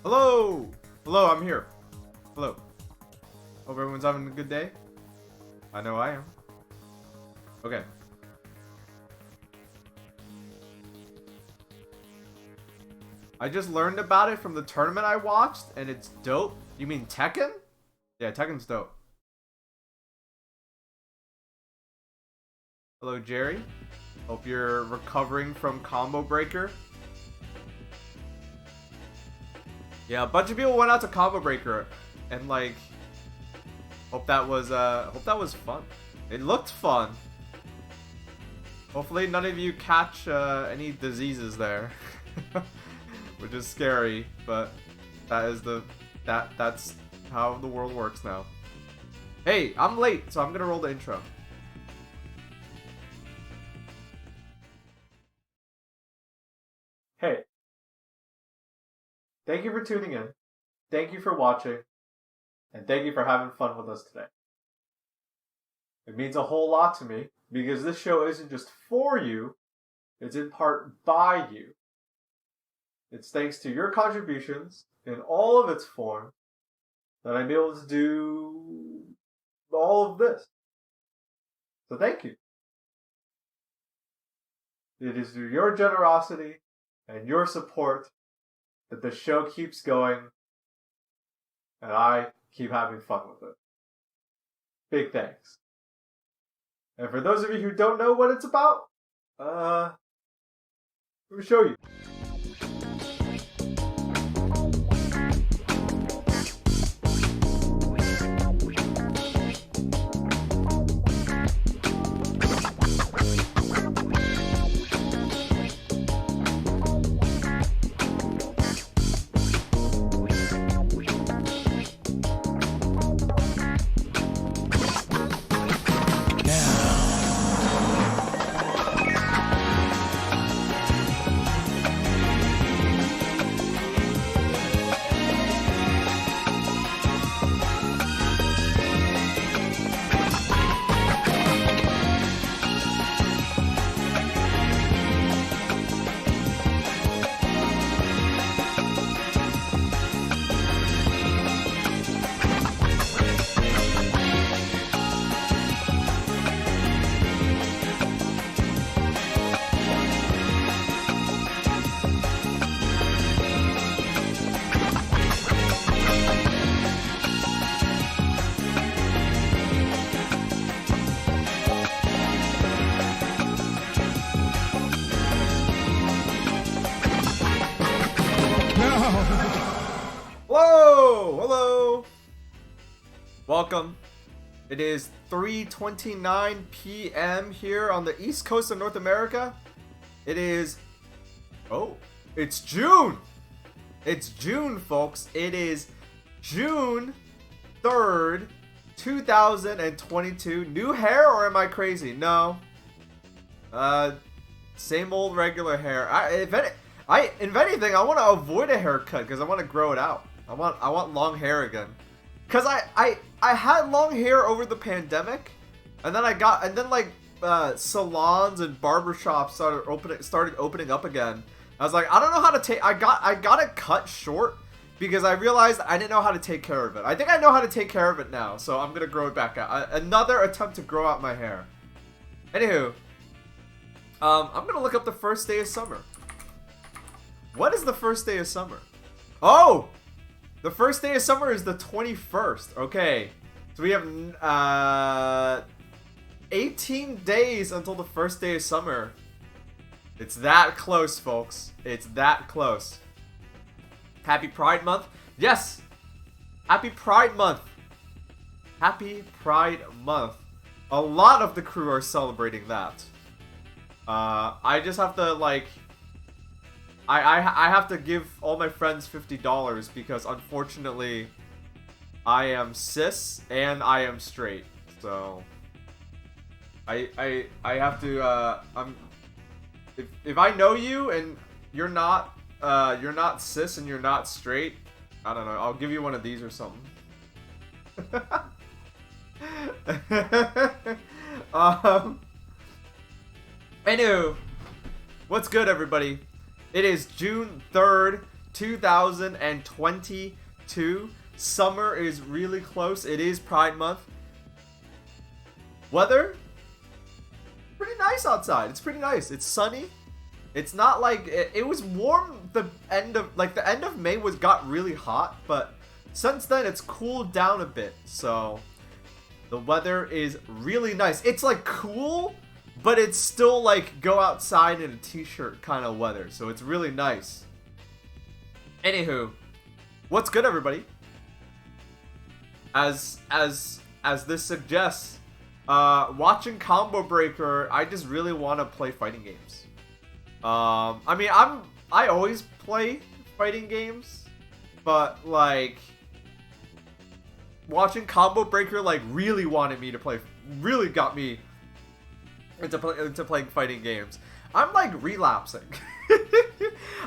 Hello! Hello, I'm here. Hello. Hope everyone's having a good day. I know I am. Okay. I just learned about it from the tournament I watched, and it's dope. You mean Tekken? Yeah, Tekken's dope. Hello, Jerry. Hope you're recovering from Combo Breaker. Yeah, a bunch of people went out to Combo Breaker, and like, hope that was fun. It looked fun. Hopefully, none of you catch any diseases there, which is scary. But that's how the world works now. Hey, I'm late, so I'm gonna roll the intro. Hey. Thank you for tuning in, thank you for watching, and thank you for having fun with us today. It means a whole lot to me, because this show isn't just for you, it's in part by you. It's thanks to your contributions, in all of its form, that I'm able to do all of this. So thank you. It is through your generosity and your support that the show keeps going, and I keep having fun with it. Big thanks. And for those of you who don't know what it's about, let me show you. Hello! Welcome. It is 3:29 p.m. here on the East Coast of North America. It is... Oh, it's June! It's June, folks. It is June 3rd, 2022. New hair, or am I crazy? No. Same old regular hair. If anything, I want to avoid a haircut because I want to grow it out. I want long hair again. Cause I had long hair over the pandemic, and then salons and barbershops started opening up again. I was like, I don't know how to take. I got it cut short because I realized I didn't know how to take care of it. I think I know how to take care of it now, so I'm gonna grow it back out. Another attempt to grow out my hair. Anywho, I'm gonna look up the first day of summer. What is the first day of summer? Oh! The first day of summer is the 21st. Okay. So we have 18 days until the first day of summer. It's that close, folks. It's that close. Happy Pride Month. Yes! Happy Pride Month. Happy Pride Month. A lot of the crew are celebrating that. I just have to, like... I have to give all my friends $50 because unfortunately I am cis and I am straight. So I have to if I know you and you're not cis and you're not straight, I don't know, I'll give you one of these or something. Anywho, what's good, everybody? It is June 3rd, 2022. Summer is really close. It is Pride Month. Weather, pretty nice outside. It's pretty nice. It's sunny. It's not like it was warm. The end of May got really hot, but since then it's cooled down a bit. So the weather is really nice. It's like cool, but it's still like go outside in a t-shirt kind of weather. So it's really nice. Anywho, what's good, everybody? As this suggests, watching Combo Breaker, I just really want to play fighting games. I mean, I always play fighting games, but like watching Combo Breaker like really wanted me to play, really got me into playing fighting games. I'm like relapsing.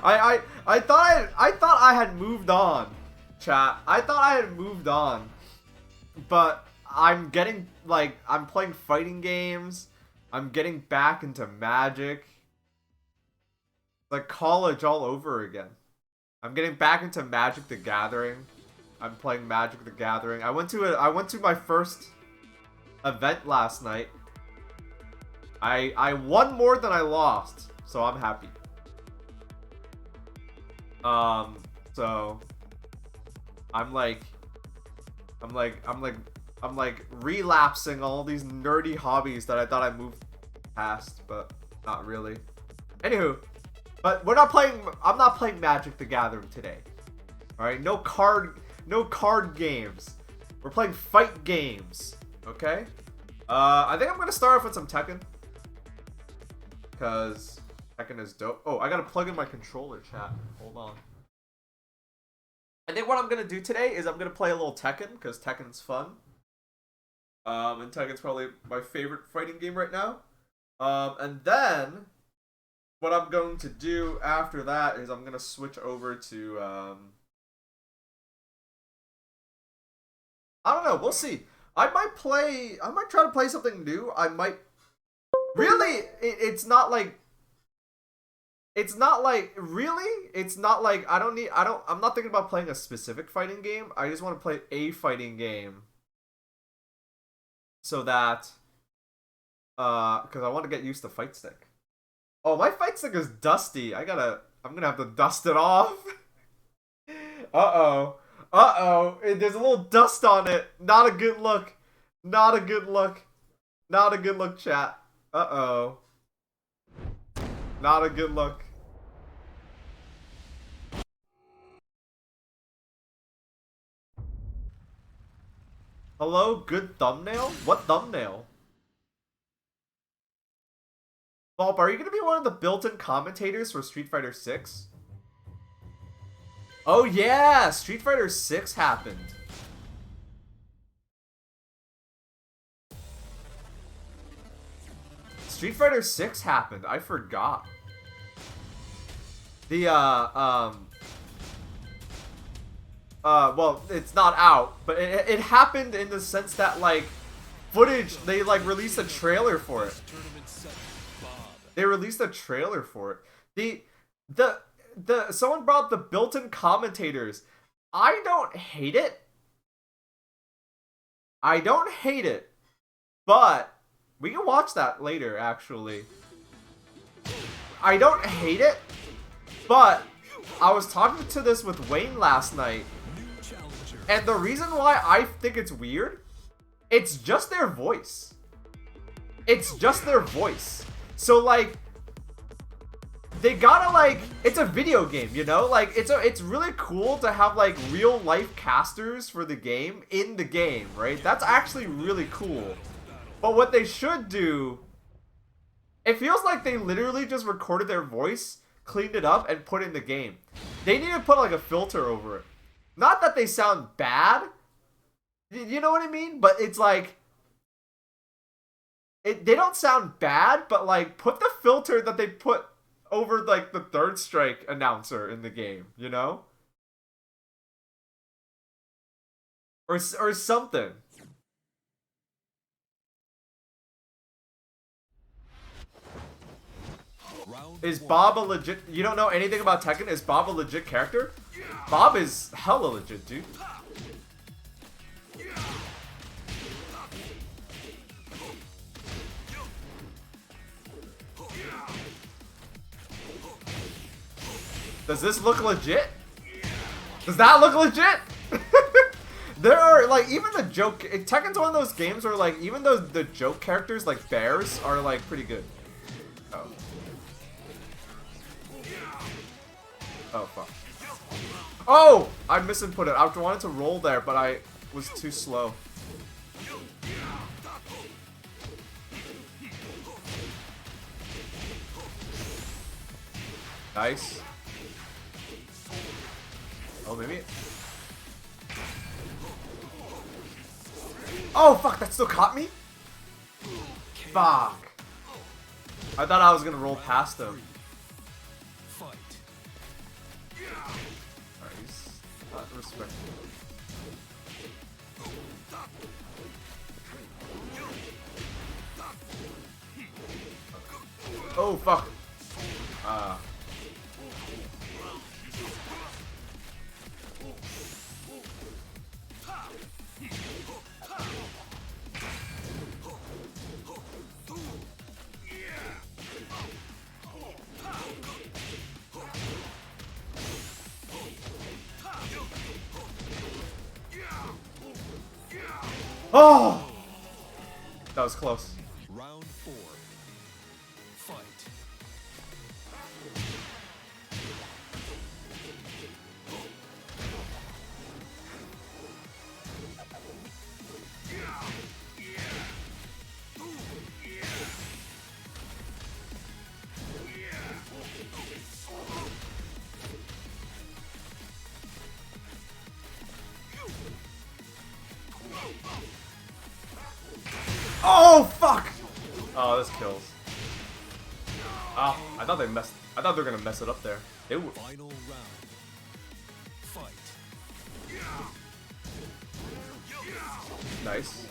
I thought I had moved on, chat. I thought I had moved on, but I'm getting like I'm playing fighting games. I'm getting back into Magic. Like college all over again. I'm getting back into Magic the Gathering. I'm playing Magic the Gathering. I went to my first event last night. I won more than I lost, so I'm happy. So I'm like relapsing all these nerdy hobbies that I thought I moved past, but not really. Anywho, but I'm not playing Magic the Gathering today. Alright, no card games. We're playing fight games. Okay? I think I'm gonna start off with some Tekken. Because Tekken is dope. Oh, I gotta plug in my controller, chat. Hold on. I think what I'm gonna do today is I'm gonna play a little Tekken, because Tekken's fun. And Tekken's probably my favorite fighting game right now. And then what I'm going to do after that is I'm gonna switch over to I don't know, we'll see. I might try to play something new. I might really it's not like I'm not thinking about playing a specific fighting game. I just want to play a fighting game so that because I want to get used to Fight Stick. Oh, my Fight Stick is dusty. I'm gonna have to dust it off. Uh-oh. There's a little dust on it. Not a good look. Not a good look, chat. Uh-oh. Not a good look. Hello, good thumbnail? What thumbnail? Baaulp, are you gonna be one of the built-in commentators for Street Fighter 6? Oh yeah! Street Fighter 6 happened. Street Fighter 6 happened. I forgot. Well, it's not out, but it happened in the sense that, like, footage, they, like, released a trailer for it. They released a trailer for it. Someone brought up the built-in commentators. I don't hate it. But we can watch that later, actually. I don't hate it, but I was talking to this with Wayne last night, and the reason why I think it's weird, it's just their voice. So, like, they gotta, like, it's a video game, you know? Like, it's really cool to have, like, real life casters for the game in the game, right? That's actually really cool. But what they should do, it feels like they literally just recorded their voice, cleaned it up, and put it in the game. They need to put, like, a filter over it. Not that they sound bad, you know what I mean? But it's like, they don't sound bad, but, like, put the filter that they put over, like, the Third Strike announcer in the game, you know? Or something. Is Bob a legit... You don't know anything about Tekken? Is Bob a legit character? Bob is hella legit, dude. Does this look legit? Does that look legit? There are, like, even the joke... Tekken's one of those games where, like, even though the joke characters, like bears, are, like, pretty good. Oh. Oh, fuck. Oh! I misinput it. I wanted to roll there, but I was too slow. Nice. Oh, maybe... Oh, fuck, that still caught me? Fuck. I thought I was gonna roll past him. Alright, he's not respectful. Oh, fuck. Oh! That was close. Round 4. Fight. Oh, fuck! Oh, this kills. Oh, I thought they were gonna mess it up there. They were. Final round. Fight. Nice.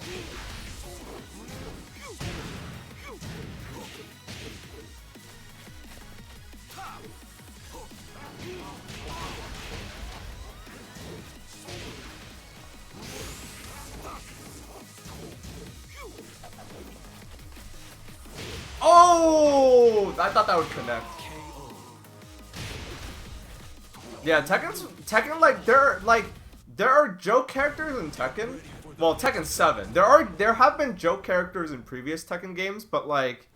Oh! I thought that would connect. Yeah, Tekken, like, there are joke characters in Tekken. Well, Tekken 7. There have been joke characters in previous Tekken games, but, like,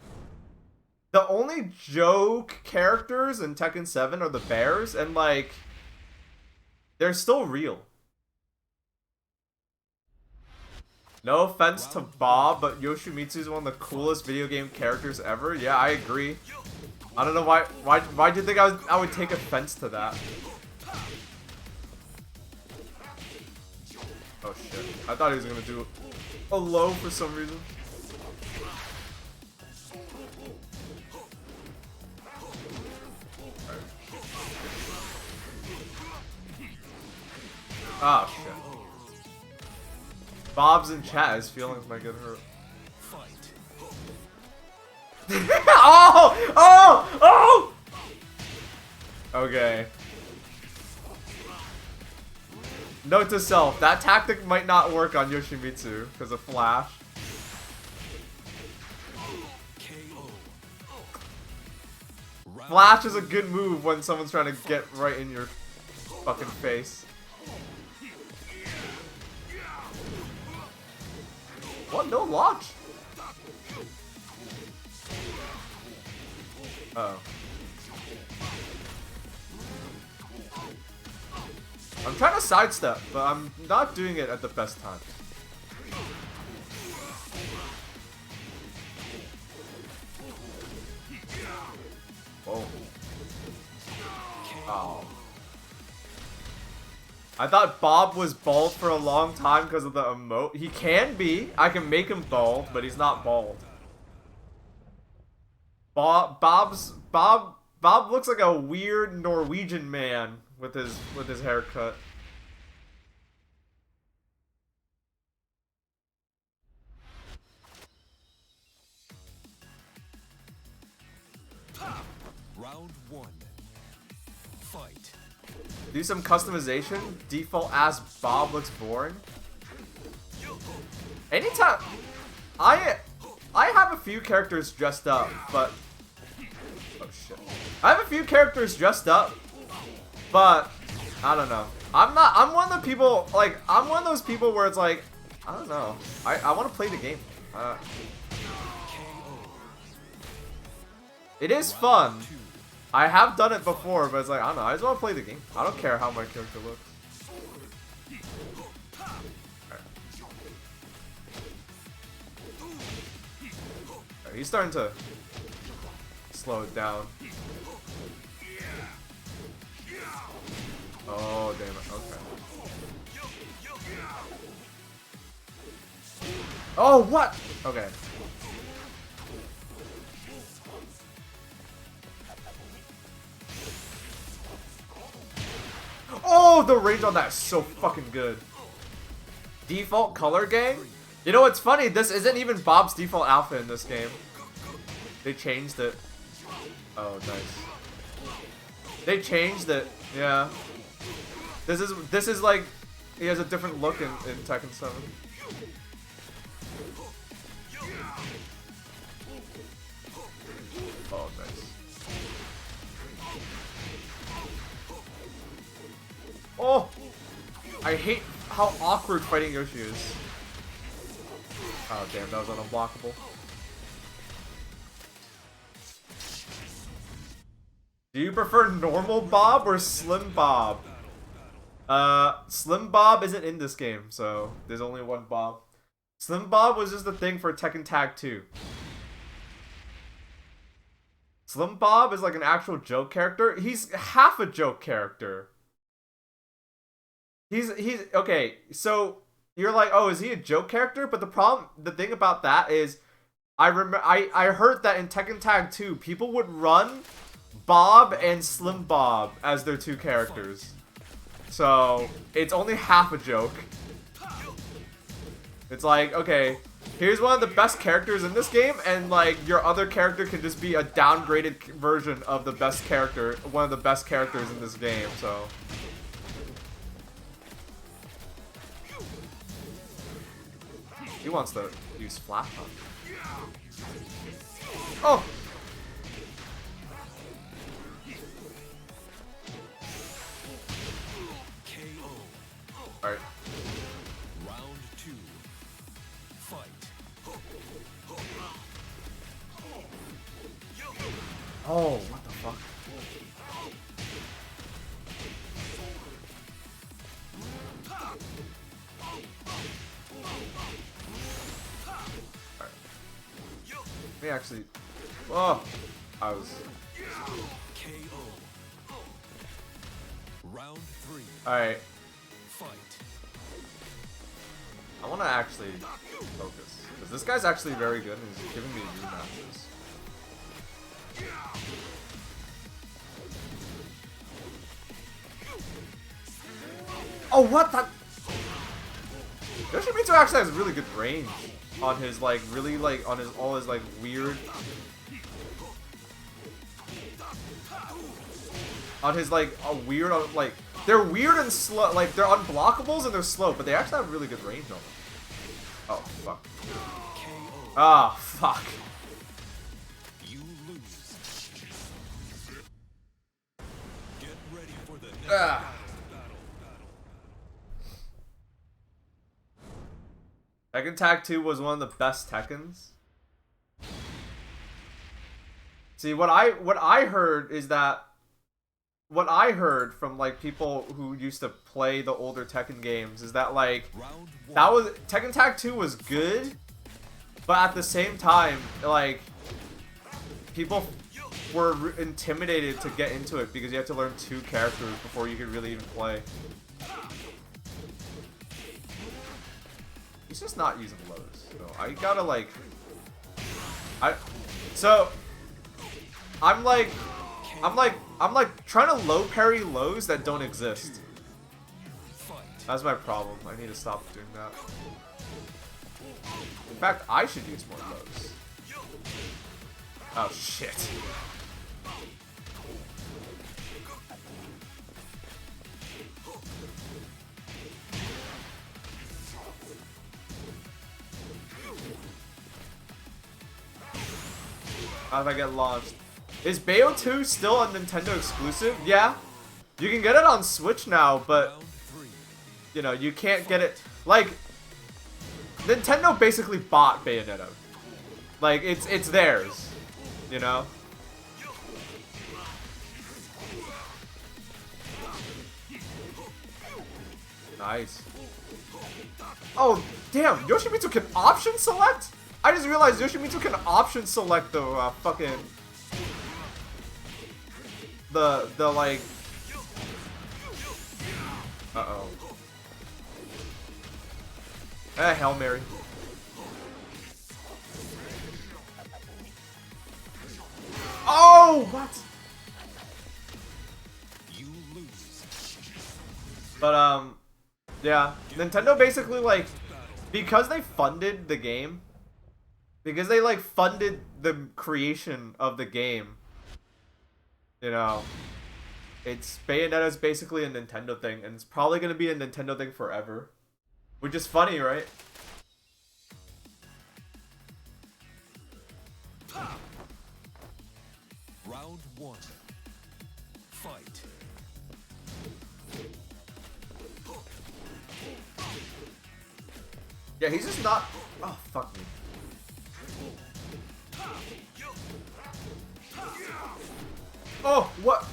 the only joke characters in Tekken 7 are the bears, and, like, they're still real. No offense to Bob, but Yoshimitsu is one of the coolest video game characters ever. Yeah, I agree. I don't know why do you think I would take offense to that? Oh shit. I thought he was gonna do a low for some reason. Ah, shit. Bob's in chat. His feelings might get hurt. Oh! Oh! Oh! Okay. Note to self, that tactic might not work on Yoshimitsu because of Flash. Flash is a good move when someone's trying to get right in your fucking face. What? No launch? Uh-oh. I'm trying to sidestep, but I'm not doing it at the best time. Whoa. Oh. I thought Bob was bald for a long time because of the emote. He can be. I can make him bald, but he's not bald. Bob looks like a weird Norwegian man with his haircut. Do some customization. Default ass Bob looks boring. Anytime I have a few characters dressed up, but oh shit. I have a few characters dressed up, but I don't know. I'm one of the people, like, I'm one of those people where it's like, I don't know. I want to play the game. It is fun. I have done it before, but it's like, I don't know. I just want to play the game. I don't care how my character looks. Alright, he's starting to slow it down. Oh, damn it. Okay. Oh, what? Okay. Oh, the range on that is so fucking good. Default color gang? You know what's funny? This isn't even Bob's default outfit in this game. They changed it. Oh, nice. They changed it. Yeah. This is like, he has a different look in Tekken 7. Oh, nice. Oh! I hate how awkward fighting Yoshi is. Oh, damn, that was unblockable. Do you prefer normal Bob or Slim Bob? Slim Bob isn't in this game, so there's only one Bob. Slim Bob was just a thing for Tekken Tag 2. Slim Bob is like an actual joke character. He's half a joke character. He's okay, so you're like, oh, is he a joke character? But the thing about that is, I heard that in Tekken Tag 2, people would run Bob and Slim Bob as their two characters. So, it's only half a joke. It's like, okay, here's one of the best characters in this game, and like, your other character can just be a downgraded version of the best character, one of the best characters in this game, so. He wants to use Flash on. Oh! Alright. Round 2. Fight. Oh, what the fuck? Alright. Let me actually... Oh! I was... KO. Round 3. Alright. Fight. I want to actually focus. Because this guy's actually very good and he's giving me rematches. Oh, what the? Yoshimitsu actually has really good range on his, like, really, like, on his, all his, like, weird... On his, like, weird, like... They're weird and slow, like, they're unblockables and they're slow, but they actually have really good range on them. Oh, fuck. Ah, fuck. You lose. Get ready for the next battle. Tekken Tag 2 was one of the best Tekkens. See, what I heard is that what I heard from like people who used to play the older Tekken games is that like that was Tekken Tag 2 was good, but at the same time like people were intimidated to get into it because you have to learn 2 characters before you could really even play. He's just not using lows, so I gotta like I'm like trying to low parry lows that don't exist. That's my problem. I need to stop doing that. In fact, I should use more lows. Oh shit. How did I get launched? Is Bayo 2 still a Nintendo exclusive? Yeah. You can get it on Switch now, but Round 3. you know, you can't get it. Like, Nintendo basically bought Bayonetta. Like, it's theirs. You know? Nice. Oh, damn. Yoshimitsu can option select? I just realized Yoshimitsu can option select the fucking... The like... Uh-oh. Hail Mary. Oh, what? You lose. But, yeah. Nintendo basically, like, because they funded the game, because they, like, funded the creation of the game, you know, Bayonetta's basically a Nintendo thing, and it's probably gonna be a Nintendo thing forever. Which is funny, right? Round 1. Fight. Yeah, he's just not... Oh, fuck me. Oh, what?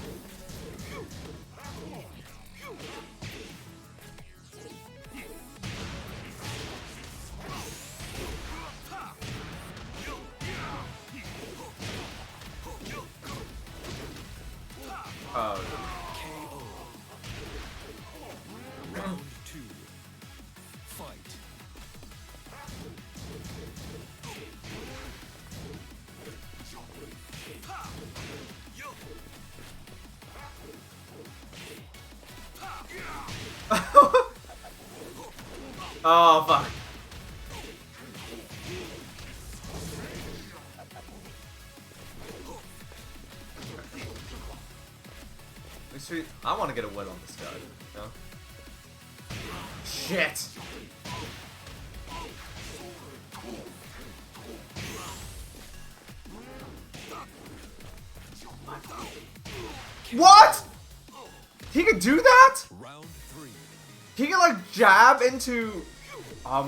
Oh. KO. Round 2. Fight. Oh, fuck. I want to get a win on this guy. You know? Shit. What? He could do that? Round 3. He can like jab into...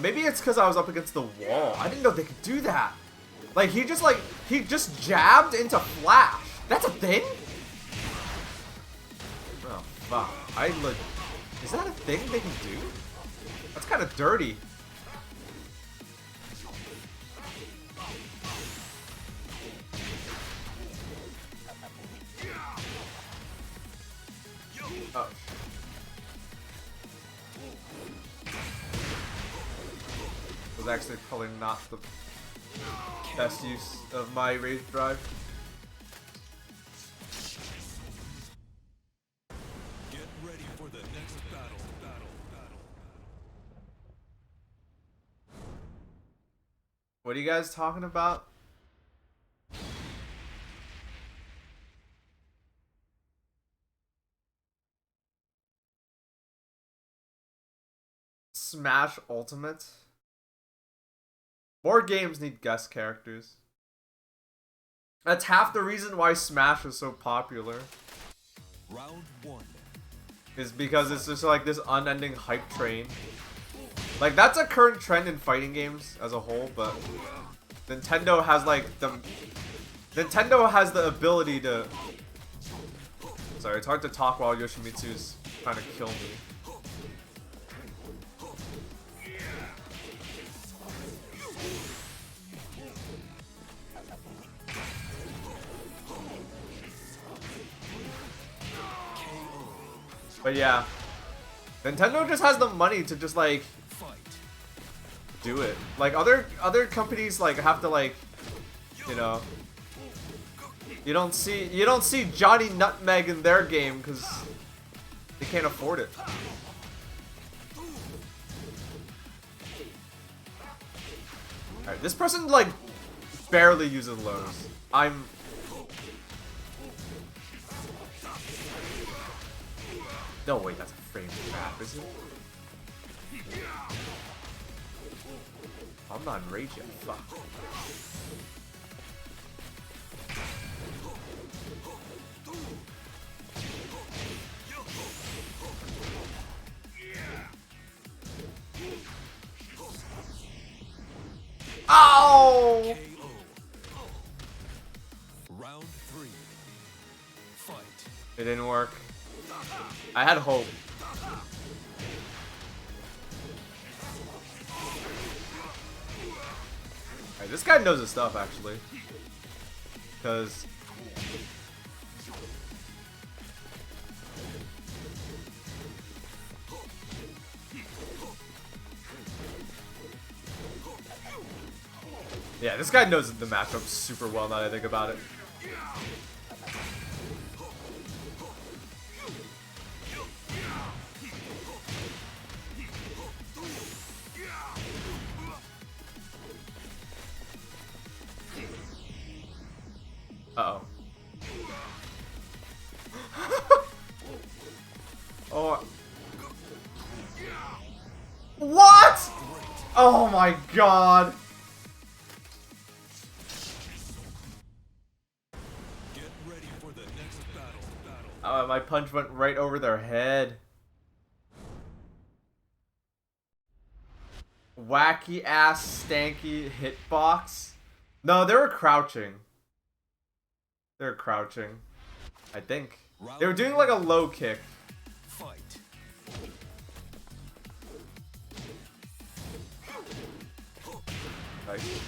maybe it's because I was up against the wall. I didn't know they could do that. Like, he just jabbed into Flash. That's a thing? Oh, fuck. Is that a thing they can do? That's kind of dirty. Oh. Was actually probably not the best use of my rage drive. Get ready for the next battle. What are you guys talking about? Smash Ultimate? More games need guest characters. That's half the reason why Smash is so popular. Round 1. Is because it's just like this unending hype train. Like, that's a current trend in fighting games as a whole, but Nintendo has like Nintendo has the ability to... Sorry, it's hard to talk while Yoshimitsu's trying to kill me. But yeah, Nintendo just has the money to just like Fight. do it. Like other companies like have to like, you know, you don't see Johnny Nutmeg in their game because they can't afford it. Alright, this person like barely uses lows. No, wait, that's a frame trap, is it? I'm not in rage yet. Fuck. Oh! KO. Round 3. Fight. It didn't work. I had hope. Alright, this guy knows his stuff actually. Because yeah, this guy knows the matchup super well now that I think about it. Uh-oh. Oh. What? Oh my god. Get ready for the next battle. My punch went right over their head. Wacky ass stanky hitbox. No, they were crouching. They were crouching. I think. They were doing like a low kick. Fight. Nice.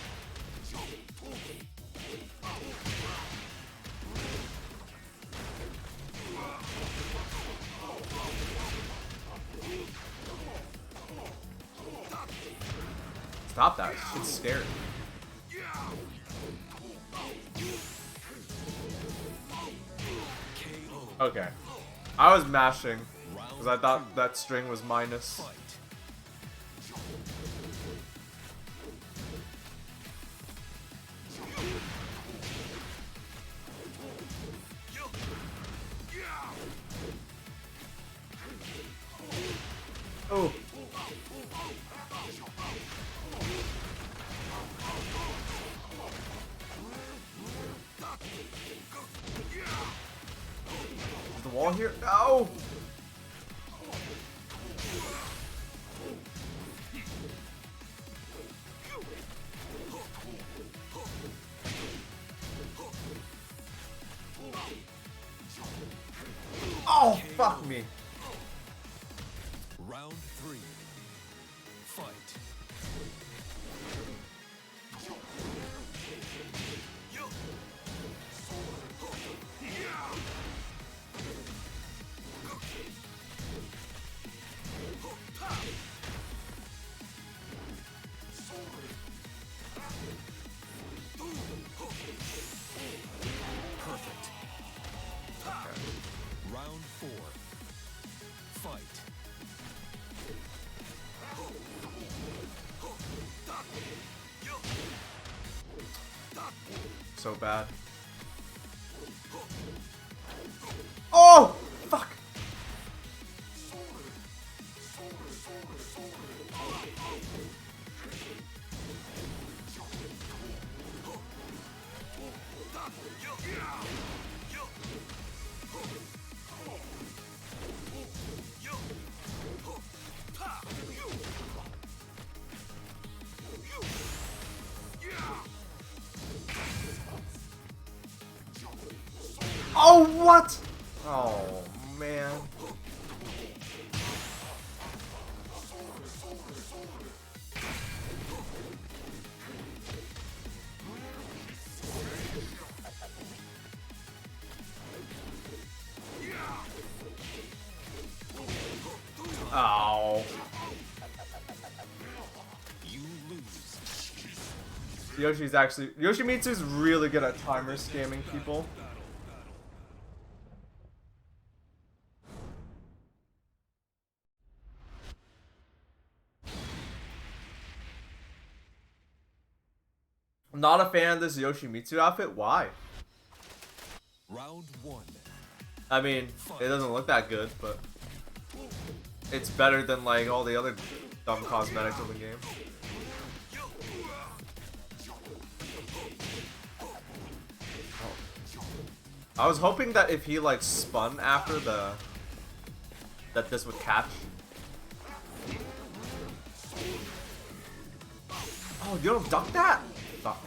Stop that. Shit's scary. Okay. I was mashing because I thought that string was minus. Fight. Oh. Is the wall here? No! Oh, fuck me. Round 3. Fight. Perfect. Round 4. Fight. So bad. Oh! Fuck! Oh, what? Oh, man. Oh. You lose. Yoshimitsu's really good at timer scamming people. I'm not a fan of this Yoshimitsu outfit. Why? Round 1. I mean, it doesn't look that good, but it's better than like all the other dumb cosmetics in the game. I was hoping that if he like spun after that this would catch. Oh, you don't duck that? Fuck.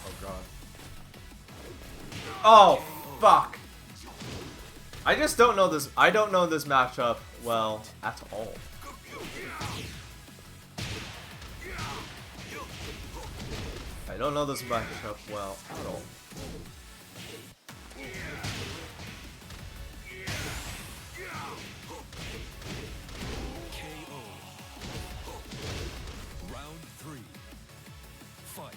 Oh god. Oh fuck. I just don't know this. I don't know this matchup well at all. I don't know this matchup well at all. KO. Round 3. Fight.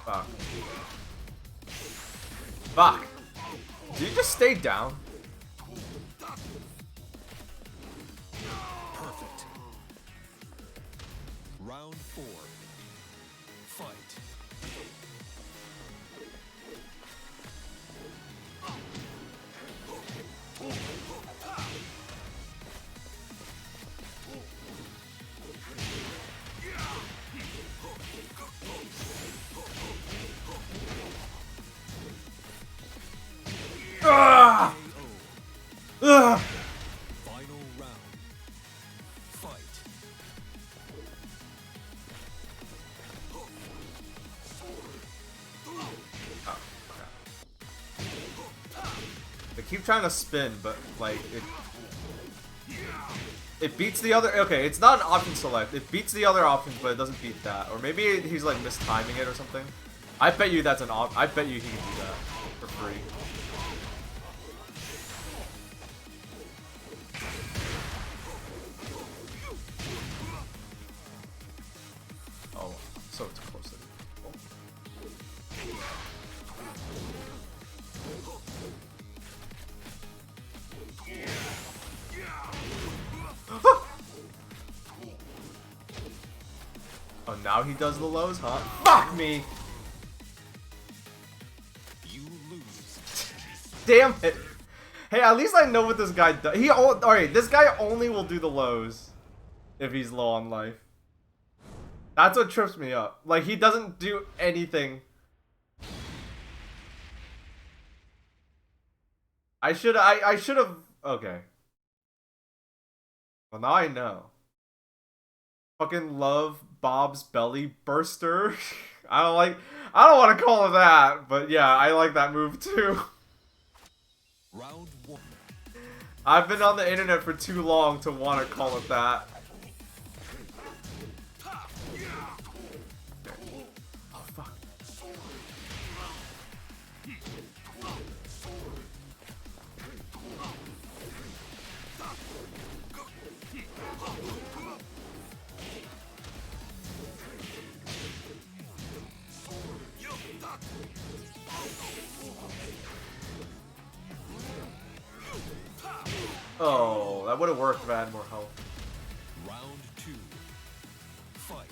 Fuck. Fuck. Did you just stay down? Perfect. Round 4. Fight. Ugh! Ugh! Final round. Fight. Oh, okay. They keep trying to spin, but like it beats the other. Okay, it's not an option select. It beats the other options, but it doesn't beat that. Or maybe he's like mistiming it or something. I bet you that's an op. I bet you he can do that for free. Oh, so it's close to the Oh, now he does the lows, huh? Fuck me! You lose. Damn it! Hey, at least I know what this guy does. Alright, this guy only will do the lows if he's low on life. That's what trips me up. Like, he doesn't do anything. I should have. Okay. Well, now I know. Fucking love Bob's belly burster. I don't want to call it that, but yeah, I like that move too. Round 1. I've been on the internet for too long to want to call it that. Oh fuck. Oh, that would have worked if I had more health. Round 2. Fight.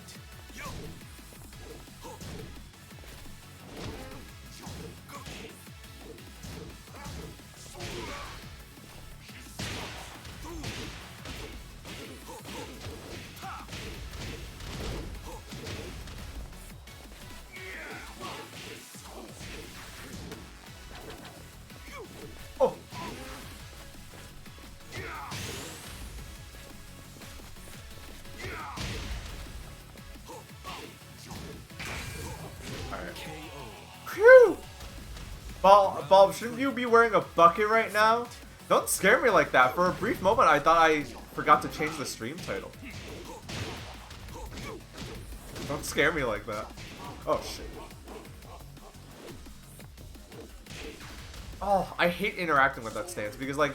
Oh. Phew! Baaulp, shouldn't you be wearing a bucket right now? Don't scare me like that. For a brief moment, I thought I forgot to change the stream title. Don't scare me like that. Oh, shit. Oh, I hate interacting with that stance because, like,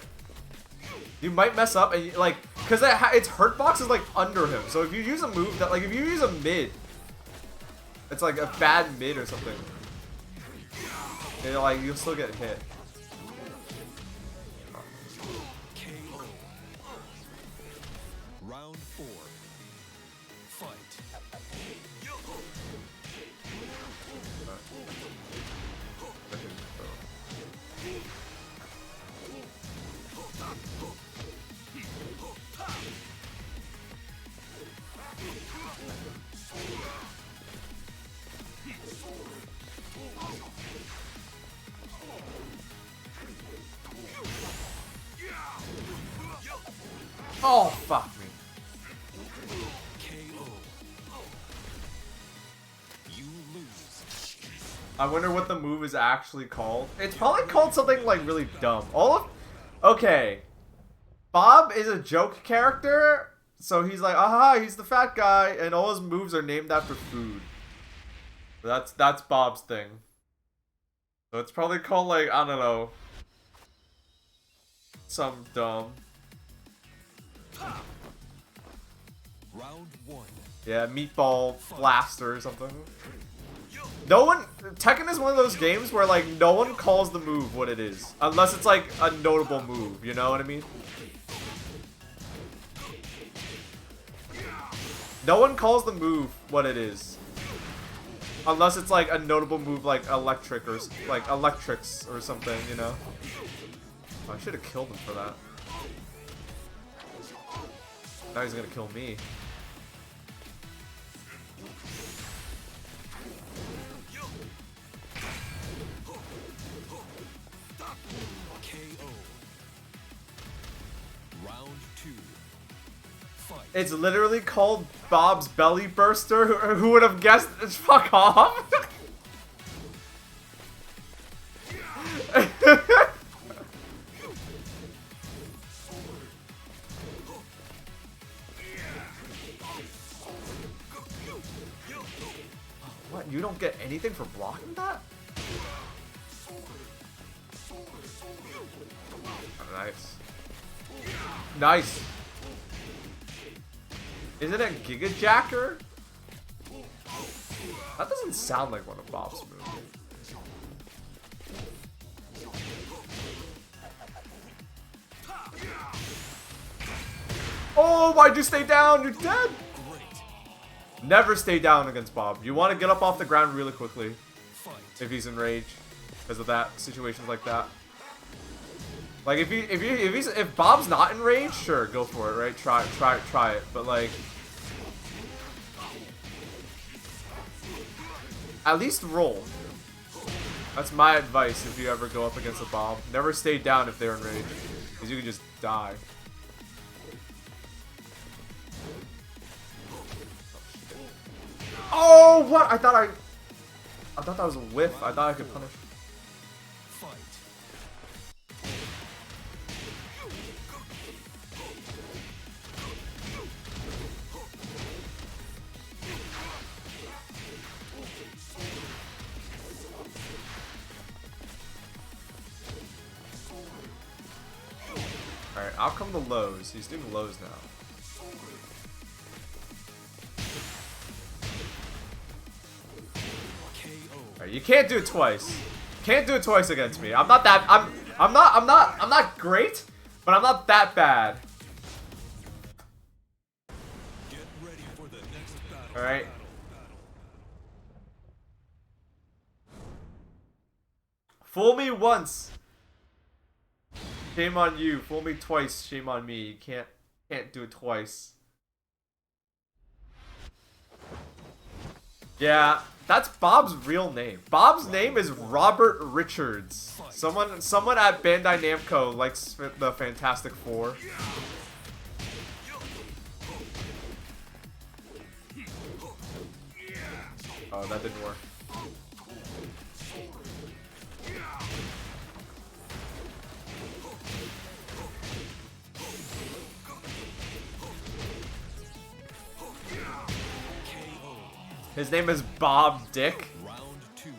you might mess up and, like, because its hurt box is, like, under him. So if you use a move that, like, if you use a mid, it's like a bad mid or something. And, like, you'll still get hit. KO. Round 4. Fight. Oh, fuck me. KO. You lose. I wonder what the move is actually called. It's probably called something like really dumb. Okay. Bob is a joke character, so he's like, aha, he's the fat guy, and all his moves are named after food. That's Bob's thing. So it's probably called like, I don't know, some dumb. Round 1. Yeah, meatball blaster or something. No one, Tekken is one of those games where like no one calls the move what it is, unless it's like a notable move. You know what I mean? No one calls the move what it is, unless it's like a notable move like electric or like electrics or something. You know? Oh, I should have killed him for that. Now he's gonna kill me. KO. Round 2. Fight. It's literally called Bob's Belly Burster. Who would have guessed? Fuck off. What? You don't get anything for blocking that? Oh, nice. Nice. Isn't it Giga Jacker? That doesn't sound like one of Bob's moves. Oh, why'd you stay down? You're dead. Never stay down against Bob. You want to get up off the ground really quickly if he's enraged because of that situations like that. Like if Bob's not enraged, sure, go for it, right? Try it. But like, at least roll. That's my advice if you ever go up against a Bob. Never stay down if they're enraged, because you can just die. Oh, what? I thought that was a whiff. I thought I could punish. Alright, out come the lows. He's doing lows now. Alright, you can't do it twice. Can't do it twice against me. I'm not that I'm not great, but I'm not that bad. Alright. Fool me once. Shame on you. Fool me twice. Shame on me. You can't do it twice. Yeah, that's Bob's real name. Bob's name is Robert Richards. Someone at Bandai Namco likes the Fantastic Four. Oh, that didn't work. His name is Bob Dick. Round 2.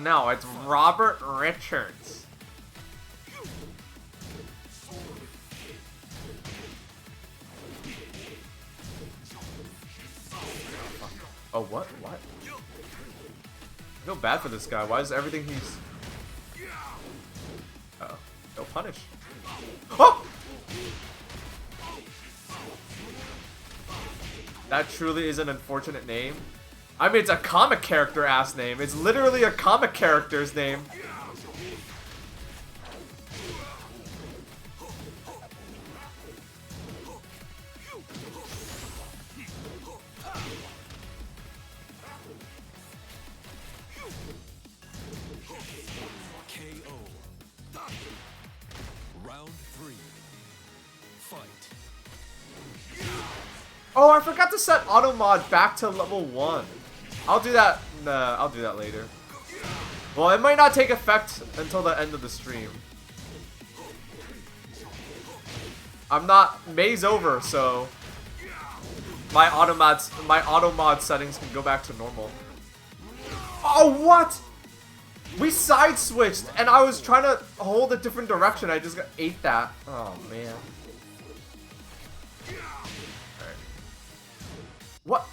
No, it's Robert Richards. Oh, what? What? I feel bad for this guy. Why is everything he's... Uh-oh. Go punish. Oh! That truly is an unfortunate name. I mean, it's a comic character ass name. It's literally a comic character's name. KO. Round 3. Fight. Oh, I forgot to set auto mod back to level 1. I'll do that. Nah, I'll do that later. Well, it might not take effect until the end of the stream. I'm not May's over, so my auto mod settings can go back to normal. Oh, what? We side switched, and I was trying to hold a different direction. I just ate that. Oh man. Alright. What?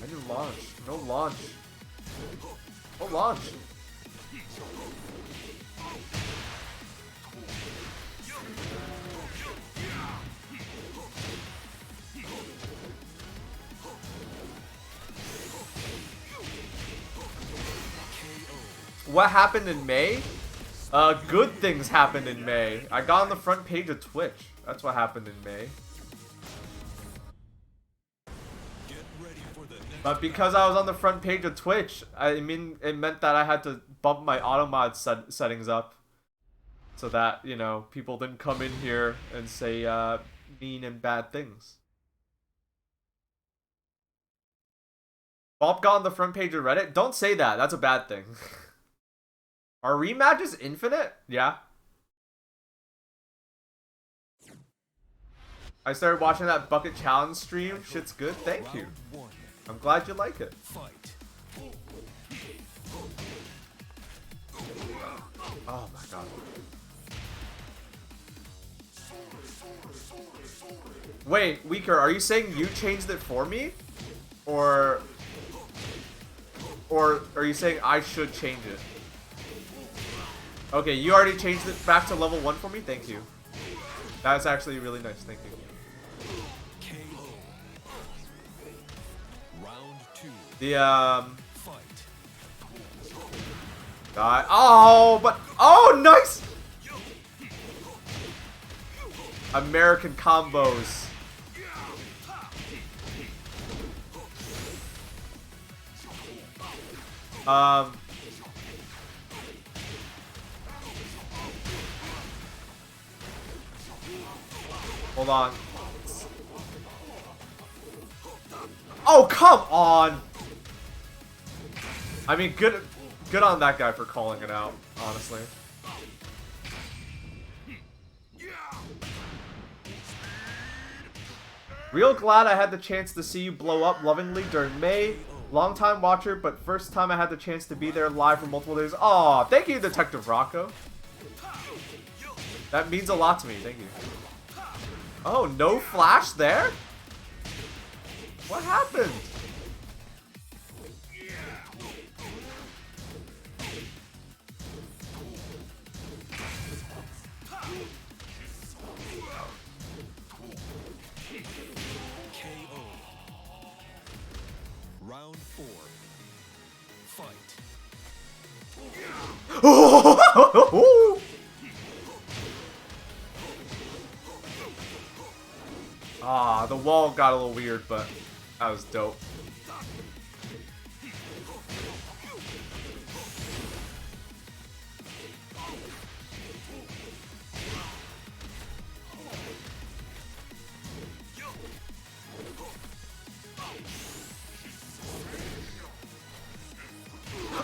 I didn't launch. No launch. No launch. What happened in May? Good things happened in May. I got on the front page of Twitch. That's what happened in May. But because I was on the front page of Twitch, I mean, it meant that I had to bump my auto mod settings up. So that, you know, people didn't come in here and say mean and bad things. Baaulp got on the front page of Reddit? Don't say that. That's a bad thing. Are rematches infinite? Yeah. I started watching that Bucket Challenge stream. Shit's good. Thank you. I'm glad you like it. Oh my god. Wait, Weaker, are you saying you changed it for me? Or are you saying I should change it? Okay, you already changed it back to level 1 for me? Thank you. That's actually really nice, thank you. The, oh, but, oh, nice! American combos. Hold on. Oh, come on! I mean, good on that guy for calling it out, honestly. Real glad I had the chance to see you blow up lovingly during May. Long time watcher, but first time I had the chance to be there live for multiple days. Aw, thank you, Detective Rocco. That means a lot to me, thank you. Oh, no flash there? What happened? Round 4. Fight. Ah, the wall got a little weird, but that was dope.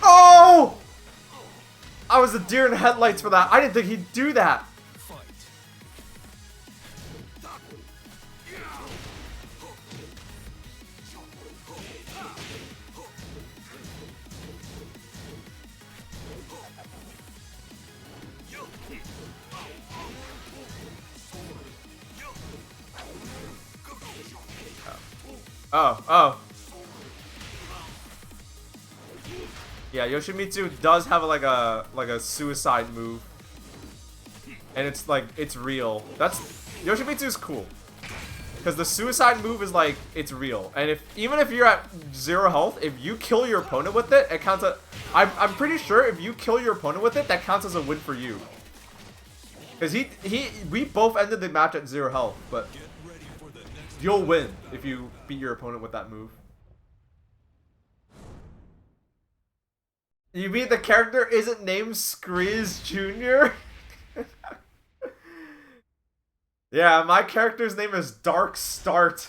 Oh! I was a deer in headlights for that. I didn't think he'd do that. Oh. Yeah, Yoshimitsu does have like a suicide move. And it's like, it's real. Yoshimitsu's cool. Because the suicide move is like, it's real. And even if you're at 0 health, if you kill your opponent with it, it counts as, I'm pretty sure if you kill your opponent with it, that counts as a win for you. Because we both ended the match at 0 health, but you'll win if you beat your opponent with that move. You mean the character isn't named Screez Jr.? Yeah, my character's name is Dark Start.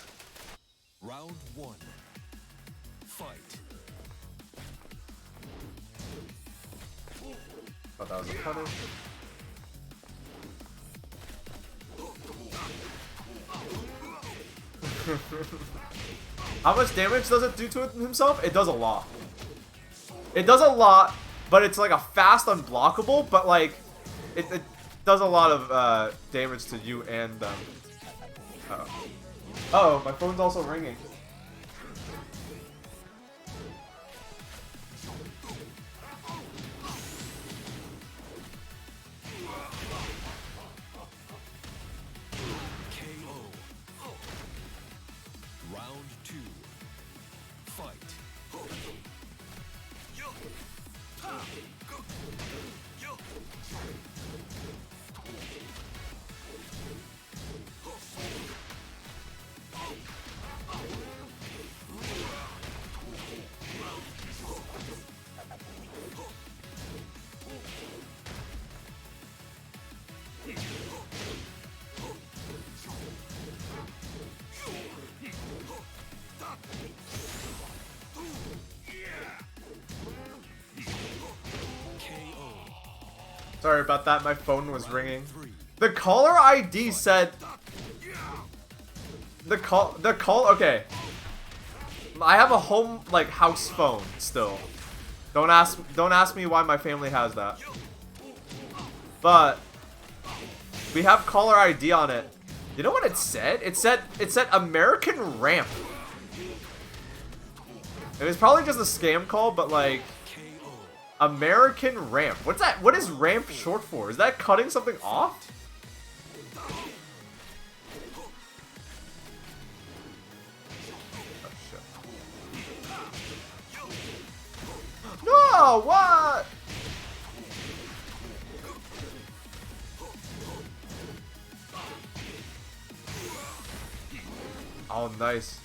Round 1. Fight. Thought that was a punish. How much damage does it do to himself? It does a lot. It does a lot, but it's like a fast unblockable, but like, it does a lot of damage to you and them. Uh-oh. Uh-oh, my phone's also ringing. KO. Round 2. Fight. Sorry about that, my phone was ringing. The caller ID said... okay. I have a home, like, house phone still. Don't ask me why my family has that. But we have caller ID on it. You know what it said? It said American Ramp. It was probably just a scam call, but like, American Ramp. What's that? What is ramp short for? Is that cutting something off? No, what? Oh, nice.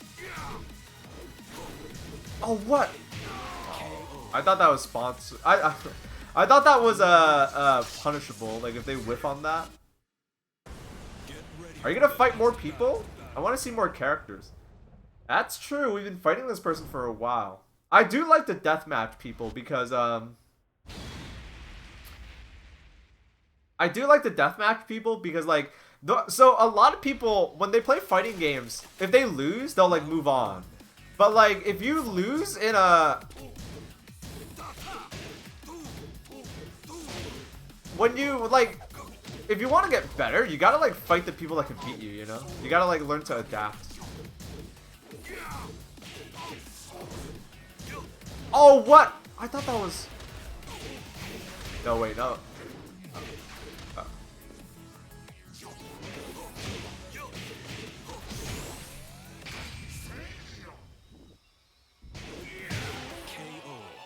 Oh, what? I thought that was sponsored. I thought that was punishable. Like if they whiff on that. Are you gonna fight more people? I want to see more characters. That's true. We've been fighting this person for a while. I do like the deathmatch people because I do like the deathmatch people because like so a lot of people when they play fighting games, if they lose, they'll like move on. But like if you lose in a when you like if you want to get better, you gotta like fight the people that can beat you, you know? You gotta like learn to adapt. Oh, what? I thought that was... No, wait, no.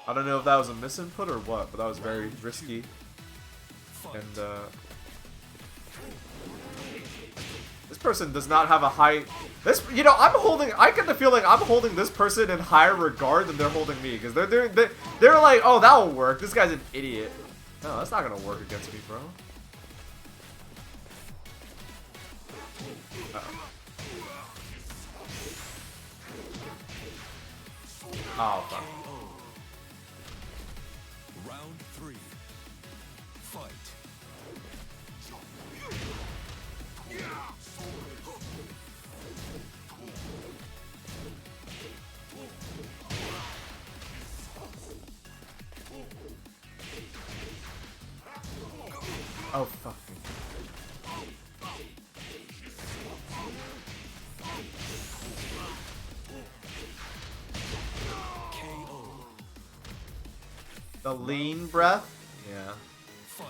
I don't know if that was a misinput or what, but that was very risky. And, this person does not have a high... you know, I get the feeling I'm holding this person in higher regard than they're holding me. Because they're like, oh, that'll work. This guy's an idiot. No, that's not going to work against me, bro. Oh, fuck. Round 3. Fight. Oh, fuck me. The lean breath? Yeah. Fight.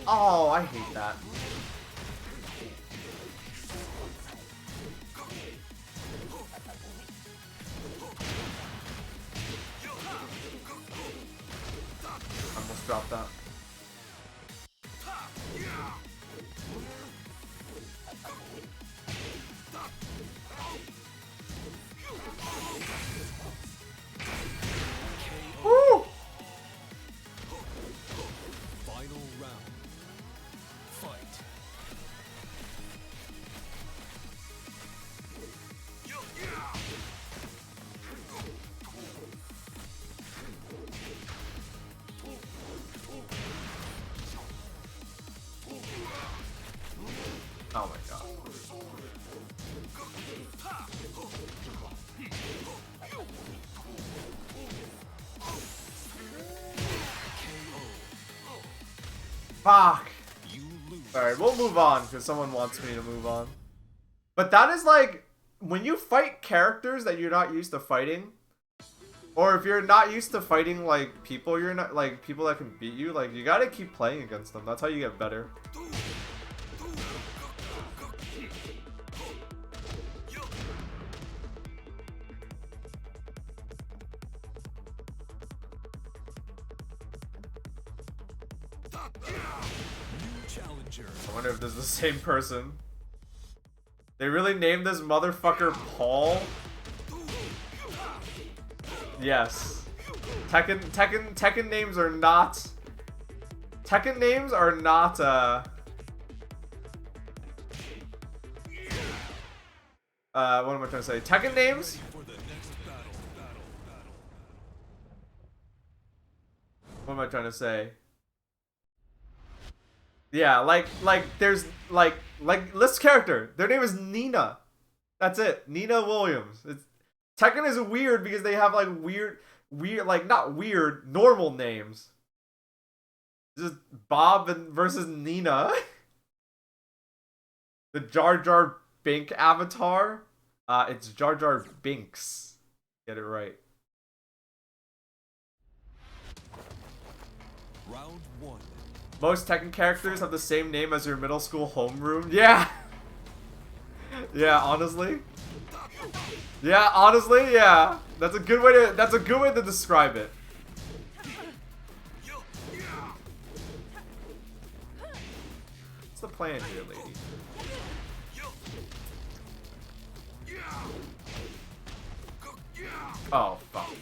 Oh, I hate that. Almost dropped that. Fuck. You lose. Alright, we'll move on because someone wants me to move on. But that is like, when you fight characters that you're not used to fighting, or if you're not used to fighting like people, you're not like people that can beat you, like you gotta keep playing against them. That's how you get better. New challenger. I wonder if this is the same person. They really named this motherfucker Paul? Yes. Tekken names are not... Tekken names are not, what am I trying to say? Tekken names? For the next battle. What am I trying to say? Yeah, like there's, like, this character. Their name is Nina. That's it. Nina Williams. Tekken is weird because they have, like, weird, like, not weird, normal names. Just Bob versus Nina. The Jar Jar Bink avatar. It's Jar Jar Binks. Get it right. Round 1. Most Tekken characters have the same name as your middle school homeroom. Yeah. Yeah, honestly. Yeah, honestly, yeah. That's a good way to describe it. What's the plan here, lady? Oh, fuck me.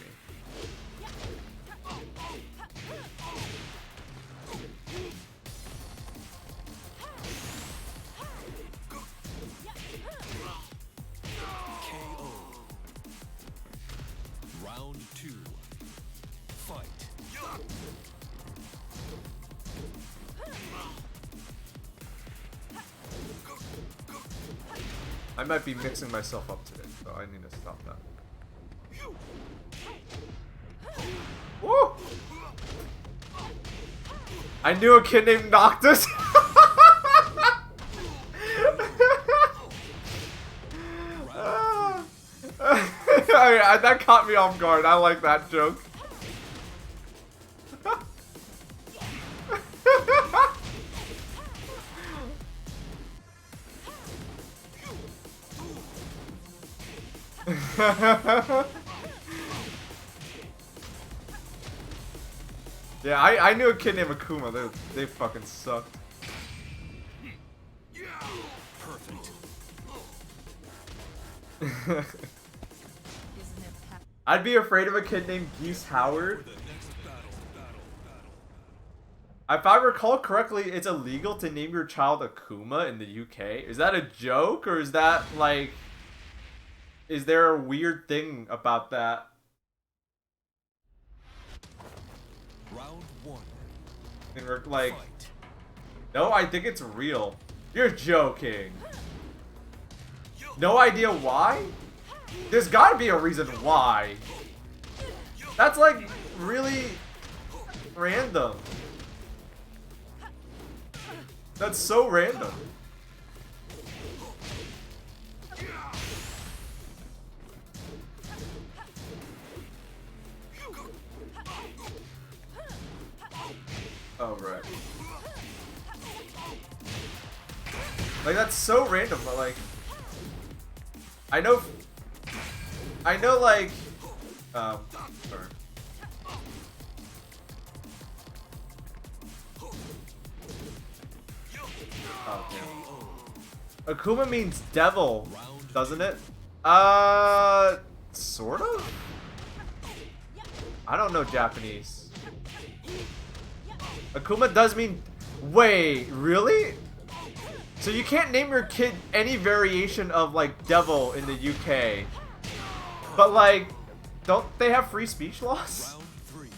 KO. Round 2. Fight. I might be mixing myself up today, so I need to stop that. Woo! I knew a kid named Noctis. That caught me off guard. I like that joke. Yeah, I knew a kid named Akuma. They fucking sucked. Perfect. I'd be afraid of a kid named Geese Howard. For the next battle. If I recall correctly, it's illegal to name your child Akuma in the UK. Is that a joke, or is that like... Is there a weird thing about that? Round 1. Like, Fight. no, I think it's real. You're joking. No idea why? There's gotta be a reason why. That's like really random. That's so random. Oh, right. Like, that's so random, but like... I know, like... sorry. Oh, damn. Akuma means devil, doesn't it? Sort of? I don't know Japanese. Akuma does mean... Wait, really? So you can't name your kid any variation of, like, devil in the UK. But, like, don't they have free speech laws? Round 3.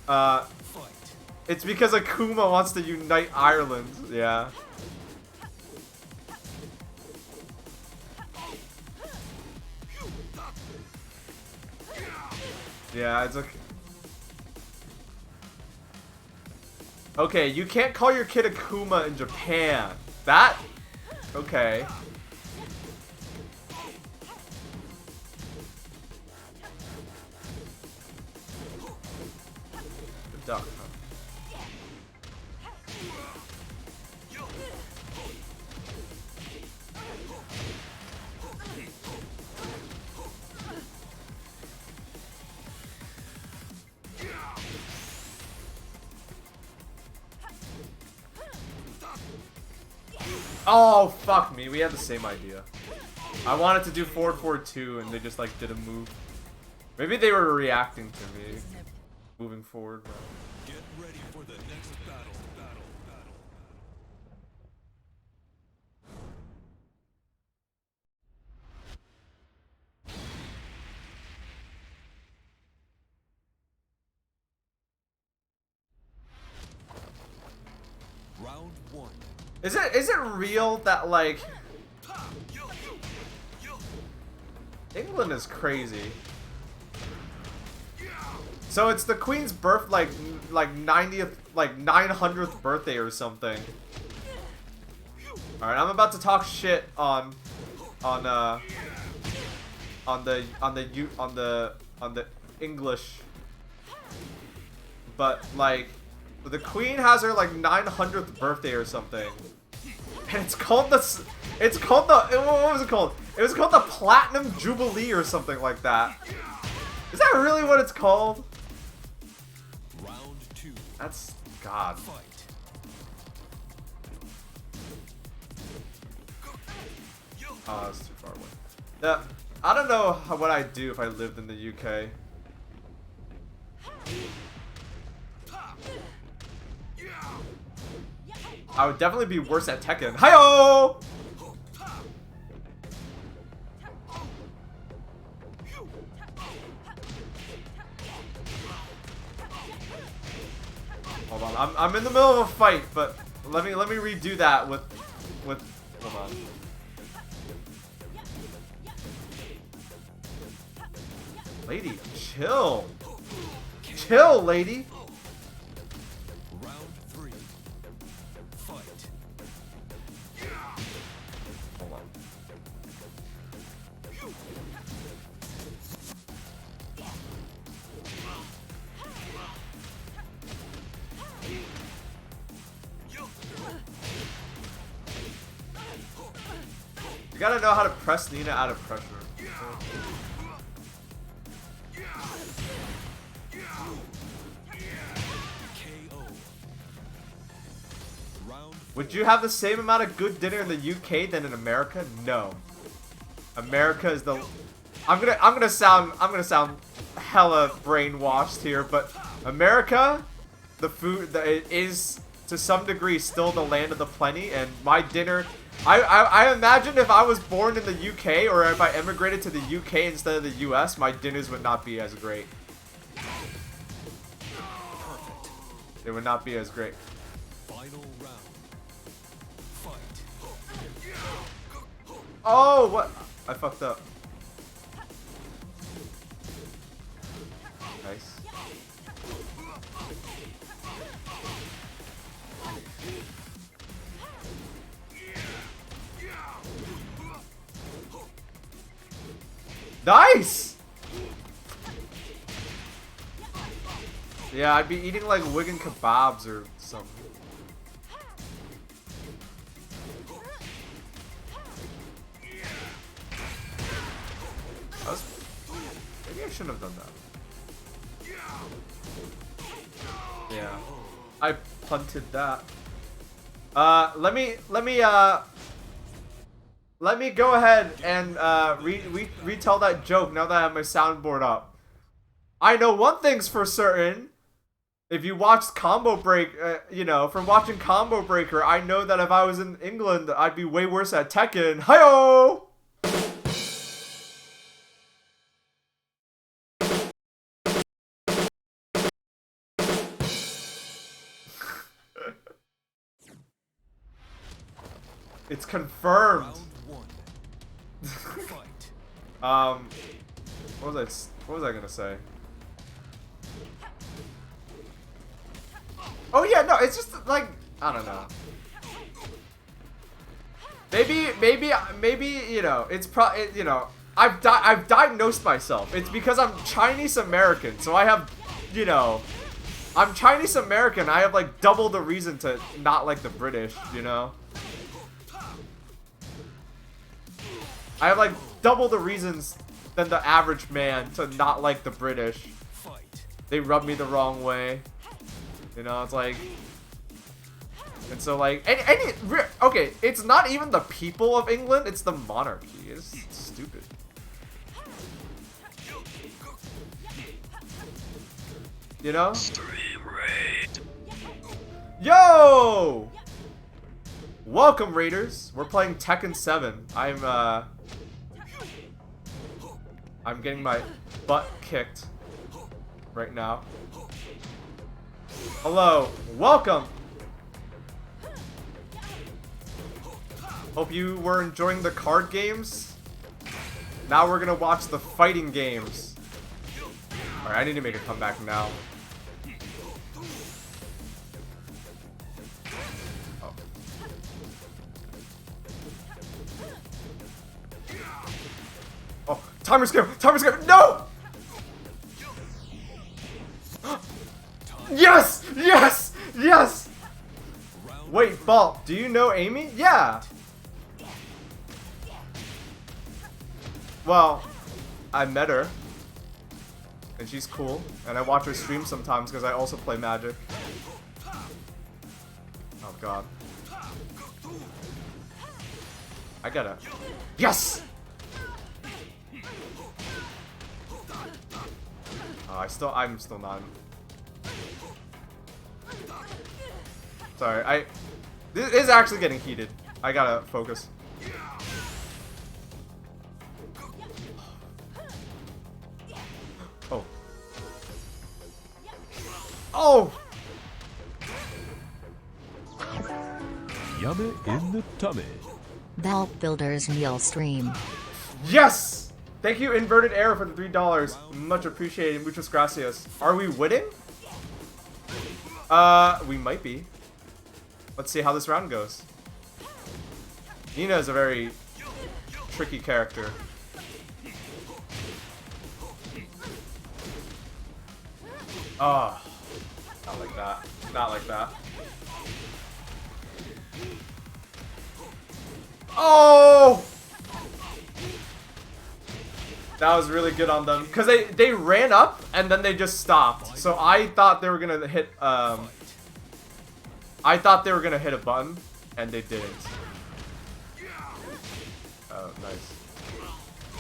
Uh, Fight. it's because Akuma wants to unite Ireland. Yeah. Yeah, it's okay. Okay, you can't call your kid Akuma in Japan. That? Okay. The duck, huh? Oh, fuck me. We had the same idea. I wanted to do forward forward 2 and they just like didn't move. Maybe they were reacting to me moving forward. Get ready for the next battle. Round 1. Is it real that like England is crazy? So it's the Queen's birth like 90th like 900th birthday or something. All right, I'm about to talk shit on the English, but like the Queen has her like 900th birthday or something, and it's called the what was it called? It was called the Platinum Jubilee or something like that. Is that really what it's called? Round 2. That's God. Fight. Oh, that's too far away. Yeah, I don't know what I'd do if I lived in the UK. I would definitely be worse at Tekken. Hi-oh! Hold on, I'm in the middle of a fight, but let me redo that with hold on. Lady, chill. Chill, lady. Round 3. Fight. Hold on. You gotta know how to press Nina out of pressure. KO. Round 4. Would you have the same amount of good dinner in the UK than in America? No. America is the I'm gonna sound hella brainwashed here, but America, the food it is to some degree still the land of the plenty, and my dinner I imagine if I was born in the UK or if I emigrated to the UK instead of the US, my dinners would not be as great. Perfect. They would not be as great. Final round. Fight. Oh, what? I fucked up. Nice. Nice! Yeah, I'd be eating like Wigan kebabs or something. Maybe I shouldn't have done that. Yeah. I punted that. Let me go ahead and retell that joke now that I have my soundboard up. I know one thing's for certain. If you watched Combo Break, you know, from watching Combo Breaker, I know that if I was in England, I'd be way worse at Tekken. Hi-oh! It's confirmed. Round 1. Fight. What was I gonna say? Oh yeah, no, it's just like I don't know. Maybe you know, it's you know, I've diagnosed myself. It's because I'm Chinese American, so I have, you know, I'm Chinese American. I have like double the reason to not like the British, you know. I have like double the reasons than the average man to not like the British. Fight. They rub me the wrong way. You know, it's like, and so like, okay, it's not even the people of England, it's the monarchy. It's stupid. You know? Yo! Welcome, Raiders. We're playing Tekken 7. I'm getting my butt kicked right now. Hello, welcome. Hope you were enjoying the card games. Now we're gonna watch the fighting games. Alright, I need to make a comeback now. Oh. Oh, timer skip! Timer skip! No! Yes! Yes! Yes! Wait, Baaulp, do you know Amy? Yeah! Well, I met her. And she's cool. And I watch her stream sometimes because I also play Magic. Oh god. I gotta... Yes! Oh, I'm still not... Sorry, this is actually getting heated. I gotta focus. Oh. Oh! Yummy in the tummy. Baaulp Builders meal stream. Yes! Thank you, Inverted Arrow, for the $3. Much appreciated. Muchas gracias. Are we winning? We might be. Let's see how this round goes. Nina is a very tricky character. Oh, not like that. Not like that. Oh! That was really good on them. Because they ran up and then they just stopped. So I thought they were going to hit... I thought they were going to hit a button. And they didn't. Oh, nice.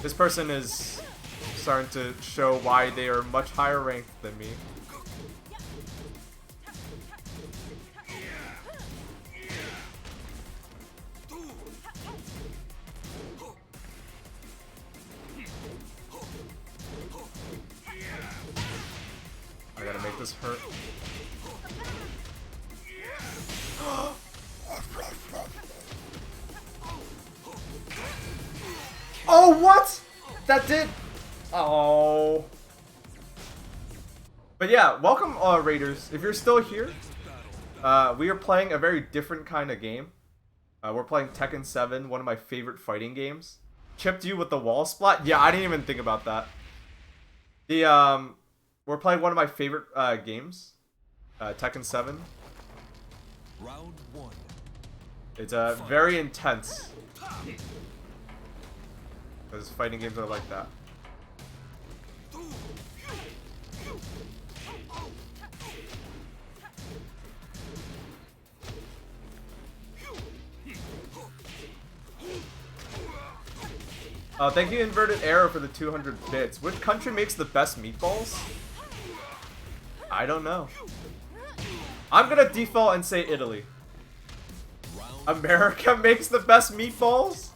This person is starting to show why they are much higher ranked than me. I gotta make this hurt. Oh, what? That did. Oh. But yeah, welcome, Raiders. If you're still here, we are playing a very different kind of game. We're playing Tekken 7, one of my favorite fighting games. Chipped you with the wall splat? Yeah, I didn't even think about that. We're playing one of my favorite games, Tekken 7. Round 1. It's very intense. Because fighting games are like that. Thank you, Inverted Arrow, for the 200 bits. Which country makes the best meatballs? I don't know. I'm gonna default and say Italy. America makes the best meatballs?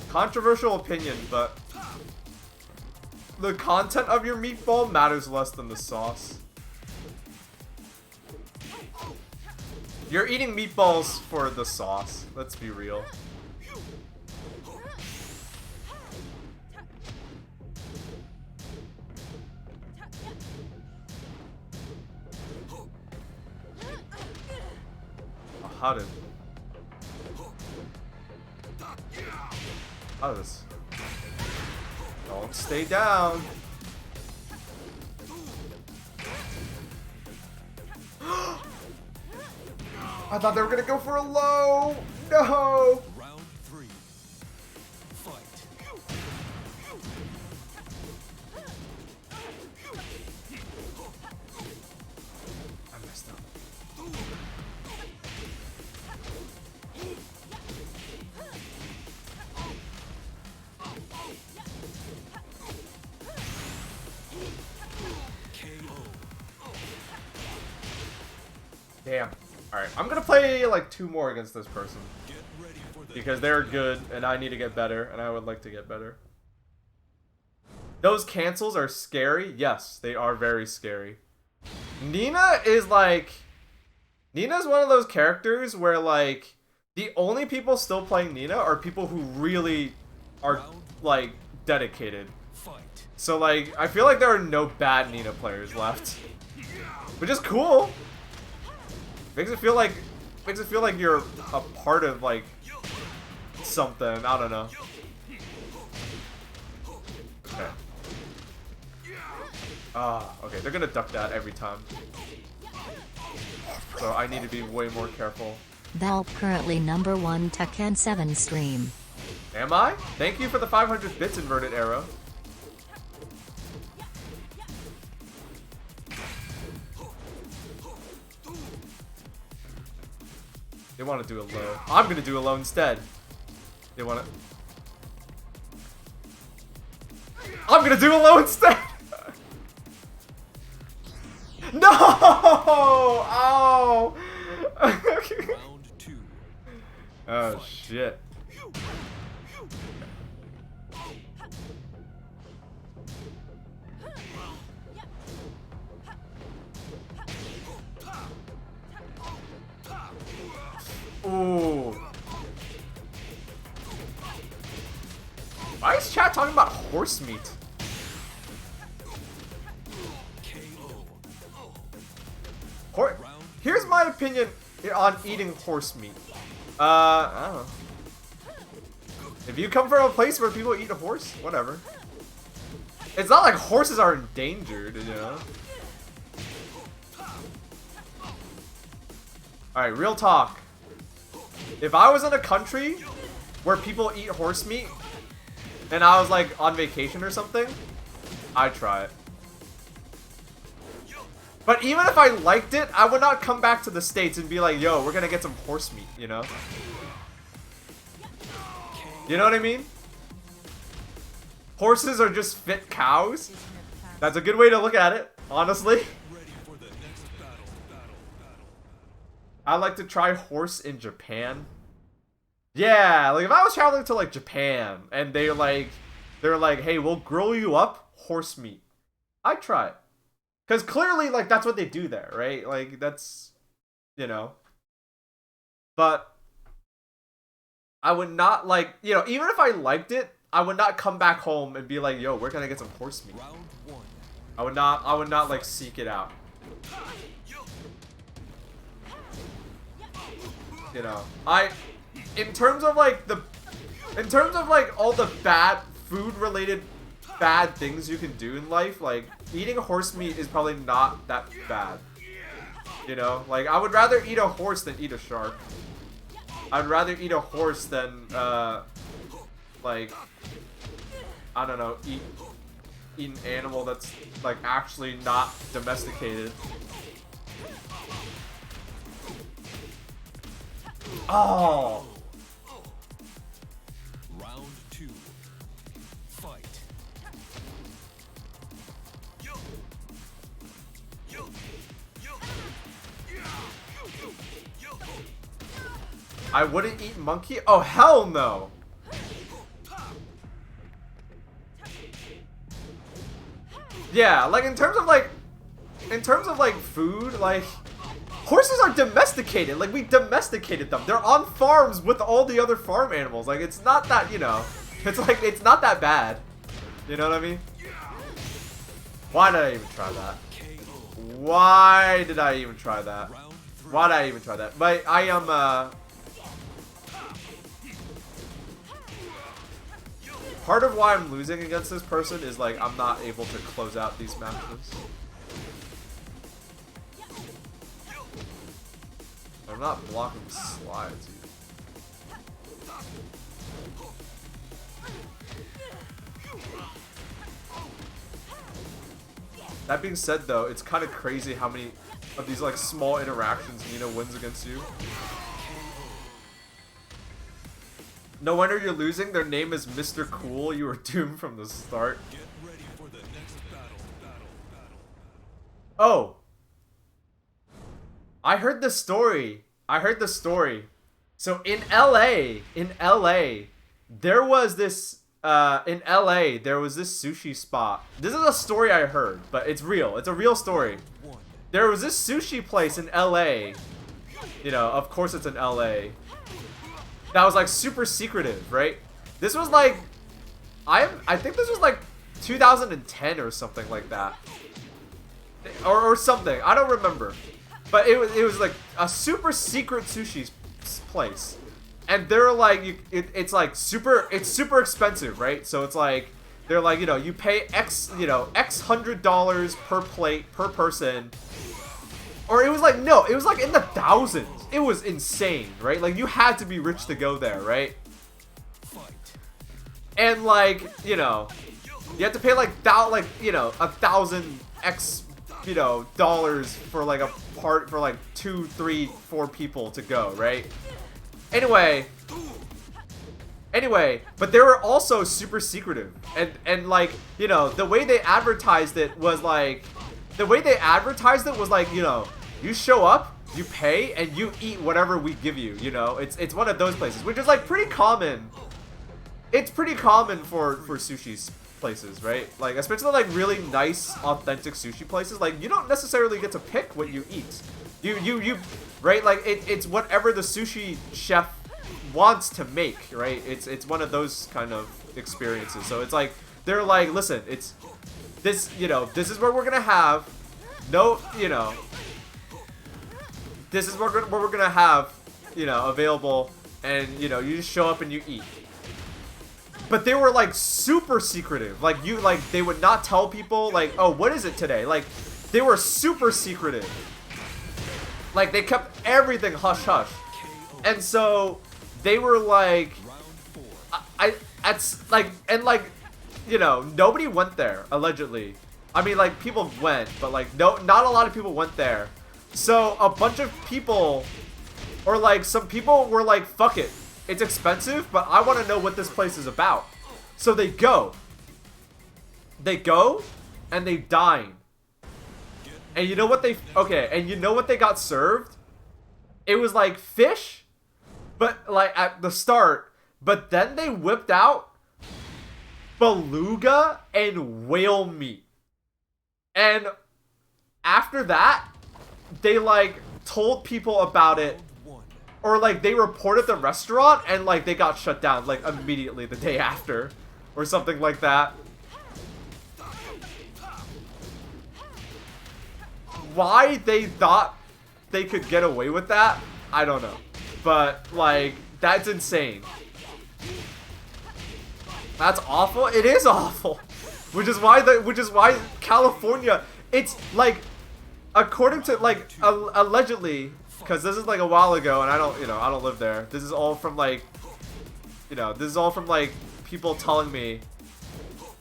Controversial opinion, but the content of your meatball matters less than the sauce. You're eating meatballs for the sauce. Let's be real. How did this? Don't stay down. I thought they were gonna go for a low. No. Round 3. Fight. I messed up. Damn. Alright, I'm gonna play like 2 more against this person. Get ready for the Because they're good, and I need to get better, and I would like to get better. Those cancels are scary? Yes, they are very scary. Nina is like... Nina's one of those characters where, like, the only people still playing Nina are people who really are, like, dedicated. fight. So, like, I feel like there are no bad Nina players left. Which is cool. Makes it feel like you're a part of, like, something. I don't know. Okay. Okay, they're gonna duck that every time. So I need to be way more careful. Baaulp currently #1 Tekken 7 stream. Am I? Thank you for the 500 bits, inverted arrow. They want to do a low. I'm gonna do a low instead. They want to. I'm gonna do a low instead. No! Oh! Round 2. Oh shit. Ooh. Why is chat talking about horse meat? Here's my opinion on eating horse meat. I don't know. If you come from a place where people eat a horse, whatever. It's not like horses are endangered, you know? Alright, real talk. If I was in a country where people eat horse meat, and I was like on vacation or something, I'd try it. But even if I liked it, I would not come back to the States and be like, yo, we're gonna get some horse meat, you know? You know what I mean? Horses are just fit cows. That's a good way to look at it, honestly. Ready for the next battle. I'd like to try horse in Japan. Yeah, like if I was traveling to like Japan and they're like, hey, we'll grill you up horse meat, I'd try it. Because clearly, like, that's what they do there, right? Like, that's, you know. But I would not, like, you know, even if I liked it, I would not come back home and be like, yo, we're gonna get some horse meat. Round 1. I would not, like, seek it out. You know, in terms of, like, all the bad food-related bad things you can do in life, like, eating horse meat is probably not that bad. You know? Like, I would rather eat a horse than eat a shark. I'd rather eat a horse than, like, I don't know, eat an animal that's, like, actually not domesticated. Oh! Round 2. Fight. I wouldn't eat monkey? Oh, hell no! Yeah, like, in terms of, like, food, like, horses are domesticated. Like, we domesticated them. They're on farms with all the other farm animals. Like, it's not that, you know, it's like, it's not that bad. You know what I mean? Why did I even try that? Why did I even try that? Round 3. Why'd I even try that? But I am, part of why I'm losing against this person is, like, I'm not able to close out these matches. I'm not blocking slides either. That being said, though, it's kind of crazy how many of these, like, small interactions Nina wins against you. No wonder you're losing. Their name is Mr. Cool. You were doomed from the start. Get ready for the next battle. Oh. I heard the story. So in LA, there was this sushi spot. This is a story I heard, but it's real. It's a real story. There was this sushi place in LA. You know, of course it's in LA. That was like super secretive, right? This was like, I think this was like 2010 or something like that, or something. I don't remember, but it was like a super secret sushi place, and they're like, it's like super expensive, right? So it's like they're like, you know, you pay X $100 per plate per person. Or it was like, no, it was like in the thousands. It was insane, right? Like, you had to be rich to go there, right? And like, you know, you have to pay like 1,000 X, dollars for like a part for like 2, 3, 4 people to go, right? Anyway, but they were also super secretive, and like, you know, the way they advertised it was like, you know, you show up, you pay, and you eat whatever we give you, you know? It's one of those places, which is like pretty common. It's pretty common for sushi places, right? Like, especially like really nice, authentic sushi places. Like, you don't necessarily get to pick what you eat. You right? Like, it's whatever the sushi chef wants to make, right? It's one of those kind of experiences. So it's like, they're like, listen, it's this, you know, this is what we're gonna have. No, you know, this is what we're gonna have, you know, available, and you know, you just show up and you eat. But they were like super secretive. Like, they would not tell people, like, oh, what is it today? Like, they were super secretive. Like, they kept everything hush hush. And so they were like, you know, nobody went there, allegedly. I mean, like, people went, but like, no, not a lot of people went there. So a bunch of people, or like some people were like, fuck it, it's expensive, but I want to know what this place is about. So they go, and they dine. And you know what they got served? It was like fish, but like at the start, but then they whipped out beluga and whale meat. And after that, they like told people about it, or like they reported the restaurant, and like they got shut down like immediately the day after, or something like that. Why they thought they could get away with that, I don't know. But like, that's insane. That's awful. It is awful. Which is why California, it's like, according to like allegedly, because this is like a while ago, and I don't live there. This is all from like, people telling me,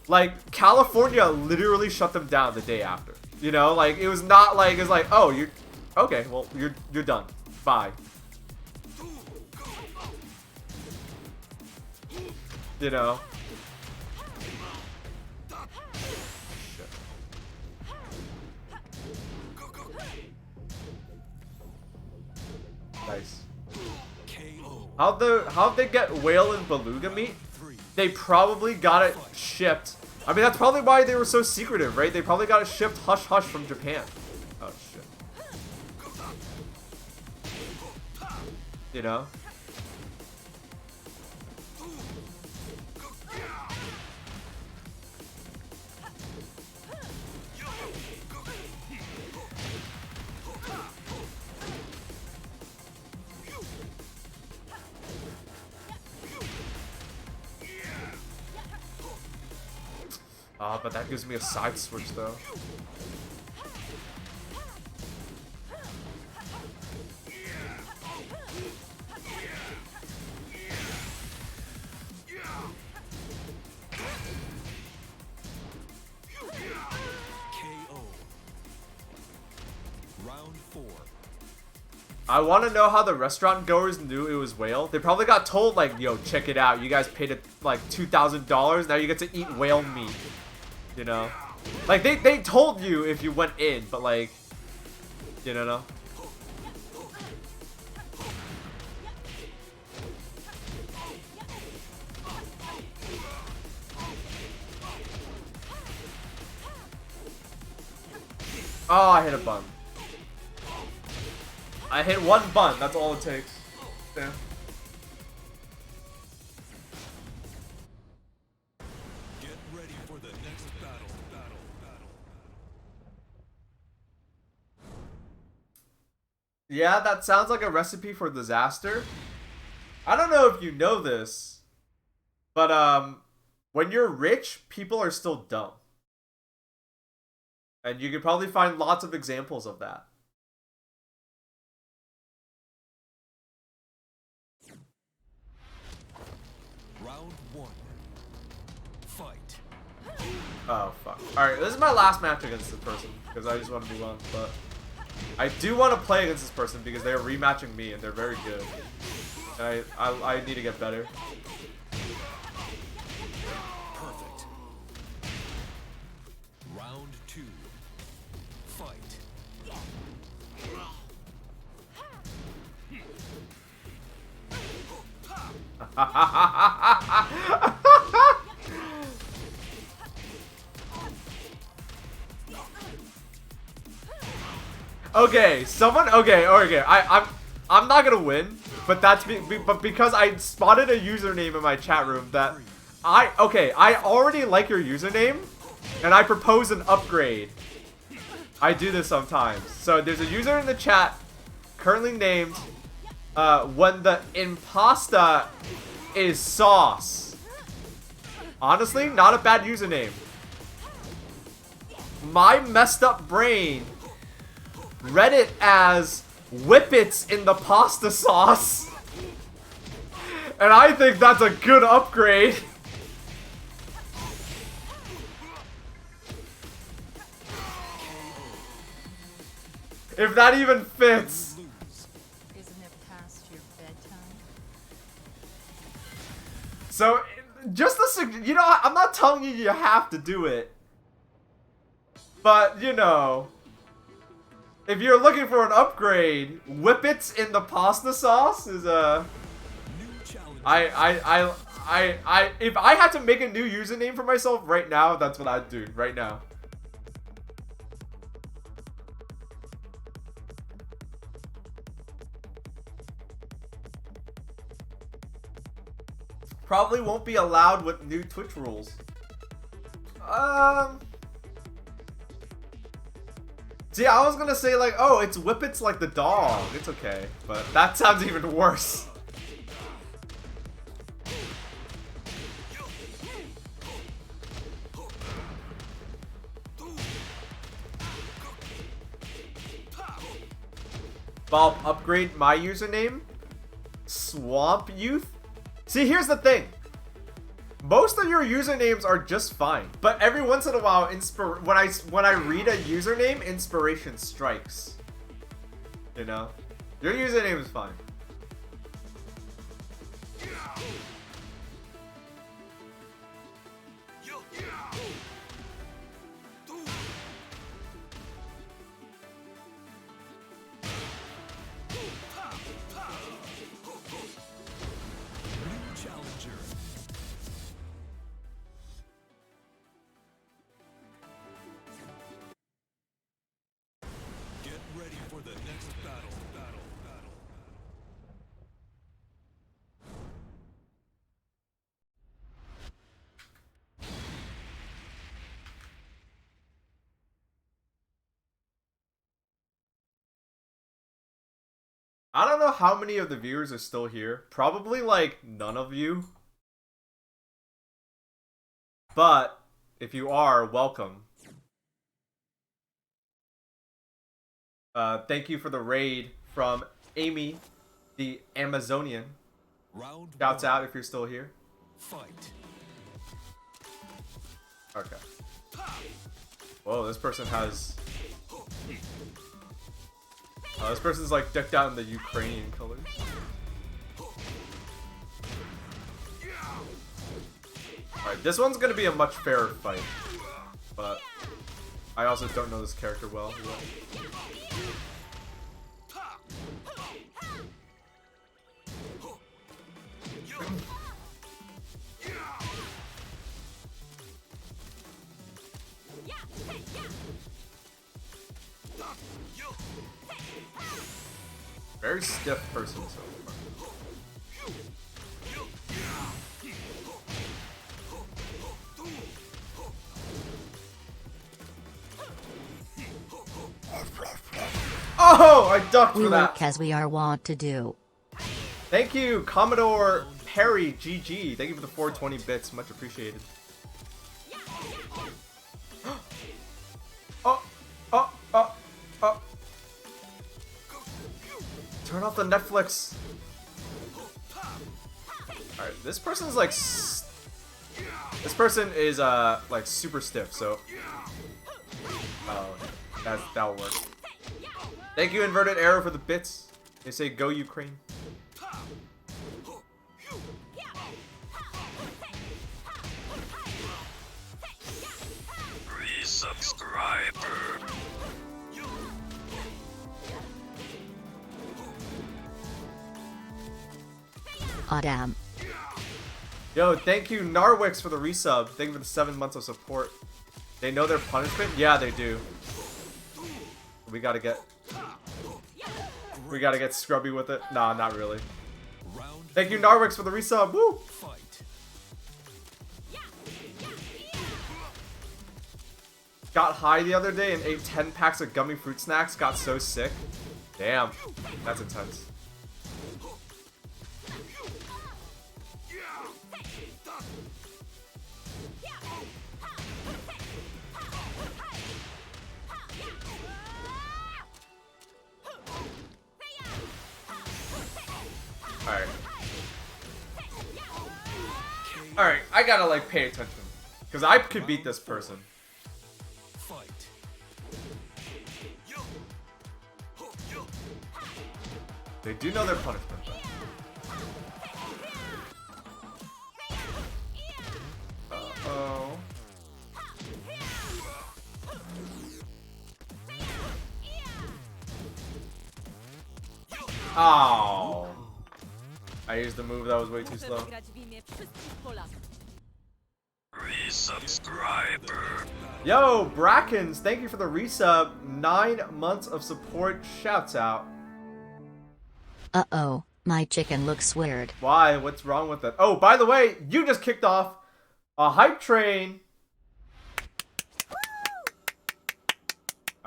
like, California literally shut them down the day after. You know, like, it was not like, it's like, oh, you're okay, well, you're done, bye. You know. Nice. How'd they get whale and beluga meat? They probably got it shipped. I mean, that's probably why they were so secretive, right? They probably got it shipped hush hush from Japan. Oh shit. You know? But that gives me a side switch though. KO. Round 4. I want to know how the restaurant goers knew it was whale. They probably got told like, yo, check it out. You guys paid it like $2,000. Now you get to eat whale meat. You know? Like, they told you if you went in, but like, you know? Oh, I hit a bun. I hit one bun. That's all it takes. Damn. Get ready for the next battle. Yeah, that sounds like a recipe for disaster. I don't know if you know this, but when you're rich, people are still dumb. And you could probably find lots of examples of that. Round 1. Fight. Oh, fuck. Alright, this is my last match against this person, because I just want to move on, but I do want to play against this person because they're rematching me and they're very good. And I need to get better. Perfect. Round 2. Fight. Okay, I'm not gonna win, but that's but because I spotted a username in my chat room that I already like your username, and I propose an upgrade. I do this sometimes. So there's a user in the chat currently named when the impasta is sauce. Honestly, not a bad username. My messed up brain read it as whippets in the pasta sauce. And I think that's a good upgrade. If that even fits. Isn't it past your bedtime? So, just you know, I'm not telling you you have to do it. But, you know, if you're looking for an upgrade, whippets in the pasta sauce is a... if I had to make a new username for myself right now, that's what I'd do right now. Probably won't be allowed with new Twitch rules. See, I was gonna say like, oh, it's whippets like the dog. It's okay, but that sounds even worse. Baaulp, upgrade my username? Swamp Youth? See, here's the thing. Most of your usernames are just fine, but every once in a while, when I read a username, inspiration strikes. You know, your username is fine. I don't know how many of the viewers are still here. Probably like none of you. But If you are, welcome. Thank you for the raid from Amy, the Amazonian. Round Shouts one. out if you're still here. Fight. Okay. Whoa, this person has... this person's like decked out in the Ukrainian colors. Alright, this one's gonna be a much fairer fight. But I also don't know this character well. Very stiff person so far. Oh, I ducked We for that. work as we are wont to do. Thank you, Commodore Perry GG. Thank you for the 420 bits. Much appreciated. Oh. Turn off the Netflix. Alright, this person's like... This person is, like, super stiff, so... Oh, that'll work. Thank you, Inverted Arrow, for the bits. They say, go Ukraine. Resubscriber. Ah damn. Yo, thank you, Narwix, for the resub. Thank you for the 7 months of support. They know their punishment? Yeah, they do. We gotta get scrubby with it. Nah, not really. Round Thank you, Narwix, for the resub. Woo! fight. Got high the other day and ate 10 packs of gummy fruit snacks. Got so sick. Damn, that's intense. Alright. Alright, I gotta like pay attention. Because I could beat this person. Fight. They do know their punishment, though. Uh-oh. Oh. I used the move that was way too slow. Resubscriber. Yo, Brackens, thank you for the resub. 9 months of support. Shouts out. Uh-oh, my chicken looks weird. Why? What's wrong with it? Oh, by the way, you just kicked off a hype train.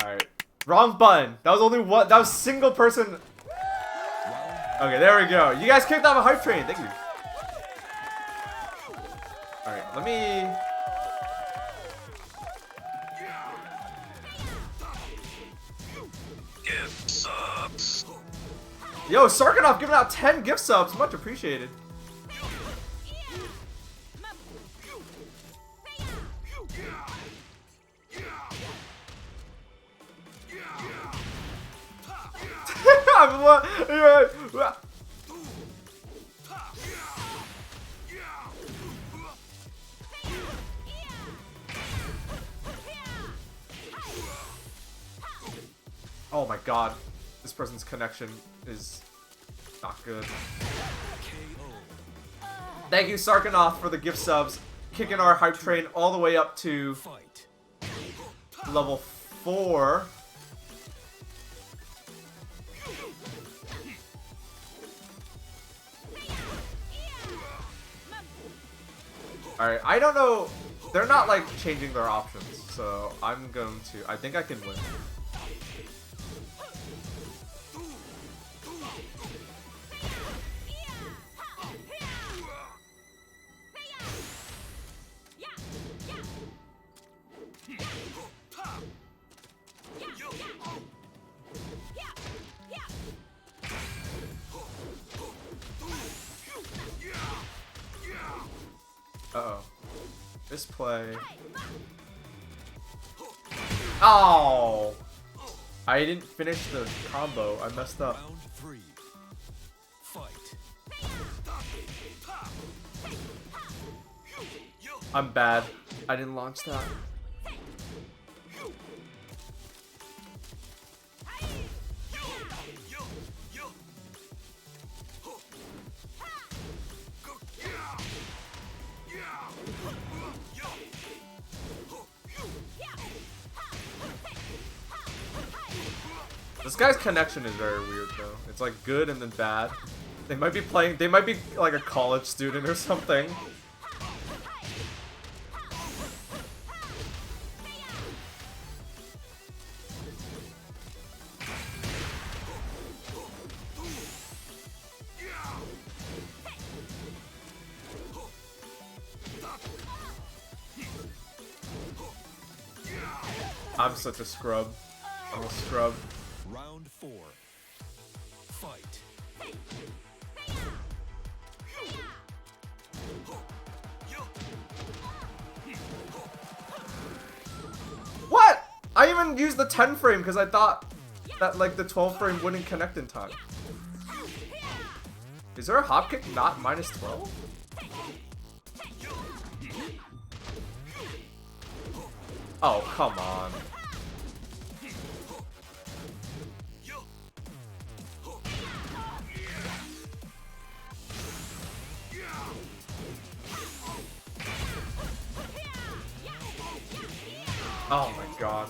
Alright. Wrong button. That was only one. That was single person. Okay, there we go. You guys kicked off a hype train. Thank you. Alright, let me... Gift subs. Yo, Sarkanoff giving out 10 gift subs. Much appreciated. Oh my god. This person's connection is not good. Thank you, Sarkanoff, for the gift subs. Kicking our hype train all the way up to Fight. level 4. Alright, I don't know. They're not like changing their options, so I'm going to. I think I can win. This play. Oh! I didn't finish the combo. I messed up. Round 3. Fight. I'm bad. I didn't launch that. This guy's connection is very weird though. It's like good and then bad. They might be playing, they might be like a college student or something. I'm such a scrub. I'm a scrub. Round 4. Fight. What? I even used the 10 frame because I thought that like the 12 frame wouldn't connect in time. Is there a hop kick not minus 12? Oh, come on. Oh my god.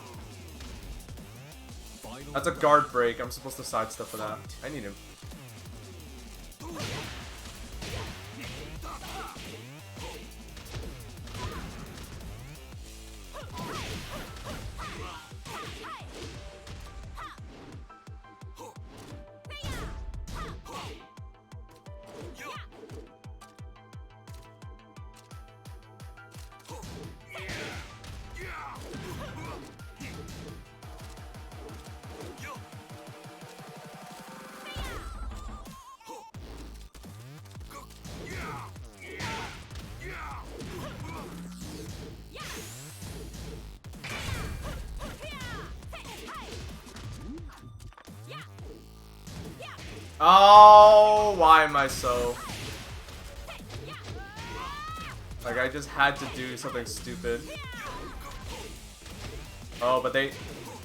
That's a guard break. I'm supposed to sidestep for that. I need him. Oh, why am I so... Like, I just had to do something stupid. Oh, but they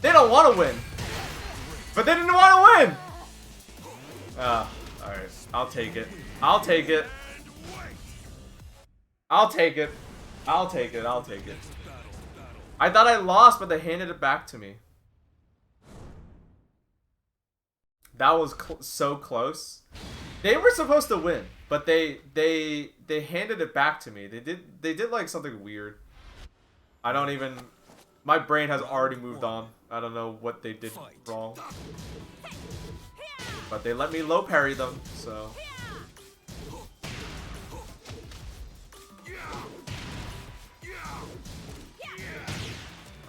don't want to win. But they didn't want to win! Ah, alright. I'll take it. I'll take it. I'll take it. I'll take it. I'll take it. I thought I lost, but they handed it back to me. That was so close. They were supposed to win, but they handed it back to me. They did like something weird. I don't even. My brain has already moved on. I don't know what they did wrong. But they let me low parry them, so.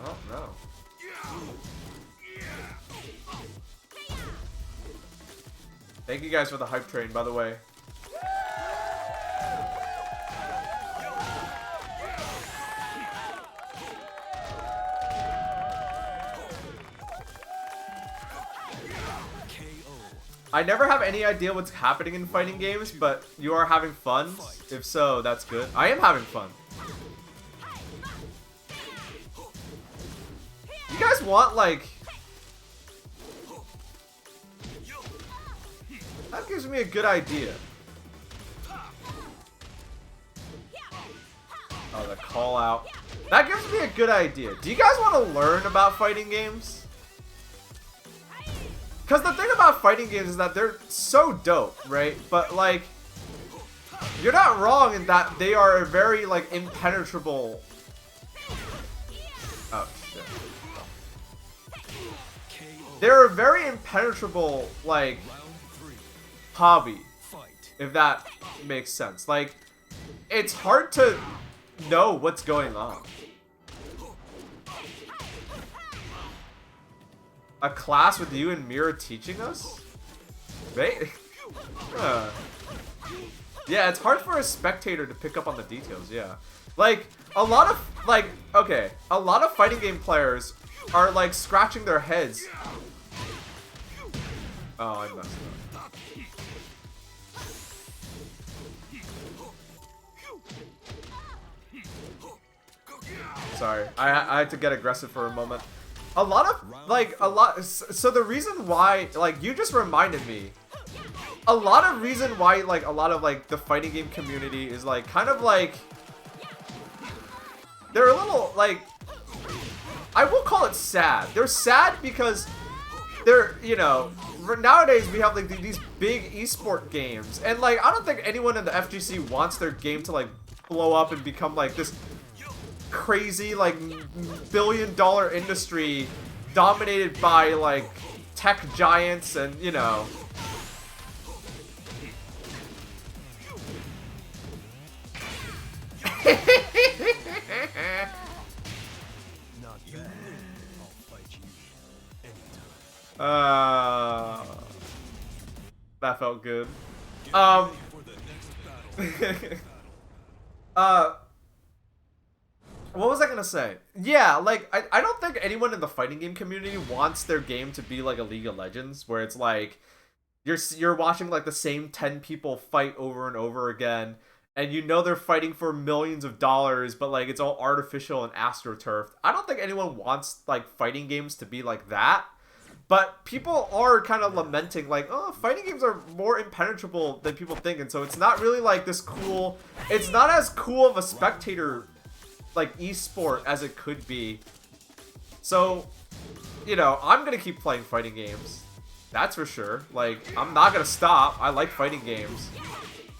Oh no. Thank you guys for the hype train, by the way. I never have any idea what's happening in fighting games, but you are having fun. If so, that's good. I am having fun. You guys want, like... That gives me a good idea. Oh, the call out. That gives me a good idea. Do you guys want to learn about fighting games? Because the thing about fighting games is that they're so dope, right? But, like, you're not wrong in that they are a very, like, impenetrable... Oh, shit. They're a very impenetrable, like... hobby, if that makes sense. Like, it's hard to know what's going on. A class with you and Mira teaching us? Right? Yeah, it's hard for a spectator to pick up on the details, yeah. Like, a lot of, like, okay, a lot of fighting game players are, like, scratching their heads. Oh, I messed up. Sorry, I had to get aggressive for a moment. A lot of, so the reason why, like, you just reminded me. A lot of reason why, like, a lot of, like, the fighting game community is, like, kind of, like, they're a little, like, I will call it sad. They're sad because they're, you know, nowadays we have, like, these big esport games. And, like, I don't think anyone in the FGC wants their game to, like, blow up and become, like, this crazy, like, billion-dollar industry dominated by, like, tech giants and, you know. Not bad. I'll fight you anytime. That felt good. Get ready for the next battle. What was I gonna say? Yeah, like, I don't think anyone in the fighting game community wants their game to be like a League of Legends, where it's like, you're watching, like, the same 10 people fight over and over again, and you know they're fighting for millions of dollars, but, like, it's all artificial and astroturfed. I don't think anyone wants, like, fighting games to be like that. But people are kind of lamenting, like, oh, fighting games are more impenetrable than people think, and so it's not really, like, this cool... It's not as cool of a spectator, like, esport as it could be. So, you know, I'm gonna keep playing fighting games. That's for sure. Like, I'm not gonna stop. I like fighting games.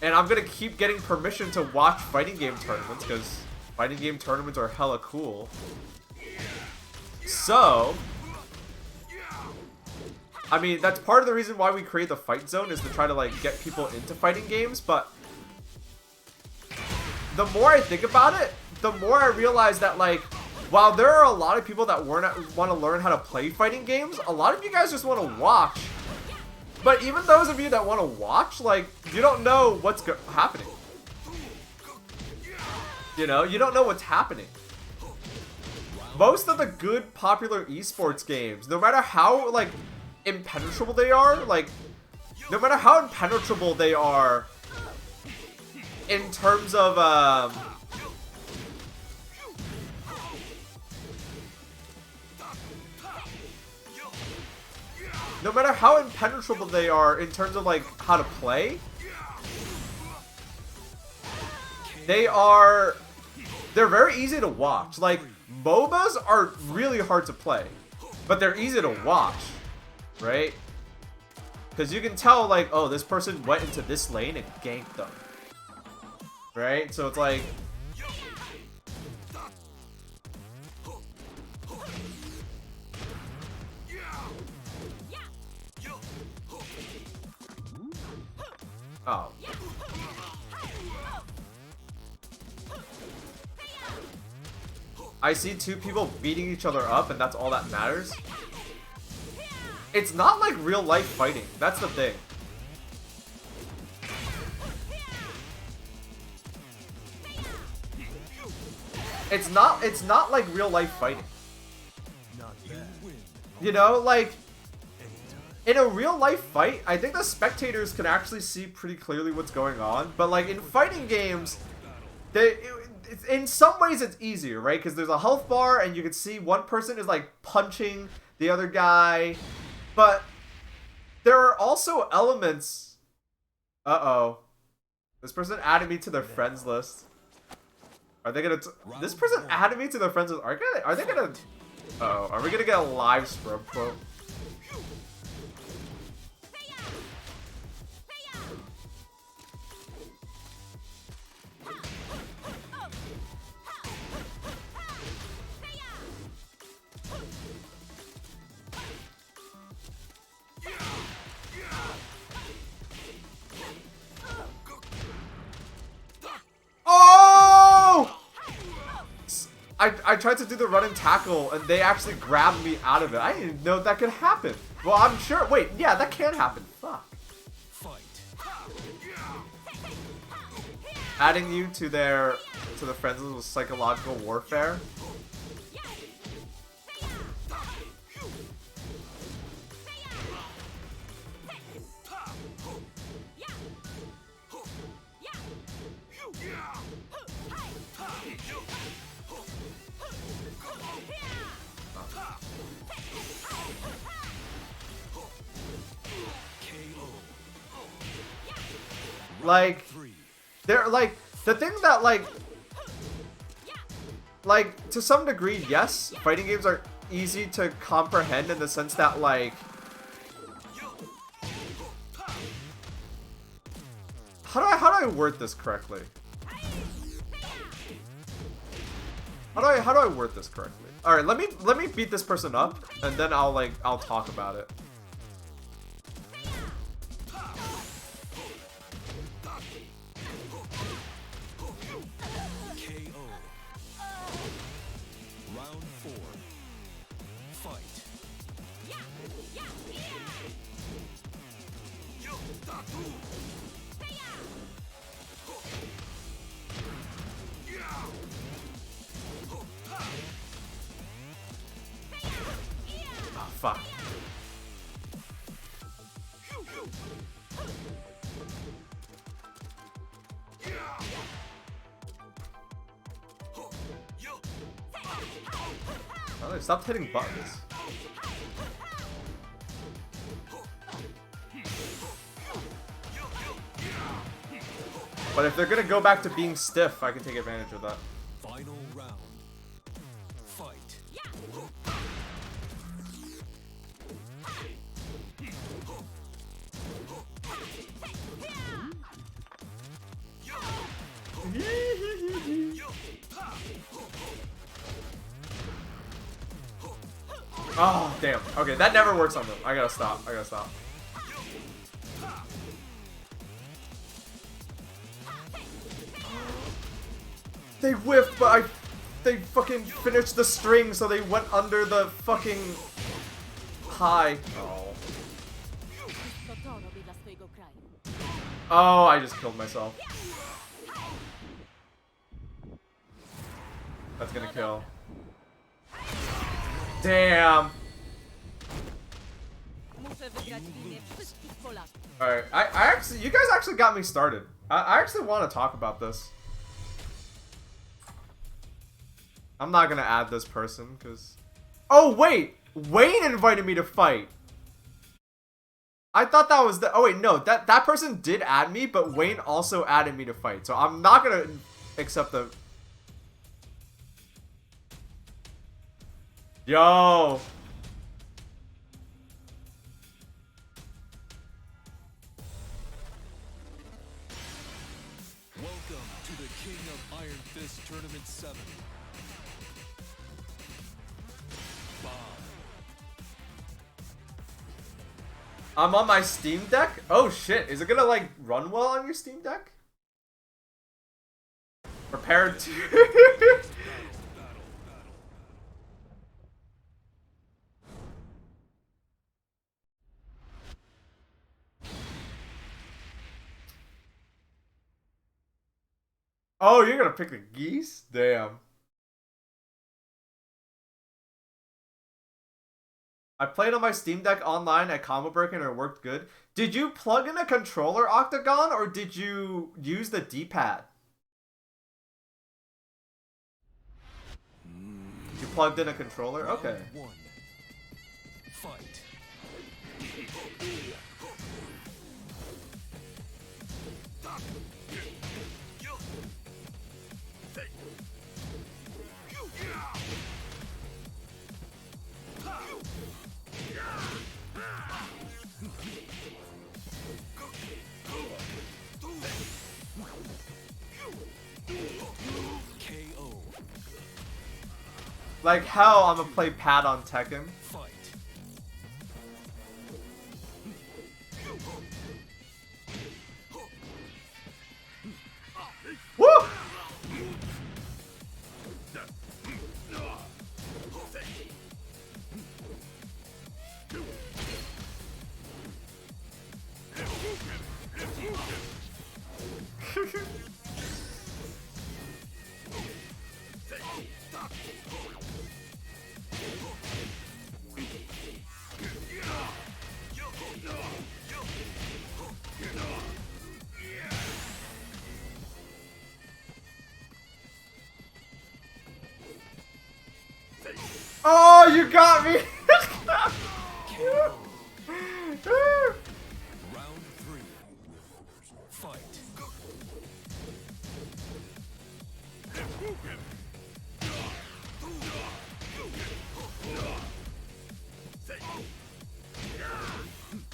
And I'm gonna keep getting permission to watch fighting game tournaments, because fighting game tournaments are hella cool. So... I mean, that's part of the reason why we create the fight zone, is to try to, like, get people into fighting games, but the more I think about it, the more I realize that, like, while there are a lot of people that want to learn how to play fighting games, a lot of you guys just want to watch. But even those of you that want to watch, like, you don't know what's happening. You know, you don't know what's happening. Most of the good, popular esports games, no matter how, like, impenetrable they are, like, no matter how impenetrable they are in terms of, no matter how impenetrable they are in terms of, like, how to play, they're very easy to watch. Like, MOBAs are really hard to play, but they're easy to watch. Right? Because you can tell, like, oh, this person went into this lane and ganked them. Right? So it's like... Oh. I see two people beating each other up, and that's all that matters? It's not like real life fighting. That's the thing. It's not like real life fighting. Not bad. You know, like, in a real life fight, I think the spectators can actually see pretty clearly what's going on. But, like, in fighting games, in some ways it's easier, right? Because there's a health bar and you can see one person is, like, punching the other guy. But there are also elements... Uh-oh. This person added me to their friends list. Are they gonna... This person added me to their friends list. Are they gonna... Uh-oh. Are we gonna get a live scrub quote? Oh! I tried to do the run and tackle, and they actually grabbed me out of it. I didn't know that could happen. Well, I'm sure. Wait, yeah, that can happen. Fuck. Fight. Adding you to their to the friends with psychological warfare. Like, they're like, the thing that like, to some degree, yes, fighting games are easy to comprehend in the sense that, like, how do I word this correctly? How do I word this correctly? All right, let me beat this person up, and then I'll talk about it. Fuck. Oh, they stopped hitting buttons. But if they're gonna go back to being stiff, I can take advantage of that. Final round. Fight. Oh, damn. Okay, that never works on them. I gotta stop. I gotta stop. They whiffed, but they fucking finished the string, so they went under the fucking high. Oh. Oh, I just killed myself. That's gonna kill. Damn. Alright, I actually, you guys actually got me started. I actually want to talk about this. I'm not gonna add this person, because... Oh, wait! Wayne invited me to fight! I thought that was the... Oh, wait, no. That person did add me, but Wayne also added me to fight. So I'm not gonna accept the... Yo! Welcome to the King of Iron Fist Tournament 7. I'm on my Steam Deck? Oh shit, is it gonna like run well on your Steam Deck? Prepared to... Oh, you're gonna pick the geese? Damn. I played on my Steam Deck online at Combo Break and it worked good. Did you plug in a controller, Octagon, or did you use the D-pad? You plugged in a controller? Okay. Round 1. Fight. KO. Like hell, I'm gonna play pad on Tekken. Fight. Woo! Oh, you got me! Round 3. Fight.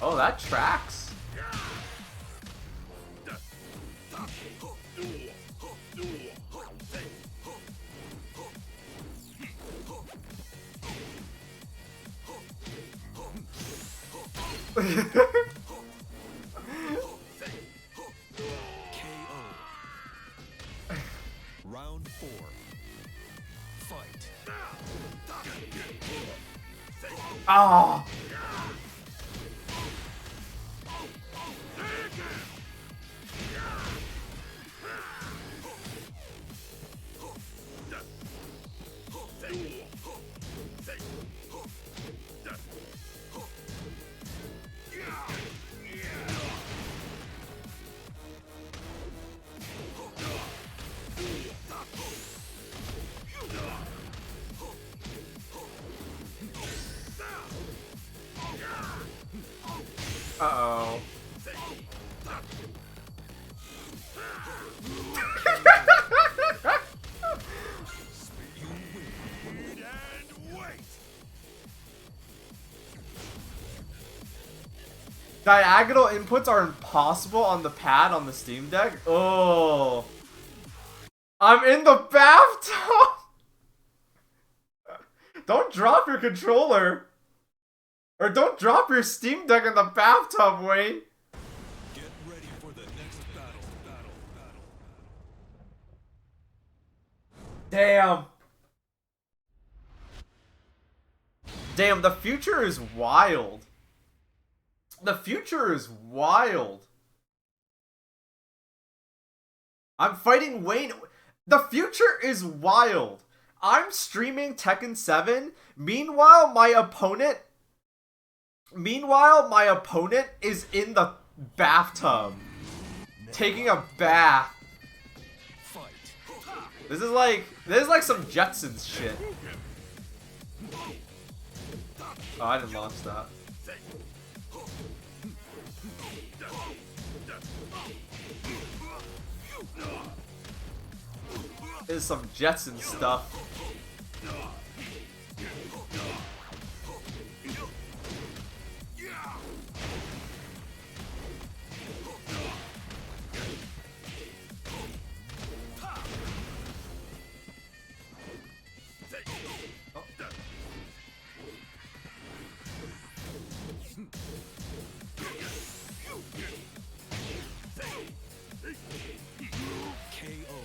Oh, that tracks. KO. Round 4. Fight. Oh. Uh-oh. Diagonal inputs are impossible on the pad on the Steam Deck. Oh. I'm in the bathtub. Don't drop your controller. Or don't drop your Steam Deck in the bathtub, Wayne. Get ready for the next battle. Damn. Damn, the future is wild. The future is wild. I'm fighting Wayne. The future is wild. I'm streaming Tekken 7. Meanwhile, my opponent is in the bathtub. Taking a bath. Fight. This is like some Jetsons shit. Oh, I didn't launch that. This is some Jetson stuff. KO.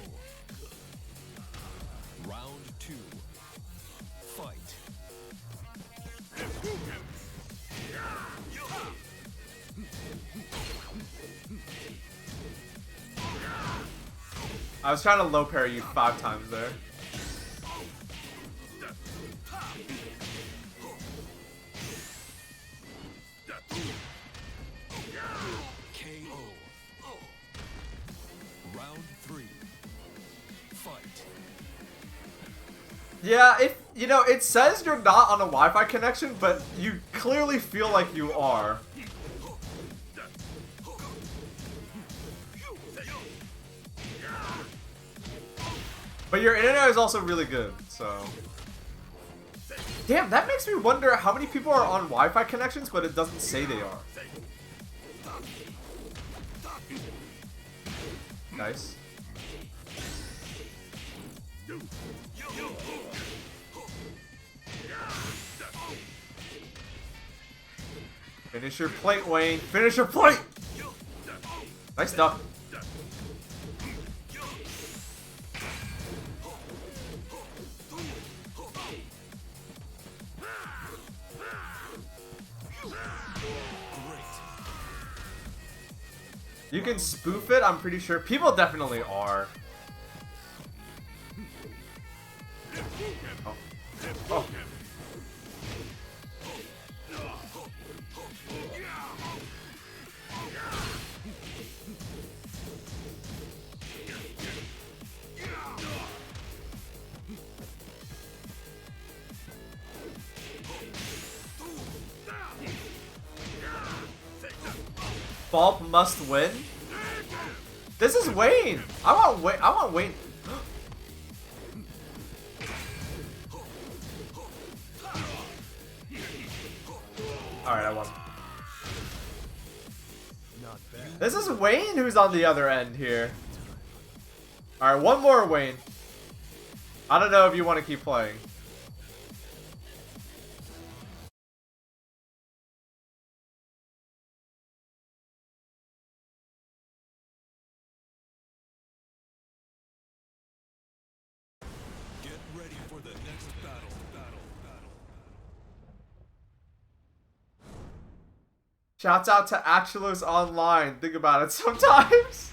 Round 2. Fight. I was trying to low parry you 5 times there. KO. Round 3. Fight. Yeah, it says you're not on a Wi-Fi connection, but you clearly feel like you are. But your internet is also really good, so... Damn, that makes me wonder how many people are on Wi-Fi connections, but it doesn't say they are. Nice. Finish your plate, Wayne. Finish your plate! Nice stuff. You can spoof it, I'm pretty sure. People definitely are. Oh. Oh. Baaulp must win. This is Wayne. I want Wayne. All right, I won. Not bad. This is Wayne who's on the other end here. All right, one more Wayne. I don't know if you want to keep playing. Get ready for the next battle. Shouts out to Actualus Online. Think about it sometimes.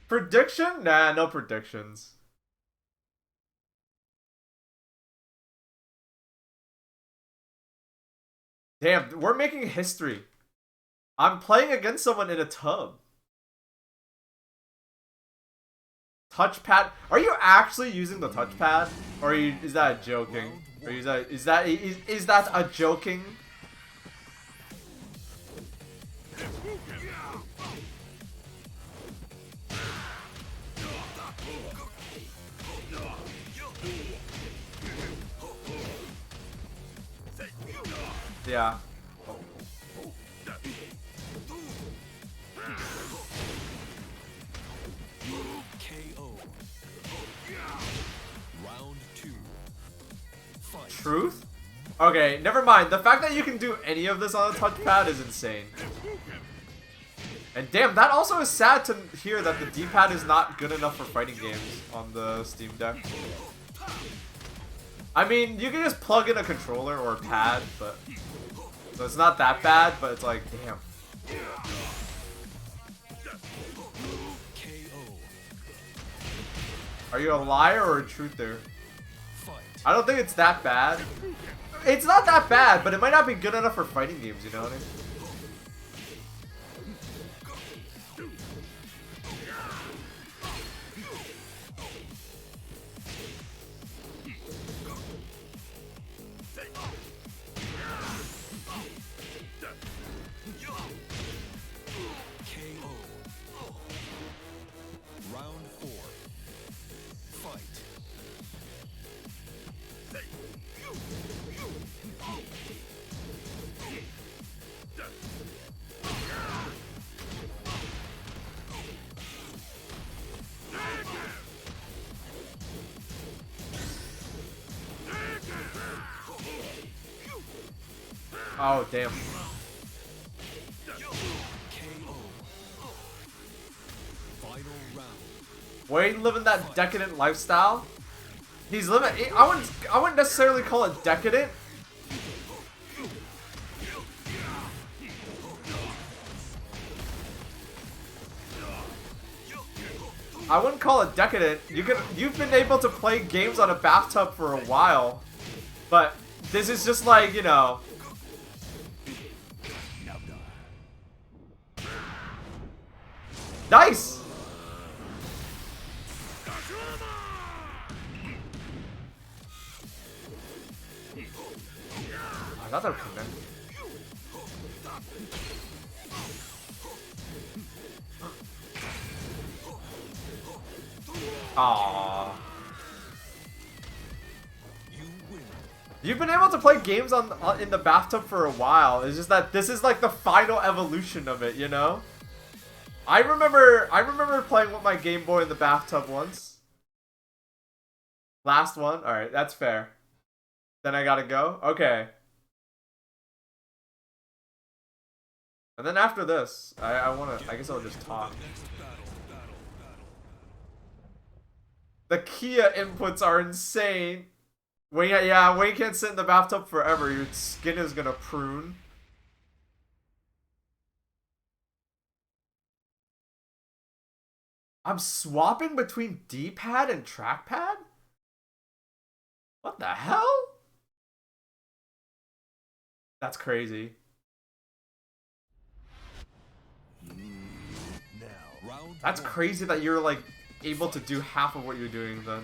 Prediction? Nah, no predictions. Damn, we're making history. I'm playing against someone in a tub. Touchpad? Are you actually using the touchpad, or are you, is that a joking? Or is that a joking? Yeah. KO. Round 2. Fight. Truth? Okay, never mind. The fact that you can do any of this on a touchpad is insane. And damn, that also is sad to hear that the D-pad is not good enough for fighting games on the Steam Deck. I mean, you can just plug in a controller or a pad, but so it's not that bad, but it's like, damn. KO. Are you a liar or a truther? Fight. I don't think it's that bad. It's not that bad, but it might not be good enough for fighting games, you know what I mean? KO. Round 4. Fight. Oh, damn. KO. Final round. Wayne living that decadent lifestyle. He's living. I wouldn't necessarily call it decadent. I wouldn't call it decadent. You've been able to play games on a bathtub for a while, but this is just like, you know. Nice. I thought that would come in. Aww. You win. You've been able to play games in the bathtub for a while. It's just that this is like the final evolution of it, you know? I remember playing with my Game Boy in the bathtub once. Last one? Alright, that's fair. Then I gotta go? Okay. And then after this, I guess I'll just talk. The Kia inputs are insane. Wayne, yeah, Wayne can't sit in the bathtub forever. Your skin is gonna prune. I'm swapping between D-pad and trackpad? What the hell? That's crazy. Now, round That's 1. crazy that you're like able to do half of what you're doing then.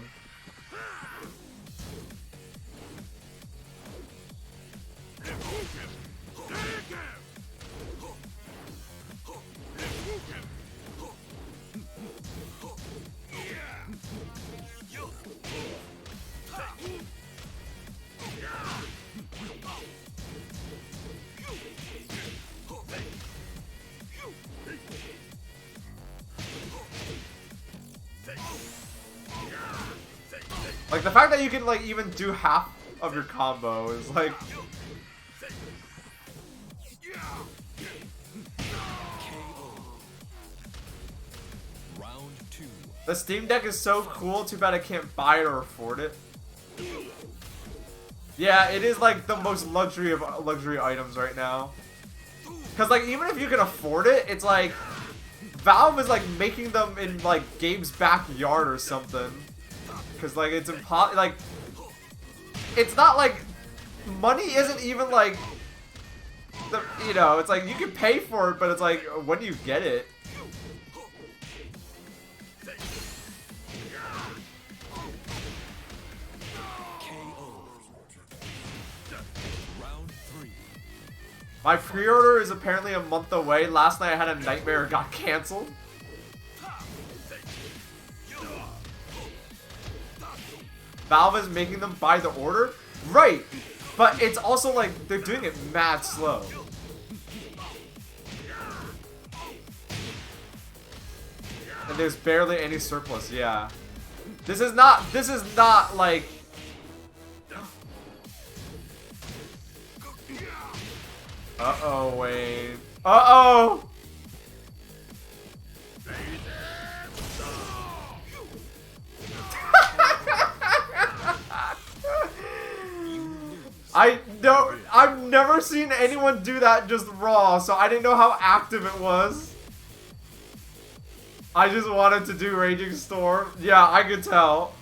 Like, the fact that you can, like, even do half of your combo is, like... Round 2. The Steam Deck is so cool, too bad I can't buy it or afford it. Yeah, it is, like, the most luxury of luxury items right now. Because, like, even if you can afford it, it's, like... Valve is, like, making them in, like, Gabe's backyard or something. Because, like, it's impossible, like... It's not, like... Money isn't even, like... You know, it's like, you can pay for it, but it's like, when do you get it? Round 3. My pre-order is apparently a month away. Last night I had a nightmare, it got canceled. Valve is making them buy the order? Right! But it's also like, they're doing it mad slow. And there's barely any surplus, yeah. This is not like... Uh-oh, Wayne. Uh-oh! I've never seen anyone do that just raw, so I didn't know how active it was. I just wanted to do Raging Storm. Yeah, I could tell.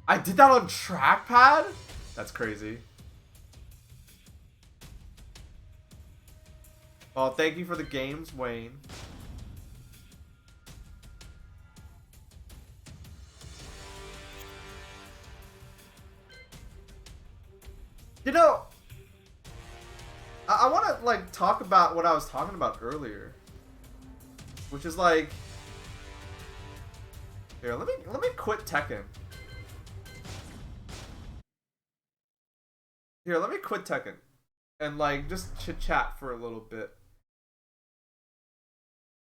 I did that on trackpad? That's crazy. Well, thank you for the games, Wayne. You know, I want to, like, talk about what I was talking about earlier. Which is, like... Here, let me quit Tekken. Here, let me quit Tekken. And, like, just chit-chat for a little bit.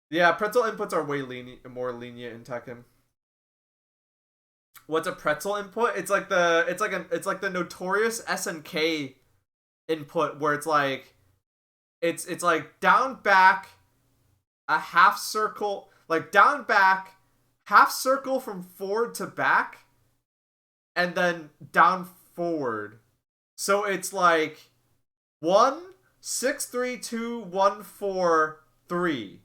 Yeah, Pretzel Inputs are way more lenient in Tekken. What's a Pretzel input? It's like the notorious SNK input where it's like down back, a half circle, like down back, half circle from forward to back, and then down forward. So it's like 1 6 3 2 1 4 3.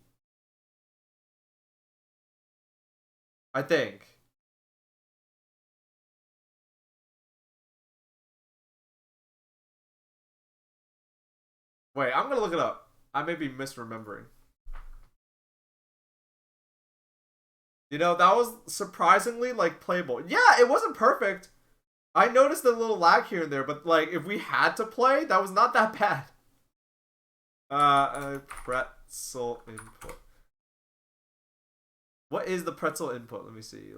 I think. Wait, I'm gonna look it up. I may be misremembering. You know, that was surprisingly, like, playable. Yeah, it wasn't perfect. I noticed a little lag here and there, but, like, if we had to play, that was not that bad. Pretzel input. What is the pretzel input? Let me see.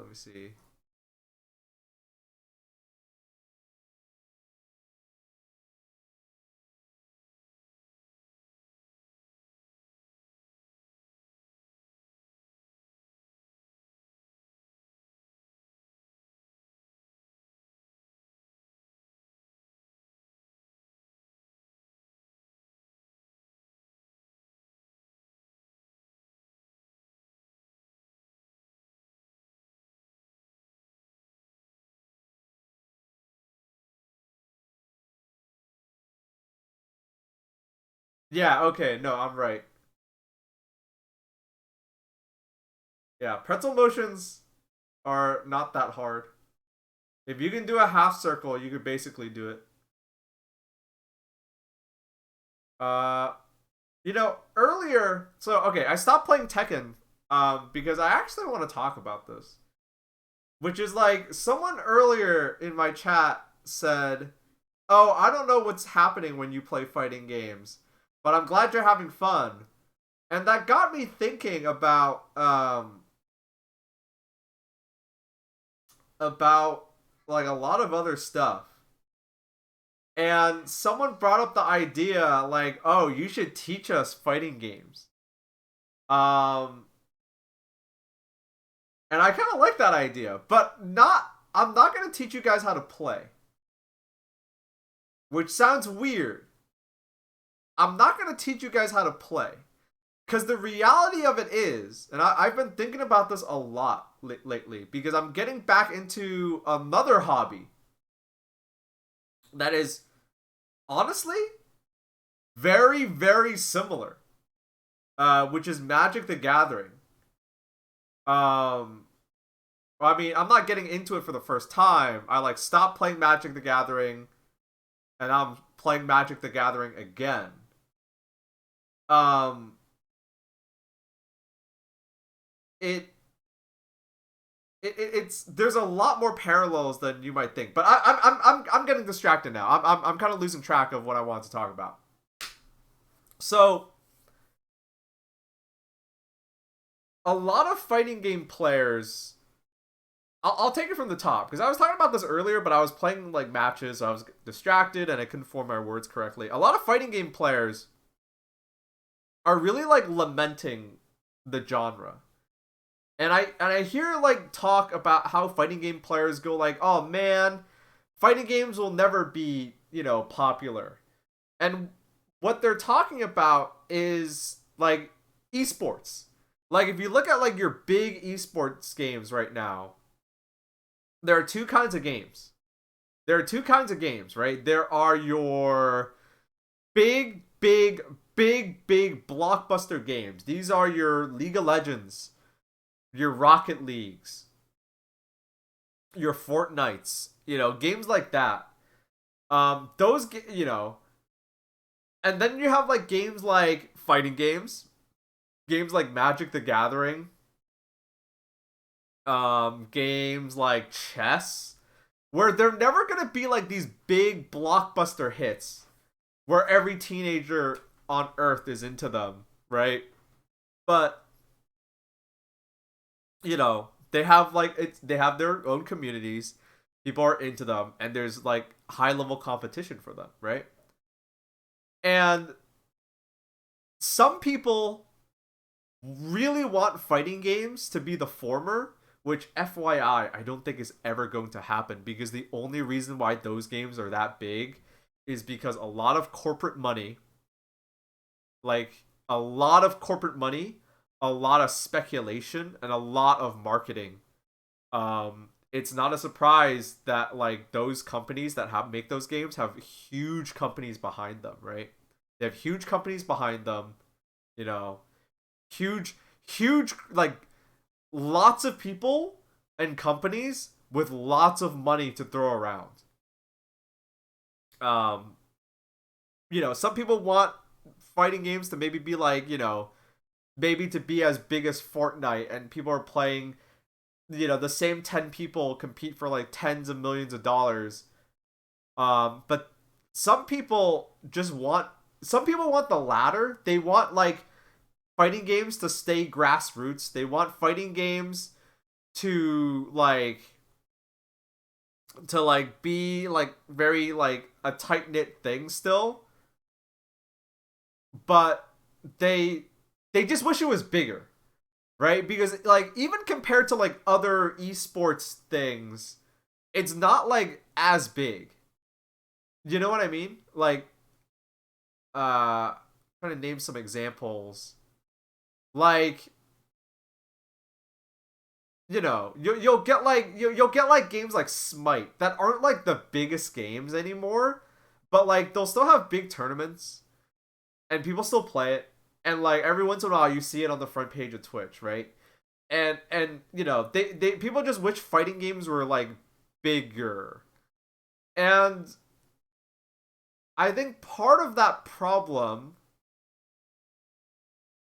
Yeah, okay, no, I'm right. Yeah, pretzel motions are not that hard. If you can do a half circle, you could basically do it. You know, earlier, so okay, I stopped playing Tekken because I actually want to talk about this. Which is like, someone earlier in my chat said, "Oh, I don't know what's happening when you play fighting games, but I'm glad you're having fun." And that got me thinking about like a lot of other stuff. And someone brought up the idea like, "Oh, you should teach us fighting games." And I kind of like that idea, but I'm not going to teach you guys how to play. Which sounds weird. I'm not going to teach you guys how to play. Because the reality of it is, and I've been thinking about this a lot lately, because I'm getting back into another hobby that is, honestly, very, very similar. Which is Magic the Gathering. I mean, I'm not getting into it for the first time. I like stopped playing Magic the Gathering, and I'm playing Magic the Gathering again. It's there's a lot more parallels than you might think, but I'm getting distracted now. I'm kind of losing track of what I want to talk about. So, a lot of fighting game players. I'll take it from the top, because I was talking about this earlier, but I was playing like matches, so I was distracted and I couldn't form my words correctly. A lot of fighting game players are really like lamenting the genre. And I hear like talk about how fighting game players go like, "Oh man, fighting games will never be, popular." And what they're talking about is like esports. Like if you look at like your big esports games right now, there are two kinds of games. Right? There are your big blockbuster games. These are your League of Legends, your Rocket Leagues, your Fortnites, games like that. Those, and then you have like games like fighting games like Magic the Gathering, games like chess, where they're never gonna be like these big blockbuster hits where every teenager on earth is into them, right? But they have they have their own communities, people are into them, and there's like high level competition for them, right? And some people really want fighting games to be the former, which FYI, I don't think is ever going to happen, because the only reason why those games are that big is because a lot of corporate money, a lot of speculation, and a lot of marketing. It's not a surprise that like those companies that make those games have huge companies behind them, right? They have huge companies behind them, huge, like lots of people and companies with lots of money to throw around. Some people want fighting games to maybe be like, maybe to be as big as Fortnite, and people are playing, the same 10 people compete for like tens of millions of dollars. But some people want the latter. They want like fighting games to stay grassroots. They want fighting games to be like very like a tight-knit thing still. But they just wish it was bigger, right? Because like even compared to like other esports things, it's not like as big. You know what I mean? Like trying to name some examples. Like you'll get like games like Smite that aren't like the biggest games anymore, but like they'll still have big tournaments and people still play it, and like every once in a while you see it on the front page of Twitch, right? And they people just wish fighting games were like bigger. And I think part of that problem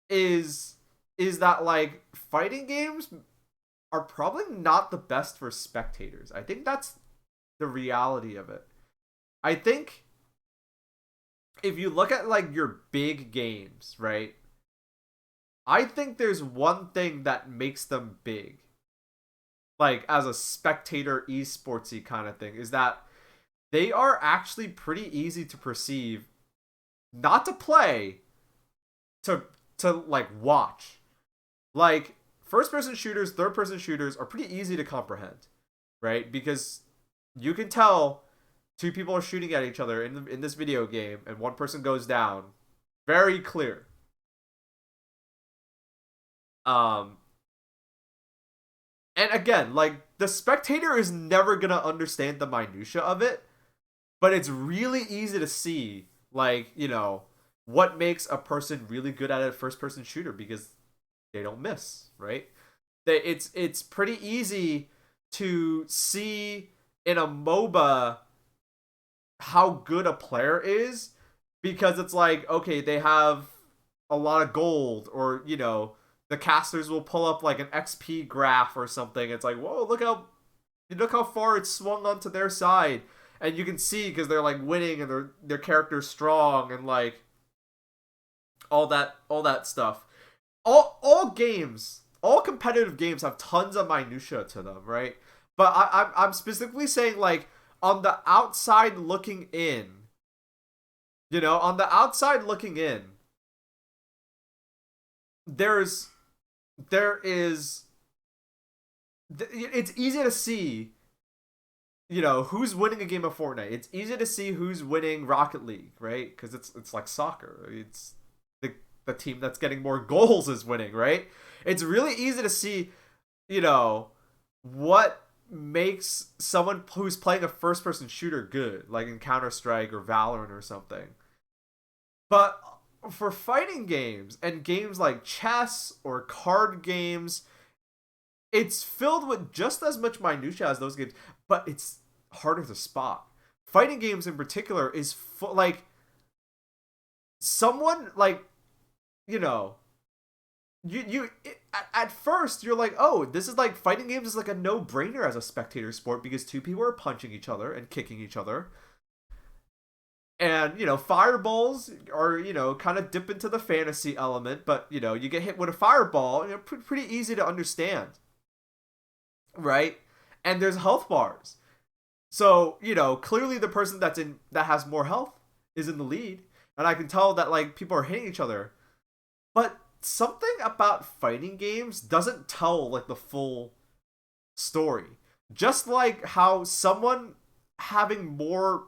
is that like fighting games are probably not the best for spectators. I think that's the reality of it. I think if you look at like your big games, right? I think there's one thing that makes them big, like as a spectator esportsy kind of thing, is that they are actually pretty easy to perceive, not to play, to like watch. Like first-person shooters, third-person shooters are pretty easy to comprehend, right? Because you can tell two people are shooting at each other in this video game, and one person goes down. Very clear. And again, like, the spectator is never gonna understand the minutia of it, but it's really easy to see, like, you know, what makes a person really good at a first-person shooter, because they don't miss, right? It's pretty easy to see in a MOBA how good a player is, because it's like, okay, they have a lot of gold, or, you know, the casters will pull up like an XP graph or something. It's like, whoa, look how far it's swung onto their side, and you can see because they're like winning and their character's strong, and like all that stuff. All games, all competitive games have tons of minutia to them, right? But I'm specifically saying, like, on the outside looking in, you know, on the outside looking in, there is it's easy to see, you know, who's winning a game of Fortnite. It's easy to see who's winning Rocket League, right? Because it's like soccer. It's the team that's getting more goals is winning, right? It's really easy to see, you know, what makes someone who's playing a first-person shooter good, like in Counter-Strike or Valorant or something. But for fighting games and games like chess or card games, it's filled with just as much minutia as those games, but it's harder to spot. Fighting games in particular is like, someone, like, you know, at first you're like, oh, this is like, fighting games is like a no-brainer as a spectator sport, because two people are punching each other and kicking each other. And, you know, fireballs are, you know, kind of dip into the fantasy element, but, you know, you get hit with a fireball, you know, pretty easy to understand. Right? And there's health bars. So, you know, clearly the person that has more health is in the lead. And I can tell that, like, people are hitting each other. But something about fighting games doesn't tell, like, the full story. Just like how someone having more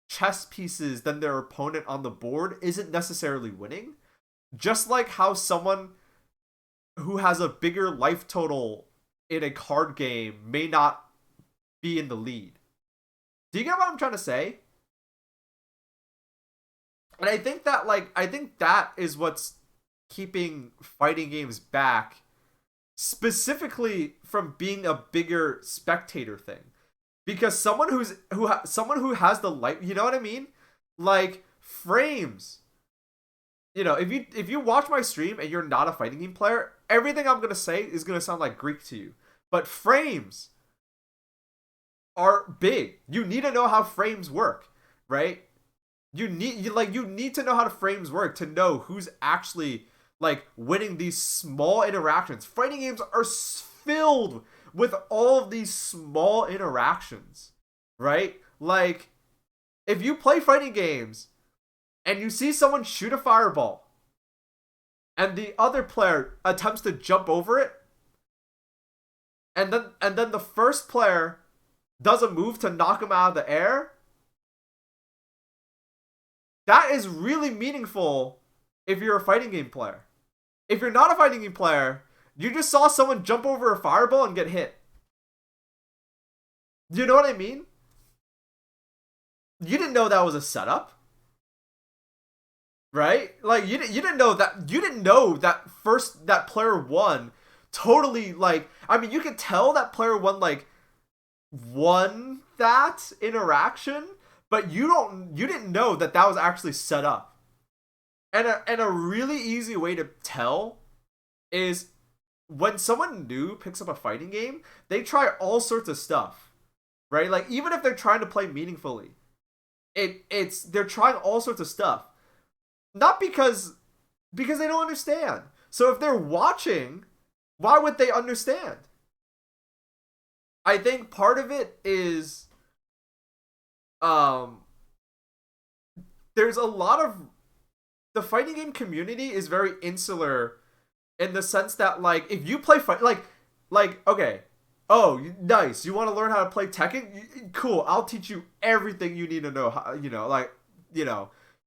chess pieces than their opponent on the board isn't necessarily winning. Just like how someone who has a bigger life total in a card game may not be in the lead. Do you get what I'm trying to say? And I think that is what's keeping fighting games back, specifically from being a bigger spectator thing. Because someone who has the light, you know what I mean? Like, frames. You know, if you watch my stream and you're not a fighting game player, everything I'm gonna say is gonna sound like Greek to you. But frames are big. You need to know how frames work, right? You need to know how the frames work to know who's actually, like, winning these small interactions. Fighting games are filled with all of these small interactions, right? Like, if you play fighting games and you see someone shoot a fireball and the other player attempts to jump over it, and then the first player does a move to knock him out of the air, that is really meaningful if you're a fighting game player. If you're not a fighting game player, you just saw someone jump over a fireball and get hit. Do you know what I mean? You didn't know that was a setup. Right? Like, you didn't know that player one totally, like, I mean, you could tell that player one, like, won that interaction, but you didn't know that was actually set up. And a really easy way to tell is when someone new picks up a fighting game, they try all sorts of stuff, right? Like, even if they're trying to play meaningfully, they're trying all sorts of stuff, not because they don't understand. So if they're watching, why would they understand? I think part of it is, there's a lot of, the fighting game community is very insular in the sense that like if you play fight like okay, oh nice, you want to learn how to play Tekken? Cool, I'll teach you everything you need to know. How, like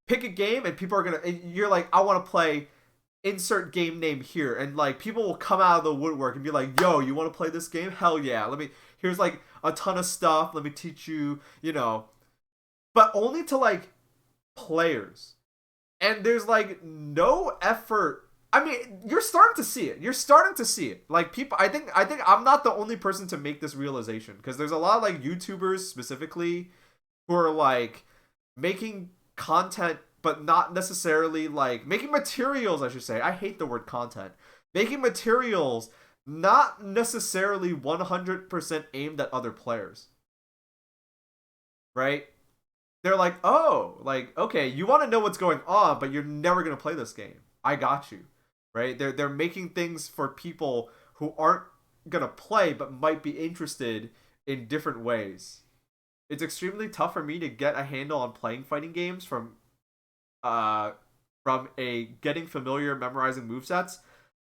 pick a game and people are gonna. And you're like, I want to play. Insert game name here, and like people will come out of the woodwork and be like, yo, you want to play this game? Hell yeah, here's like a ton of stuff, let me teach you, but only to like players. And there's like no effort. I mean, you're starting to see it. Like people, I think I'm not the only person to make this realization, because there's a lot of like YouTubers specifically who are like making content, but not necessarily like making materials, I should say. I hate the word content. Making materials not necessarily 100% aimed at other players. Right? They're like, oh, like, okay, you want to know what's going on, but you're never going to play this game. I got you. Right? They're making things for people who aren't going to play, but might be interested in different ways. It's extremely tough for me to get a handle on playing fighting games from a getting familiar, memorizing movesets.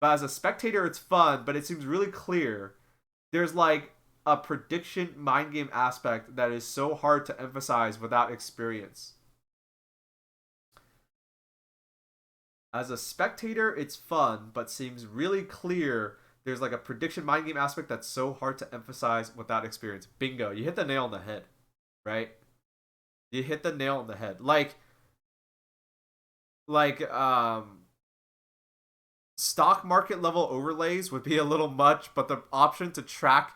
But as a spectator, it's fun, but it seems really clear. There's like a prediction mind game aspect that is so hard to emphasize without experience. As a spectator, it's fun, but seems really clear. There's like a prediction mind game aspect that's so hard to emphasize without experience. Bingo. You hit the nail on the head, right? You hit the nail on the head. Like stock market level overlays would be a little much, but the option to track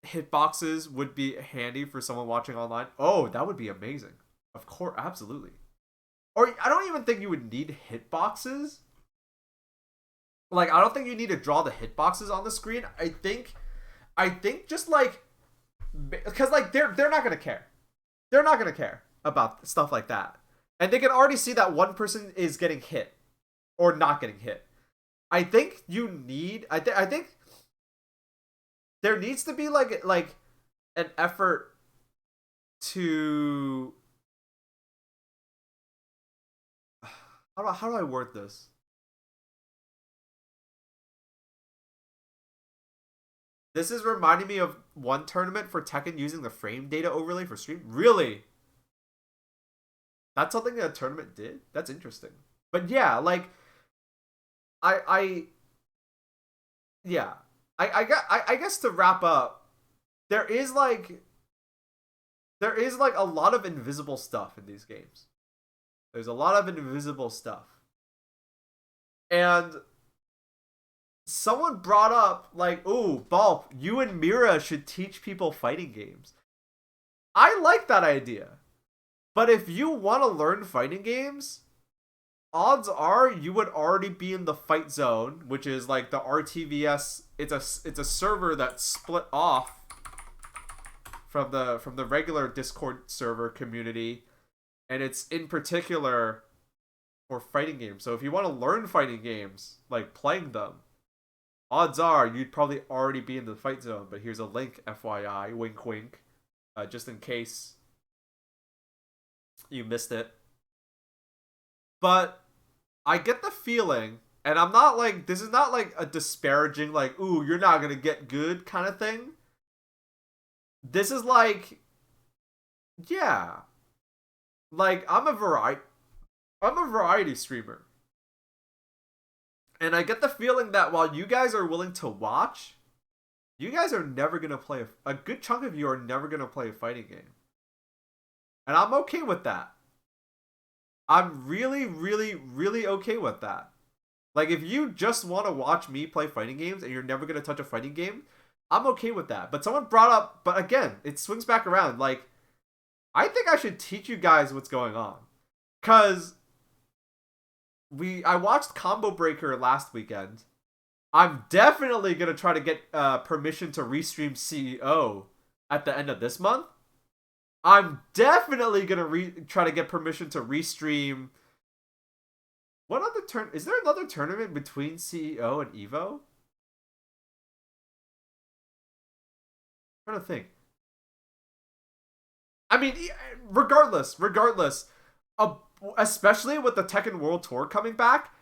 hitboxes would be handy for someone watching online. Oh, that would be amazing. Of course, absolutely. Or I don't even think you would need hitboxes. Like, I don't think you need to draw the hitboxes on the screen. I think just like, because like they're not gonna care. They're not gonna care about stuff like that. And they can already see that one person is getting hit or not getting hit. I think you need. I think there needs to be like an effort to. How do I word this? This is reminding me of one tournament for Tekken using the frame data overlay for stream. Really? That's something that a tournament did? That's interesting. But yeah, like I guess to wrap up, there is like a lot of invisible stuff in these games. There's a lot of invisible stuff. And someone brought up like, ooh, Baaulp, you and Mira should teach people fighting games. I like that idea. But if you want to learn fighting games, odds are you would already be in the fight zone, which is like the RTVS. It's a server that's split off from the regular Discord server community, and it's in particular for fighting games. So if you want to learn fighting games, like playing them, odds are you'd probably already be in the fight zone. But here's a link, FYI, wink wink, just in case you missed it. But I get the feeling, and I'm not like, this is not like a disparaging, like, ooh, you're not gonna get good kind of thing. This is like, yeah, like I'm a variety streamer, and I get the feeling that while you guys are willing to watch, you guys are never gonna play a good chunk of you are never gonna play a fighting game. And I'm okay with that. I'm really, really, really okay with that. Like, if you just want to watch me play fighting games and you're never going to touch a fighting game, I'm okay with that. But someone brought up, but again, it swings back around. Like, I think I should teach you guys what's going on. Because I watched Combo Breaker last weekend. I'm definitely going to try to get permission to restream CEO at the end of this month. I'm definitely gonna try to get permission to restream. What other is there another tournament between CEO and Evo? I'm trying to think. I mean, regardless, especially with the Tekken World Tour coming back,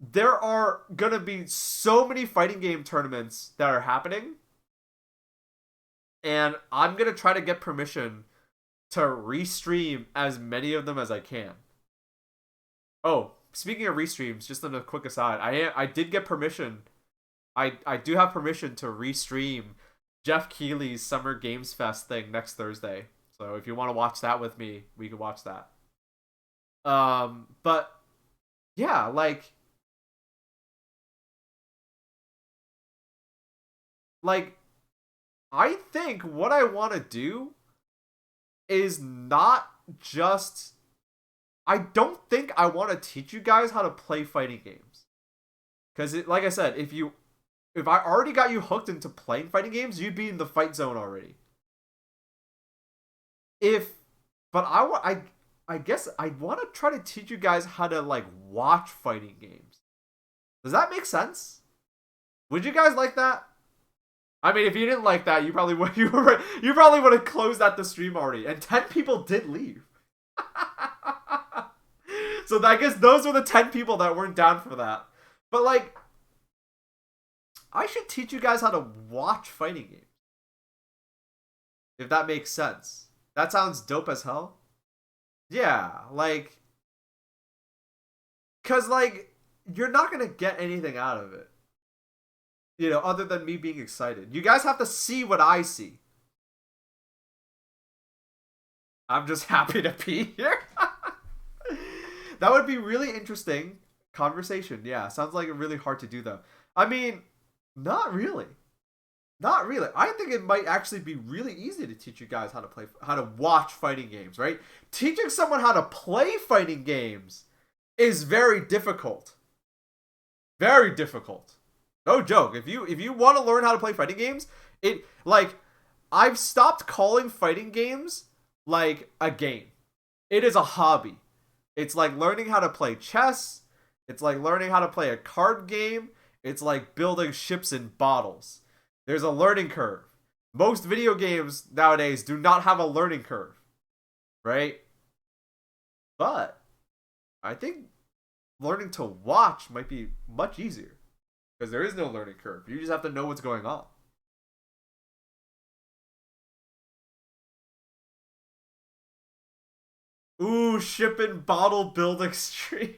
there are gonna be so many fighting game tournaments that are happening, and I'm gonna try to get permission to restream as many of them as I can. Oh, speaking of restreams, just on a quick aside, I did get permission. I do have permission to restream Jeff Keighley's Summer Games Fest thing next Thursday. So if you want to watch that with me, we can watch that. But yeah, like I think what I want to do is not just, I don't think I want to teach you guys how to play fighting games. Cuz like I said, if I already got you hooked into playing fighting games, you'd be in the fight zone already. But I guess I want to try to teach you guys how to like watch fighting games. Does that make sense? Would you guys like that? I mean, if you didn't like that, you probably would have closed out the stream already. And 10 people did leave. So I guess those were the 10 people that weren't down for that. But like, I should teach you guys how to watch fighting games. If that makes sense. That sounds dope as hell. Yeah, like, cause like, you're not gonna get anything out of it. You know, other than me being excited. You guys have to see what I see. I'm just happy to be here. That would be really interesting conversation. Yeah, sounds like really hard to do though. I mean, not really. Not really. I think it might actually be really easy to teach you guys how to watch fighting games, right? Teaching someone how to play fighting games is very difficult. Very difficult. No joke. If you want to learn how to play fighting games, I've stopped calling fighting games like a game. It is a hobby. It's like learning how to play chess. It's like learning how to play a card game. It's like building ships in bottles. There's a learning curve. Most video games nowadays do not have a learning curve, right? But I think learning to watch might be much easier because there is no learning curve. You just have to know what's going on. Ooh, ship and bottle building stream.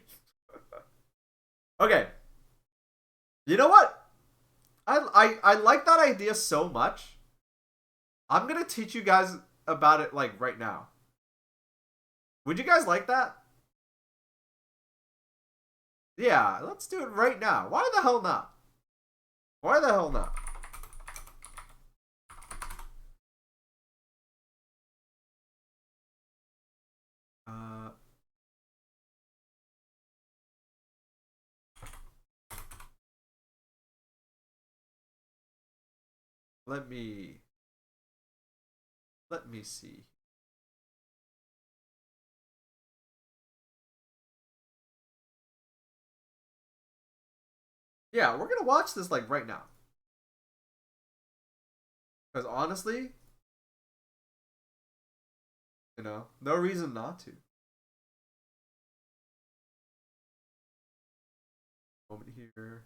Okay. You know what? I like that idea so much. I'm gonna teach you guys about it like right now. Would you guys like that? Yeah, let's do it right now. Why the hell not? Why the hell not? Let me see. Yeah, we're gonna watch this like right now. Because honestly, you know, no reason not to. Moment here.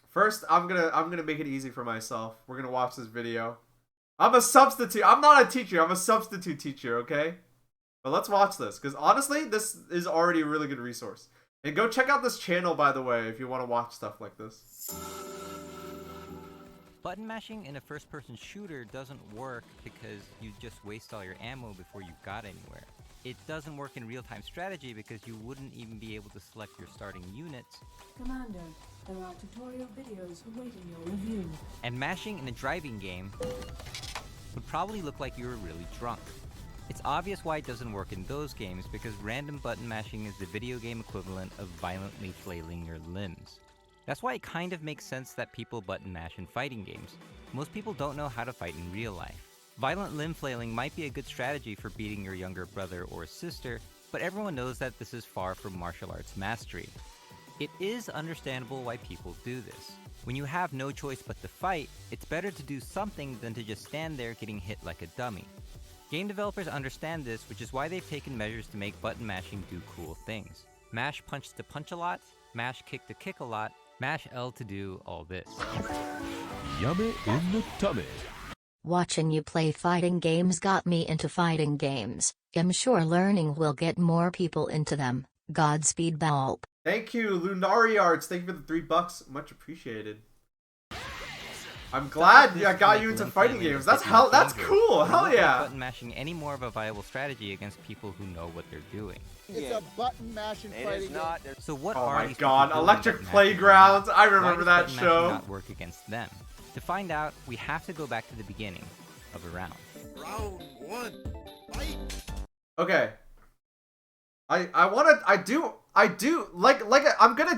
First, I'm gonna make it easy for myself. We're gonna watch this video. I'm a substitute. I'm not a teacher. I'm a substitute teacher, okay? But let's watch this, because honestly, this is already a really good resource. And go check out this channel, by the way, if you want to watch stuff like this. Button mashing in a first-person shooter doesn't work because you just waste all your ammo before you got anywhere. It doesn't work in real-time strategy because you wouldn't even be able to select your starting units. Commander, there are tutorial videos awaiting your review. And mashing in a driving game would probably look like you were really drunk. It's obvious why it doesn't work in those games because random button mashing is the video game equivalent of violently flailing your limbs. That's why it kind of makes sense that people button mash in fighting games. Most people don't know how to fight in real life. Violent limb flailing might be a good strategy for beating your younger brother or sister, but everyone knows that this is far from martial arts mastery. It is understandable why people do this. When you have no choice but to fight, it's better to do something than to just stand there getting hit like a dummy. Game developers understand this, which is why they've taken measures to make button mashing do cool things. Mash punch to punch a lot, mash kick to kick a lot, mash L to do all this. Yummy in the tummy. Watching you play fighting games got me into fighting games. I'm sure learning will get more people into them. Godspeed, Baaulp. Thank you, Lunari Arts. Thank you for the $3. Much appreciated. I'm glad I got you into fighting games. That's cool. Hell yeah. Button mashing any more of a viable strategy against people who know what they're doing. It's a button mashing fighting game. So what Oh are my these god, people doing Electric button mashing? Playgrounds. I Why remember does that button mashing show. not work against them? To find out, we have to go back to the beginning of a round. Round 1. Fight. Okay. I'm gonna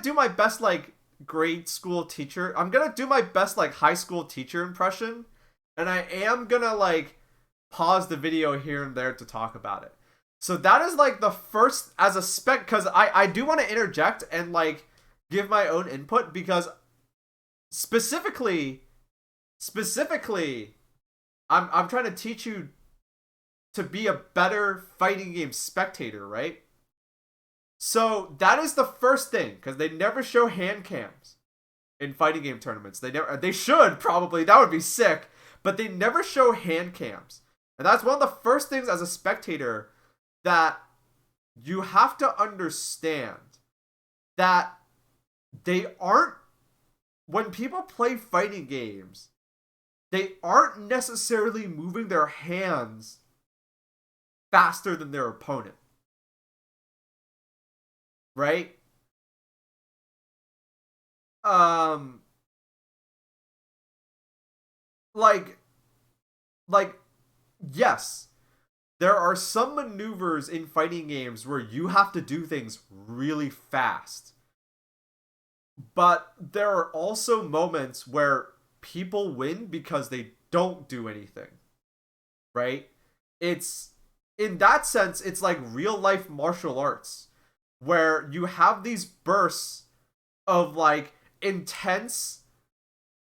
do my best like grade school teacher. I'm gonna do my best like high school teacher impression, and I am gonna like pause the video here and there to talk about it. So that is like the first as a spec, because I do want to interject and like give my own input, because specifically I'm trying to teach you to be a better fighting game spectator, right? So that is the first thing, because they never show hand cams in fighting game tournaments. They should probably, that would be sick, but they never show hand cams. And that's one of the first things as a spectator that you have to understand, that they aren't, when people play fighting games, they aren't necessarily moving their hands faster than their opponent. Right? Yes, there are some maneuvers in fighting games where you have to do things really fast. But there are also moments where people win because they don't do anything. Right? It's, in that sense, it's like real life martial arts, where you have these bursts of like intense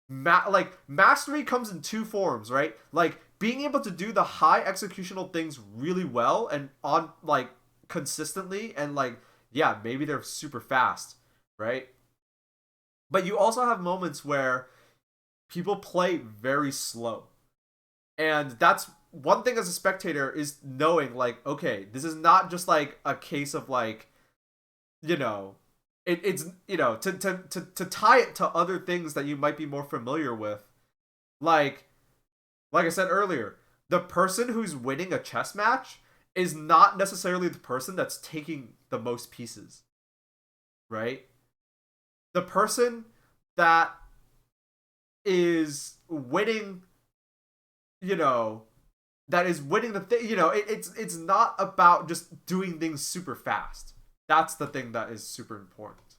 mastery comes in two forms, right? Like being able to do the high executional things really well and on like consistently, and like, yeah, maybe they're super fast, right? But you also have moments where people play very slow. And that's one thing as a spectator, is knowing like, okay, this is not just like a case of like, you know, it's, you know, to tie it to other things that you might be more familiar with. Like I said earlier, the person who's winning a chess match is not necessarily the person that's taking the most pieces. Right? The person that is winning, you know, that is winning the thing, you know, it's not about just doing things super fast. That's the thing that is super important.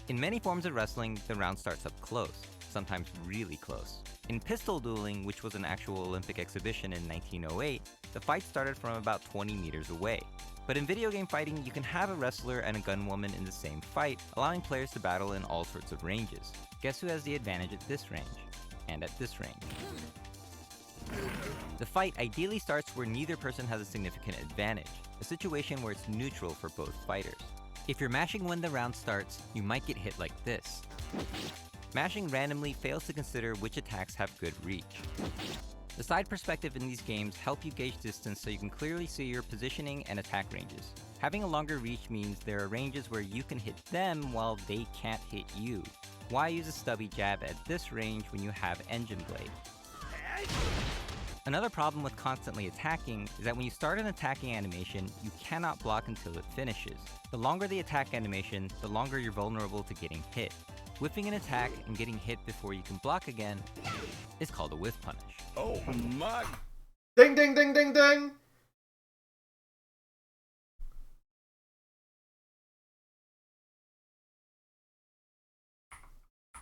In many forms of wrestling, the round starts up close, sometimes really close. In pistol dueling, which was an actual Olympic exhibition in 1908, the fight started from about 20 meters away. But in video game fighting, you can have a wrestler and a gunwoman in the same fight, allowing players to battle in all sorts of ranges. Guess who has the advantage at this range? And at this range. The fight ideally starts where neither person has a significant advantage, a situation where it's neutral for both fighters. If you're mashing when the round starts, you might get hit like this. Mashing randomly fails to consider which attacks have good reach. The side perspective in these games help you gauge distance so you can clearly see your positioning and attack ranges. Having a longer reach means there are ranges where you can hit them while they can't hit you. Why use a stubby jab at this range when you have Engine Blade? Another problem with constantly attacking is that when you start an attacking animation, you cannot block until it finishes. The longer the attack animation, the longer you're vulnerable to getting hit. Whiffing an attack and getting hit before you can block again is called a whiff punish. Oh my. Ding, ding, ding, ding, ding!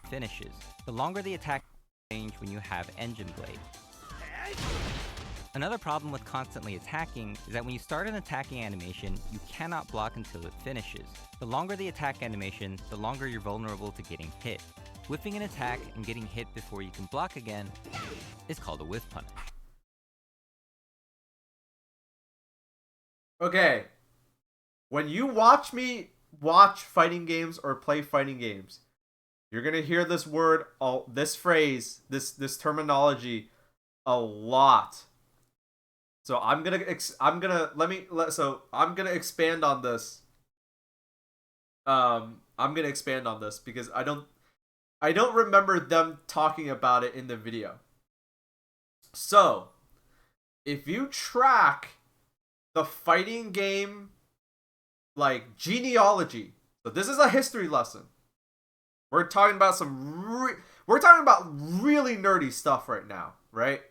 Finishes. The longer the attack range when you have Engine Blade. Another problem with constantly attacking is that when you start an attacking animation, you cannot block until it finishes. The longer the attack animation, the longer you're vulnerable to getting hit. Whiffing an attack and getting hit before you can block again is called a whiff punish. Okay. When you watch me watch fighting games or play fighting games, you're gonna hear this word, this phrase, this terminology a lot. So I'm gonna expand on this. I'm gonna expand on this because I don't remember them talking about it in the video. So, if you track the fighting game like genealogy, so this is a history lesson. We're talking about really nerdy stuff right now, right?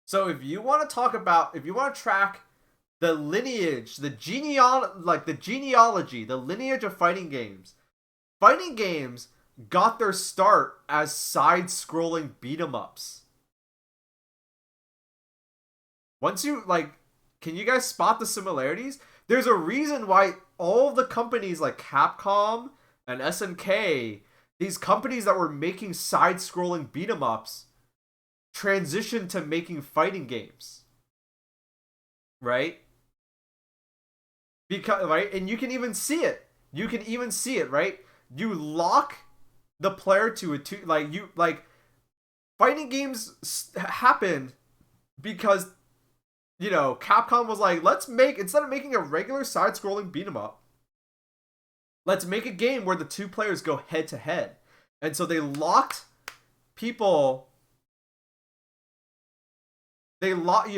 So if you want to track the lineage, the genealogy, the lineage of fighting games got their start as side-scrolling beat-em-ups. Once you, can you guys spot the similarities? There's a reason why all the companies like Capcom and SNK, these companies that were making side-scrolling beat-em-ups, transitioned to making fighting games. Right? And you can even see it. Right? You lock the player to fighting games happened because, Capcom was like, instead of making a regular side-scrolling beat-em-up, let's make a game where the two players go head to head. And so they locked people. They lock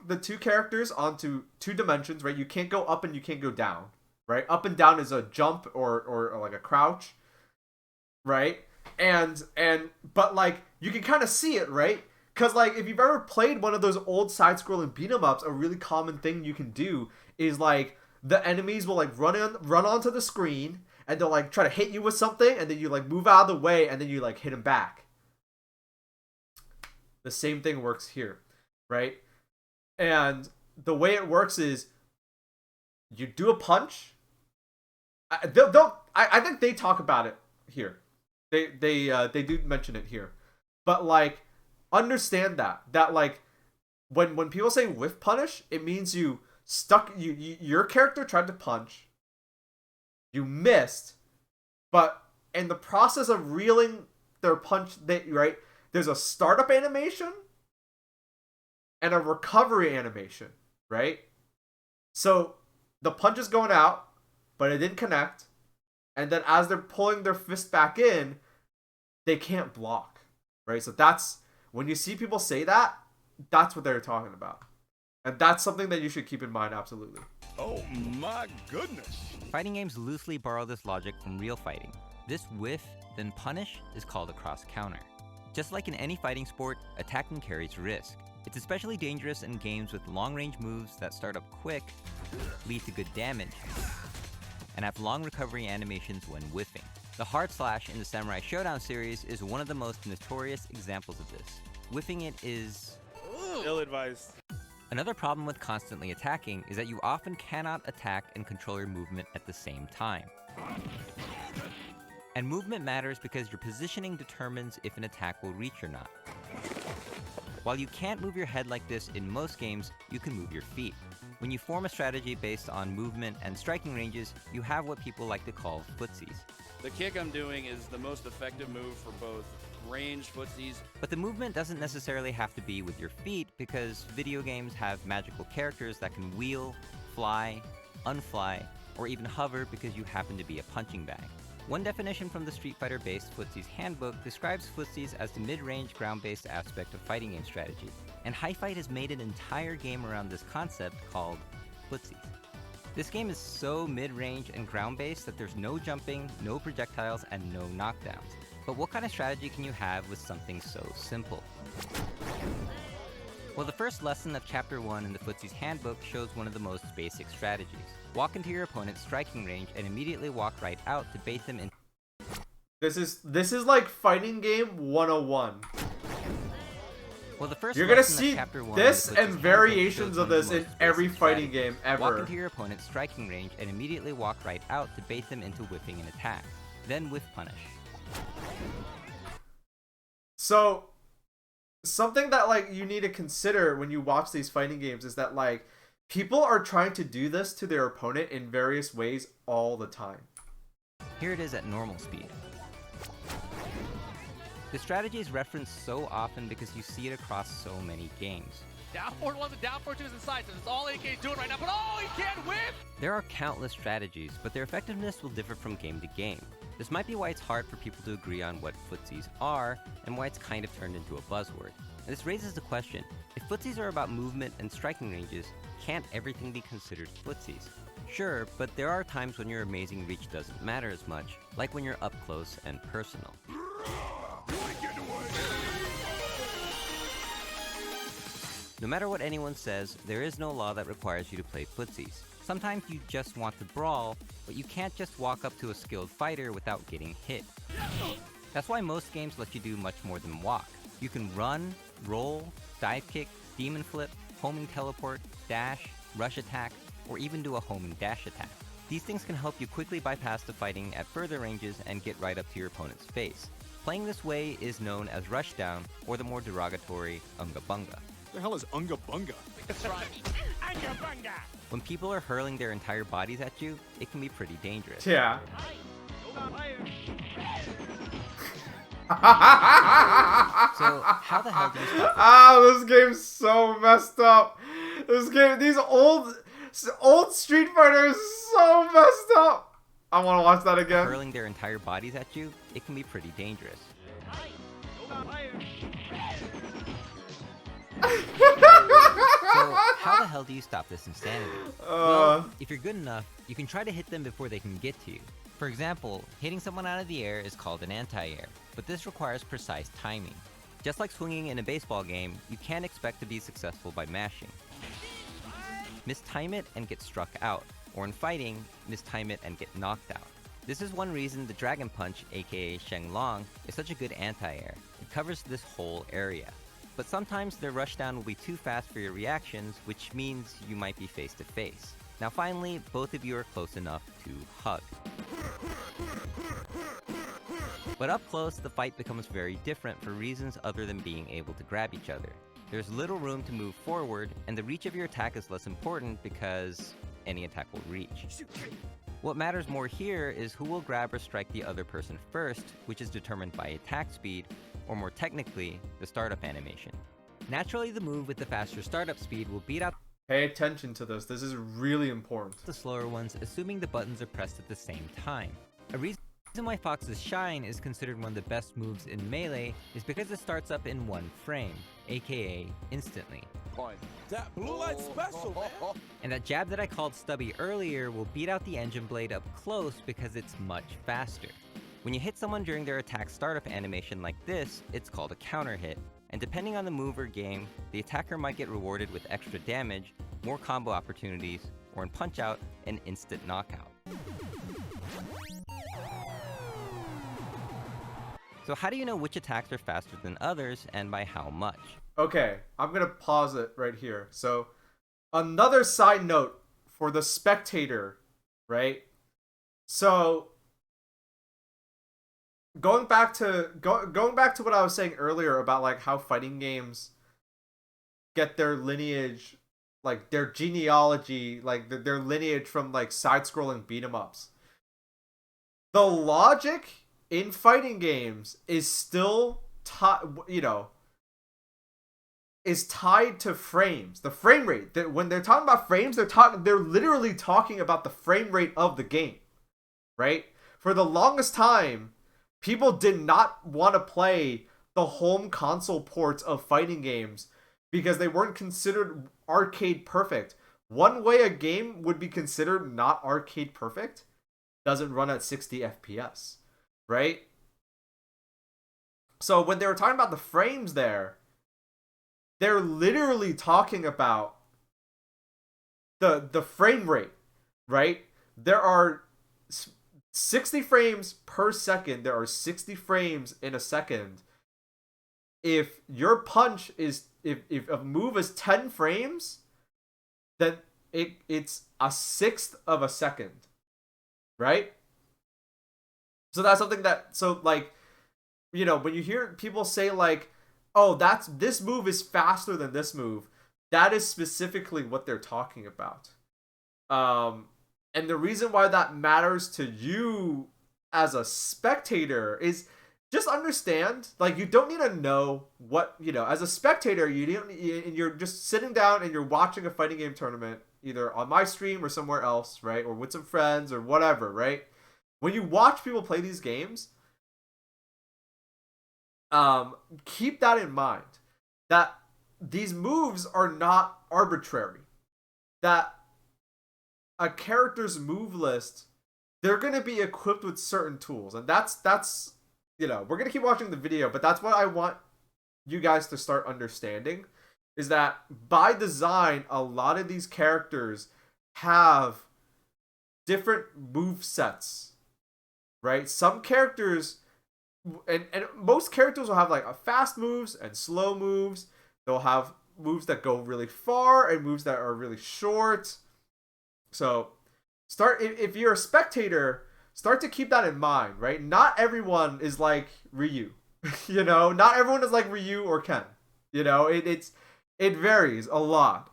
the two characters onto two dimensions, right? You can't go up and you can't go down, right? Up and down is a jump or like a crouch, right? But you can kind of see it, right? Because if you've ever played one of those old side-scrolling beat-em-ups, a really common thing you can do is the enemies will run onto the screen and they'll try to hit you with something, and then you move out of the way and then you hit them back. The same thing works here, right? And the way it works is you do a punch. I think they talk about it here. They do mention it here, but understand that when people say whiff punish, it means your character tried to punch, you missed, but in the process of reeling their punch, there's a startup animation and a recovery animation, right? So the punch is going out, but it didn't connect, and then as they're pulling their fist back in, they can't block, right? So that's when you see people say that, that's what they're talking about. And that's something that you should keep in mind, absolutely. Oh my goodness. Fighting games loosely borrow this logic from real fighting. This whiff, then punish, is called a cross-counter. Just like in any fighting sport, attacking carries risk. It's especially dangerous in games with long-range moves that start up quick, lead to good damage, and have long recovery animations when whiffing. The hard slash in the Samurai Showdown series is one of the most notorious examples of this. Whiffing it is ill-advised. Another problem with constantly attacking is that you often cannot attack and control your movement at the same time. And movement matters because your positioning determines if an attack will reach or not. While you can't move your head like this in most games, you can move your feet. When you form a strategy based on movement and striking ranges, you have what people like to call footsies. The kick I'm doing is the most effective move for both ranged footsies. But the movement doesn't necessarily have to be with your feet, because video games have magical characters that can wheel, fly, unfly, or even hover because you happen to be a punching bag. One definition from the Street Fighter-based Footsies Handbook describes footsies as the mid-range ground-based aspect of fighting game strategy, and Hi-Fight has made an entire game around this concept called footsies. This game is so mid-range and ground-based that there's no jumping, no projectiles, and no knockdowns. But what kind of strategy can you have with something so simple? Well, the first lesson of Chapter 1 in the Footsies Handbook shows one of the most basic strategies. Walk into your opponent's striking range and immediately walk right out to bait them in. This is like fighting game 101. Well, the first You're gonna lesson see of Chapter 1 this in the Footsies and variations Handbook of shows this one in the most every basic fighting strategies. game ever. Walk into your opponent's striking range and immediately walk right out to bait them into whiffing an attack. Then whiff punish. So something that like you need to consider when you watch these fighting games is that like people are trying to do this to their opponent in various ways all the time. Here it is at normal speed. The strategy is referenced so often because you see it across so many games. Down forward one's and down forward two is inside, so that's all AK is doing right now, but oh, he can't whip! There are countless strategies, but their effectiveness will differ from game to game. This might be why it's hard for people to agree on what footsies are, and why it's kind of turned into a buzzword. And this raises the question, if footsies are about movement and striking ranges, can't everything be considered footsies? Sure, but there are times when your amazing reach doesn't matter as much, like when you're up close and personal. No matter what anyone says, there is no law that requires you to play footsies. Sometimes you just want to brawl, but you can't just walk up to a skilled fighter without getting hit. That's why most games let you do much more than walk. You can run, roll, dive kick, demon flip, homing teleport, dash, rush attack, or even do a homing dash attack. These things can help you quickly bypass the fighting at further ranges and get right up to your opponent's face. Playing this way is known as rushdown, or the more derogatory unga bunga. The hell is Unga Bunga? That's right. Unga bunga! When people are hurling their entire bodies at you, it can be pretty dangerous. Yeah. So, how the hell do you stop This game's so messed up. These old Street Fighters so messed up. I want to watch that again. hurling their entire bodies at you? It can be pretty dangerous. So, how the hell do you stop this insanity? Well, if you're good enough, you can try to hit them before they can get to you. For example, hitting someone out of the air is called an anti-air, but this requires precise timing. Just like swinging in a baseball game, you can't expect to be successful by mashing. Mistime it and get struck out, or in fighting, mistime it and get knocked out. This is one reason the Dragon Punch, aka Sheng Long, is such a good anti-air. It covers this whole area. But sometimes their rushdown will be too fast for your reactions, which means you might be face to face. Now finally, both of you are close enough to hug. But up close, the fight becomes very different for reasons other than being able to grab each other. There's little room to move forward, and the reach of your attack is less important because any attack will reach. What matters more here is who will grab or strike the other person first, which is determined by attack speed, or more technically, the startup animation. Naturally, the move with the faster startup speed will beat out Pay attention to this. This is really important. the slower ones, assuming the buttons are pressed at the same time. A reason why Fox's Shine is considered one of the best moves in Melee is because it starts up in one frame, aka instantly. That blue light special, man. And that jab that I called stubby earlier will beat out the engine blade up close because it's much faster. When you hit someone during their attack startup animation like this, it's called a counter hit, and depending on the move or game, the attacker might get rewarded with extra damage, more combo opportunities, or in Punch-Out, an instant knockout. So how do you know which attacks are faster than others, and by how much? Okay, I'm gonna pause it right here. So, another side note for the spectator, right? So, going back to what I was saying earlier about like how fighting games get their lineage, like their genealogy, like their lineage from like side-scrolling beat 'em ups. The logic in fighting games is still is tied to frames. The frame rate. When they're talking about frames, they're literally talking about the frame rate of the game, right? For the longest time, people did not want to play the home console ports of fighting games because they weren't considered arcade perfect. One way a game would be considered not arcade perfect doesn't run at 60 FPS, right? So when they were talking about the frames there, they're literally talking about the frame rate, right? There are 60 frames per second. There are 60 frames in a second. If your punch is, if a move is 10 frames, then it's a sixth of a second, right? So that's something that, so like, you know, when you hear people say like, oh, this move is faster than this move, that is specifically what they're talking about. And the reason why that matters to you as a spectator is just understand, like, you don't need to know what, you know, as a spectator, and you're just sitting down and you're watching a fighting game tournament, either on my stream or somewhere else, right? Or with some friends or whatever, right? When you watch people play these games, keep that in mind, that these moves are not arbitrary, that a character's move list, they're going to be equipped with certain tools. And that's, you know, we're going to keep watching the video, but that's what I want you guys to start understanding, is that by design, a lot of these characters have different move sets, right? Some characters, and most characters will have like a fast moves and slow moves. They'll have moves that go really far and moves that are really short. So if you're a spectator, start to keep that in mind, right? Not everyone is like Ryu. You know, not everyone is like Ryu or Ken. You know, it varies a lot.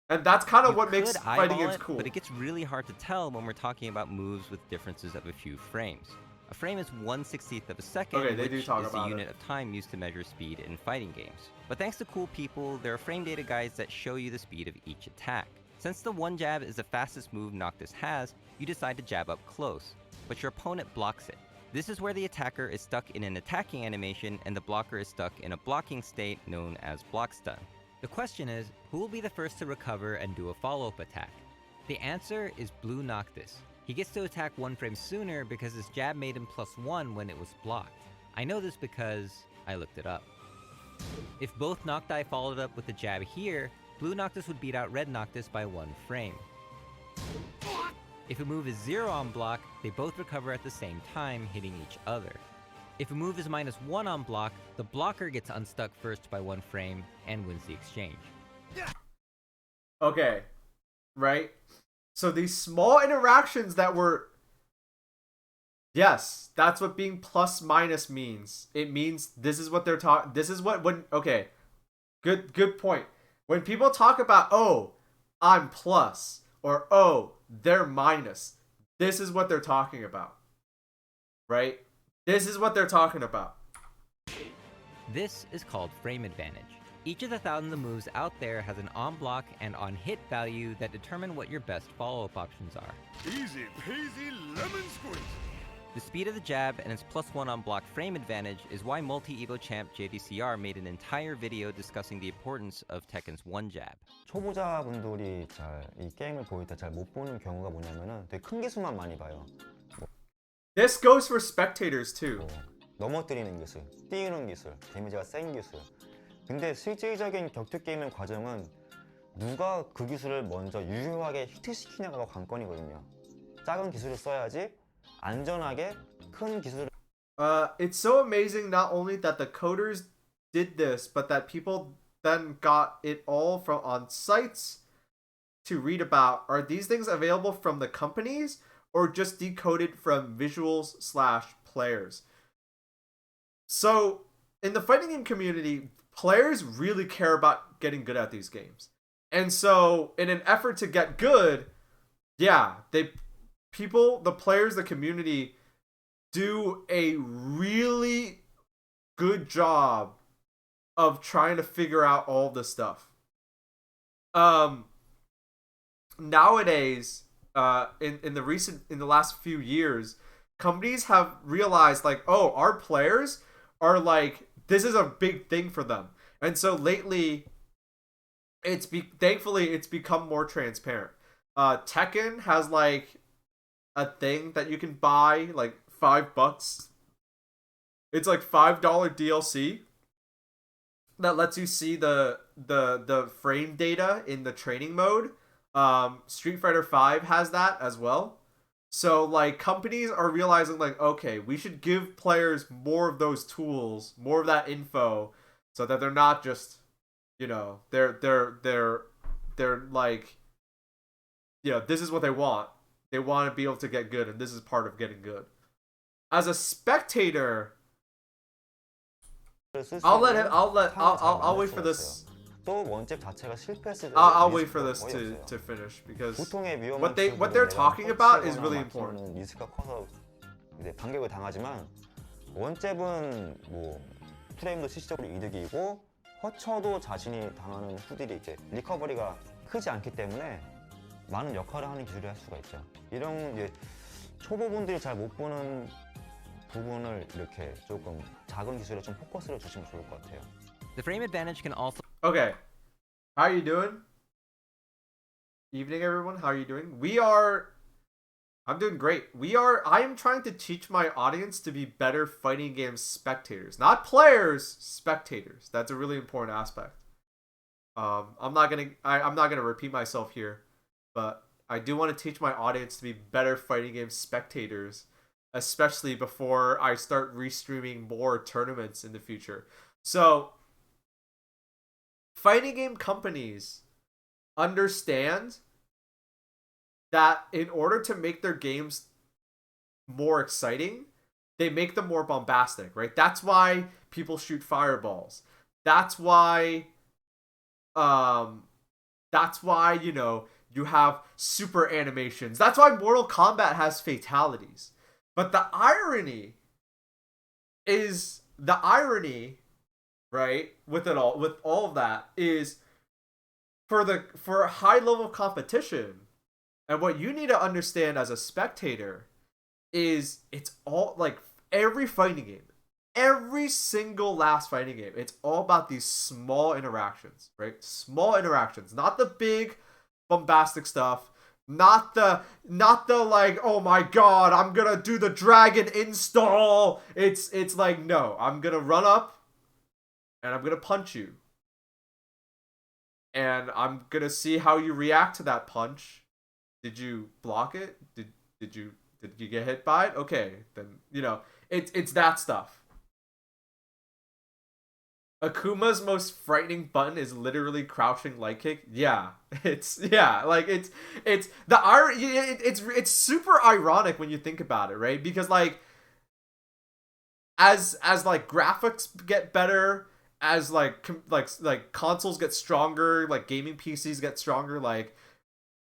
And that's kind of what makes fighting games cool. But it gets really hard to tell when we're talking about moves with differences of a few frames. A frame is 1/60th of a second, which is the unit of time used to measure speed in fighting games. But thanks to cool people, there are frame data guides that show you the speed of each attack. Since the one jab is the fastest move Noctis has, you decide to jab up close, but your opponent blocks it. This is where the attacker is stuck in an attacking animation and the blocker is stuck in a blocking state known as block stun. The question is, who will be the first to recover and do a follow-up attack? The answer is Blue Noctis. He gets to attack one frame sooner because his jab made him +1 when it was blocked. I know this because I looked it up. If both Nocti followed up with a jab here, Blue Noctis would beat out Red Noctis by 1 frame. If a move is 0 on block, they both recover at the same time, hitting each other. If a move is -1 on block, the blocker gets unstuck first by 1 frame and wins the exchange. Okay, right? So these small interactions that were... Yes, that's what being plus minus means. It means this is what they're talking... This is what... Okay, good point. When people talk about, oh, I'm plus, or oh, they're minus, this is what they're talking about. Right? This is what they're talking about. This is called frame advantage. Each of the thousands of moves out there has an on-block and on-hit value that determine what your best follow-up options are. Easy peasy lemon squeeze. The speed of the jab and its +1 on block frame advantage is why multi-Evo champ JDCR made an entire video discussing the importance of Tekken's one jab. 초보자분들이 이 게임을 보일 때 잘 못 보는 경우가 뭐냐면은 되게 큰 기술만 많이 봐요. This goes for spectators too. 넘어뜨리는 기술, 띄우는 기술, 데미지가 센 기술. 근데 실질적인 격투 게임의 과정은 누가 그 기술을 먼저 유효하게 히트시키냐가 관건이거든요. 작은 기술을 써야지 안전하게 큰 기술을. It's so amazing not only that the coders did this, but that people then got it all from on sites to read about. Are these things available from the companies or just decoded from visuals/players? So in the fighting game community, players really care about getting good at these games. And so in an effort to get good, yeah, the players, the community do a really good job of trying to figure out all this stuff. Nowadays, in the last few years, companies have realized like, oh, our players are like, this is a big thing for them. And so lately, thankfully it's become more transparent. Tekken has like a thing that you can buy like $5. It's like $5 DLC that lets you see the frame data in the training mode. Street Fighter V has that as well. So like companies are realizing like, okay, we should give players more of those tools, more of that info, so that they're not just, you know, they're like, you know, this is what they want. They want to be able to get good, and this is part of getting good. As a spectator, I'll let him. I'll wait for this. 또 원잽 자체가 실패했을 때 I'll wait for this to finish because 보통의 위험한 what they're talking about is really important. 리스크가 커서 이제 반격을 당하지만 원잽은 뭐 프레임도 실질적으로 이득이고 허쳐도 자신이 당하는 후딜이 이제 리커버리가 크지 않기 때문에 많은 역할을 하는 기술을 할 수가 있죠. 이런 이제 초보분들이 잘 못 보는 부분을 이렇게 조금 작은 기술에 좀 포커스를 주시면 좋을 것 같아요. The frame advantage can also. Okay, how are you doing? Evening, everyone. How are you doing? I'm doing great. I am trying to teach my audience to be better fighting game spectators, not players, spectators. That's a really important aspect. I'm not gonna repeat myself here, but I do want to teach my audience to be better fighting game spectators, especially before I start restreaming more tournaments in the future. So, fighting game companies understand that in order to make their games more exciting, they make them more bombastic, right? That's why people shoot fireballs. That's why, you know, you have super animations. That's why Mortal Kombat has fatalities. But the irony, right, with all of that is for high level competition. And what you need to understand as a spectator is it's all like every fighting game, every single last fighting game, it's all about these small interactions, right? Small interactions, not the big bombastic stuff, not the like, oh my god, I'm gonna do the dragon install. It's like, no, I'm gonna run up and I'm gonna punch you. And I'm gonna see how you react to that punch. Did you block it? Did you get hit by it? Okay, then you know it's that stuff. Akuma's most frightening button is literally crouching light kick. Yeah, it's the irony. It's super ironic when you think about it, right? Because like as like graphics get better, as like consoles get stronger, like gaming PCs get stronger, like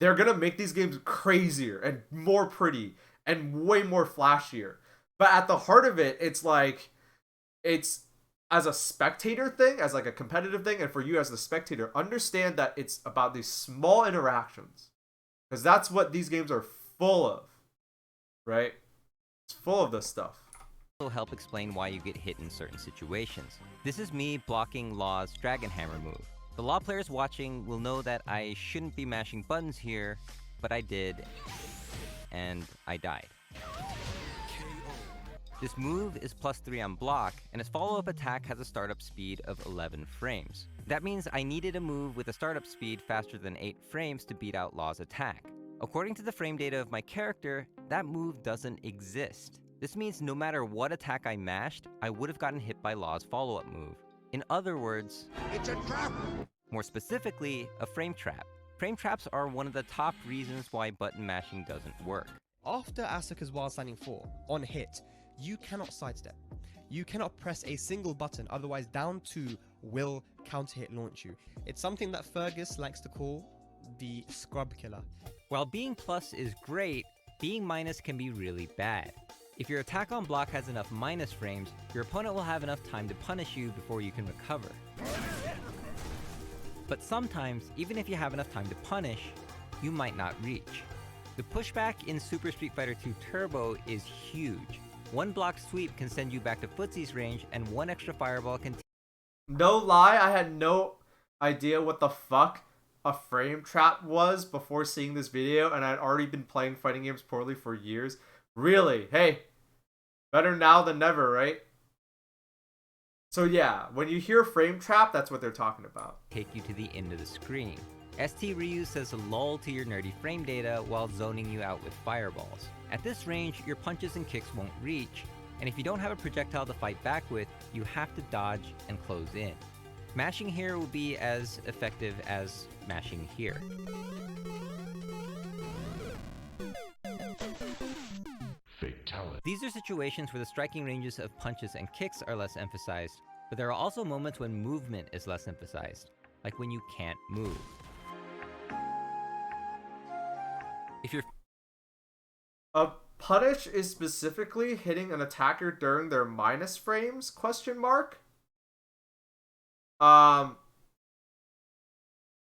they're gonna make these games crazier and more pretty and way more flashier. But at the heart of it, it's like it's as a spectator thing, as like a competitive thing, and for you as the spectator, understand that it's about these small interactions. Because that's what these games are full of. Right? It's full of this stuff. Will help explain why you get hit in certain situations. This is me blocking Law's Dragon Hammer move. The Law players watching will know that I shouldn't be mashing buttons here, but I did, and I died. This move is +3 on block, and its follow-up attack has a startup speed of 11 frames. That means I needed a move with a startup speed faster than 8 frames to beat out Law's attack. According to the frame data of my character, that move doesn't exist. This means no matter what attack I mashed, I would have gotten hit by Law's follow-up move. In other words, it's a trap! More specifically, a frame trap. Frame traps are one of the top reasons why button mashing doesn't work. After Asuka's Wild Standing 4, on hit, you cannot sidestep. You cannot press a single button, otherwise down 2 will counter hit launch you. It's something that Fergus likes to call the scrub killer. While being plus is great, being minus can be really bad. If your attack on block has enough minus frames, your opponent will have enough time to punish you before you can recover. But sometimes, even if you have enough time to punish, you might not reach. The pushback in Super Street Fighter 2 Turbo is huge. One block sweep can send you back to Footsie's range, and one extra fireball can... No lie, I had no idea what the fuck a frame trap was before seeing this video, and I'd already been playing fighting games poorly for years. Really? Hey, better now than never, right? So yeah, when you hear frame trap, that's what they're talking about. Take you to the end of the screen. ST Ryu says lull to your nerdy frame data while zoning you out with fireballs. At this range, your punches and kicks won't reach, and if you don't have a projectile to fight back with, you have to dodge and close in. Mashing here will be as effective as mashing here. Fatality. These are situations where the striking ranges of punches and kicks are less emphasized, But there are also moments when movement is less emphasized, like when you can't move. If you're A punish is specifically hitting an attacker during their minus frames? Question mark. Oh,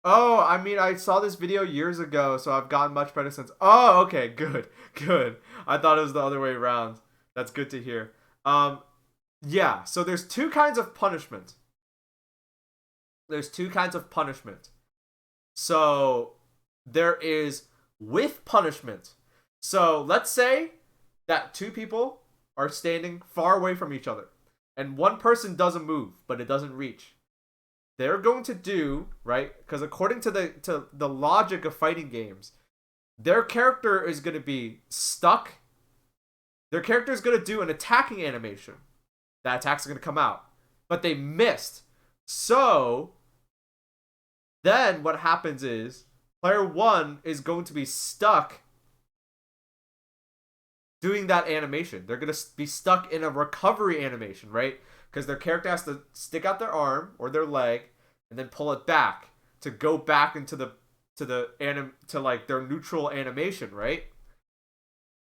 I mean, I saw this video years ago, so I've gotten much better since. Oh, okay, good, good. I thought it was the other way around. That's good to hear. Yeah, so there's two kinds of punishment. So there is with punishment. So let's say that two people are standing far away from each other, and one person doesn't move, but it doesn't reach. They're going to do, right? Because according to the logic of fighting games, their character is going to be stuck. Their character is going to do an attacking animation. That attack's going to come out, but they missed. So then what happens is player one is going to be stuck doing that animation. They're going to be stuck in a recovery animation, right? Because their character has to stick out their arm or their leg and then pull it back to go back into like their neutral animation, right?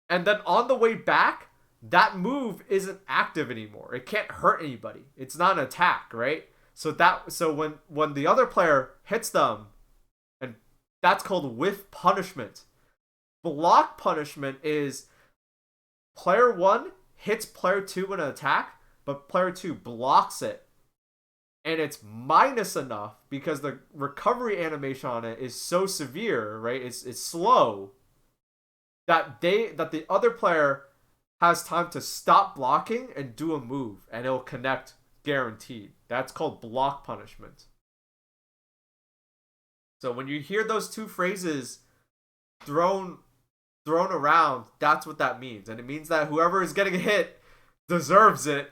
And then on the way back, that move isn't active anymore. It can't hurt anybody. It's not an attack, right? So when the other player hits them, and that's called with punishment. Block punishment is player one hits player two with an attack, but player two blocks it. And it's minus enough because the recovery animation on it is so severe, right? It's slow that the other player has time to stop blocking and do a move, and it'll connect guaranteed. That's called block punishment. So when you hear those two phrases thrown around, that's what that means. And it means that whoever is getting hit deserves it.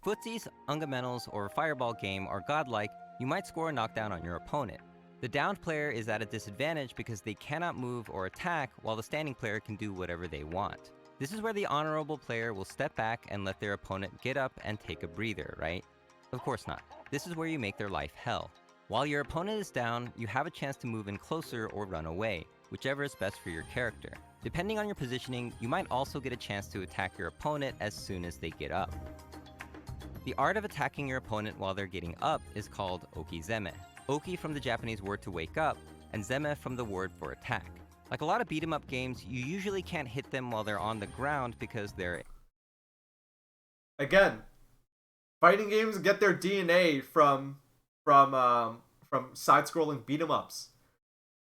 footsies, ungamentals, or fireball game are godlike, you might score a knockdown on your opponent. The downed player is at a disadvantage because they cannot move or attack, while the standing player can do whatever they want. This is where the honorable player will step back and let their opponent get up and take a breather, right? Of course not. This is where you make their life hell. While your opponent is down, you have a chance to move in closer or run away, whichever is best for your character. Depending on your positioning, you might also get a chance to attack your opponent as soon as they get up. The art of attacking your opponent while they're getting up is called okizeme. Oki from the Japanese word to wake up, and zeme from the word for attack. Like a lot of beat 'em up games, you usually can't hit them while they're on the ground because they're... Again, fighting games get their DNA from side-scrolling beat 'em ups.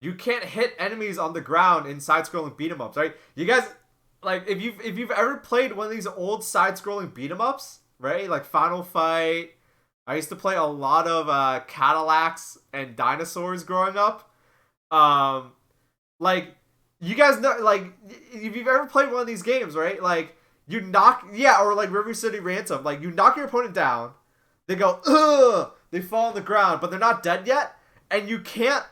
You can't hit enemies on the ground in side-scrolling beat 'em ups, right? You guys, like, if you've ever played one of these old side-scrolling beat 'em ups, right? Like Final Fight. I used to play a lot of Cadillacs and dinosaurs growing up. Like, you guys know, like, if you've ever played one of these games, right? Like, you knock, or like River City Ransom, like, you knock your opponent down, they go, ugh, they fall on the ground, but they're not dead yet, and you can't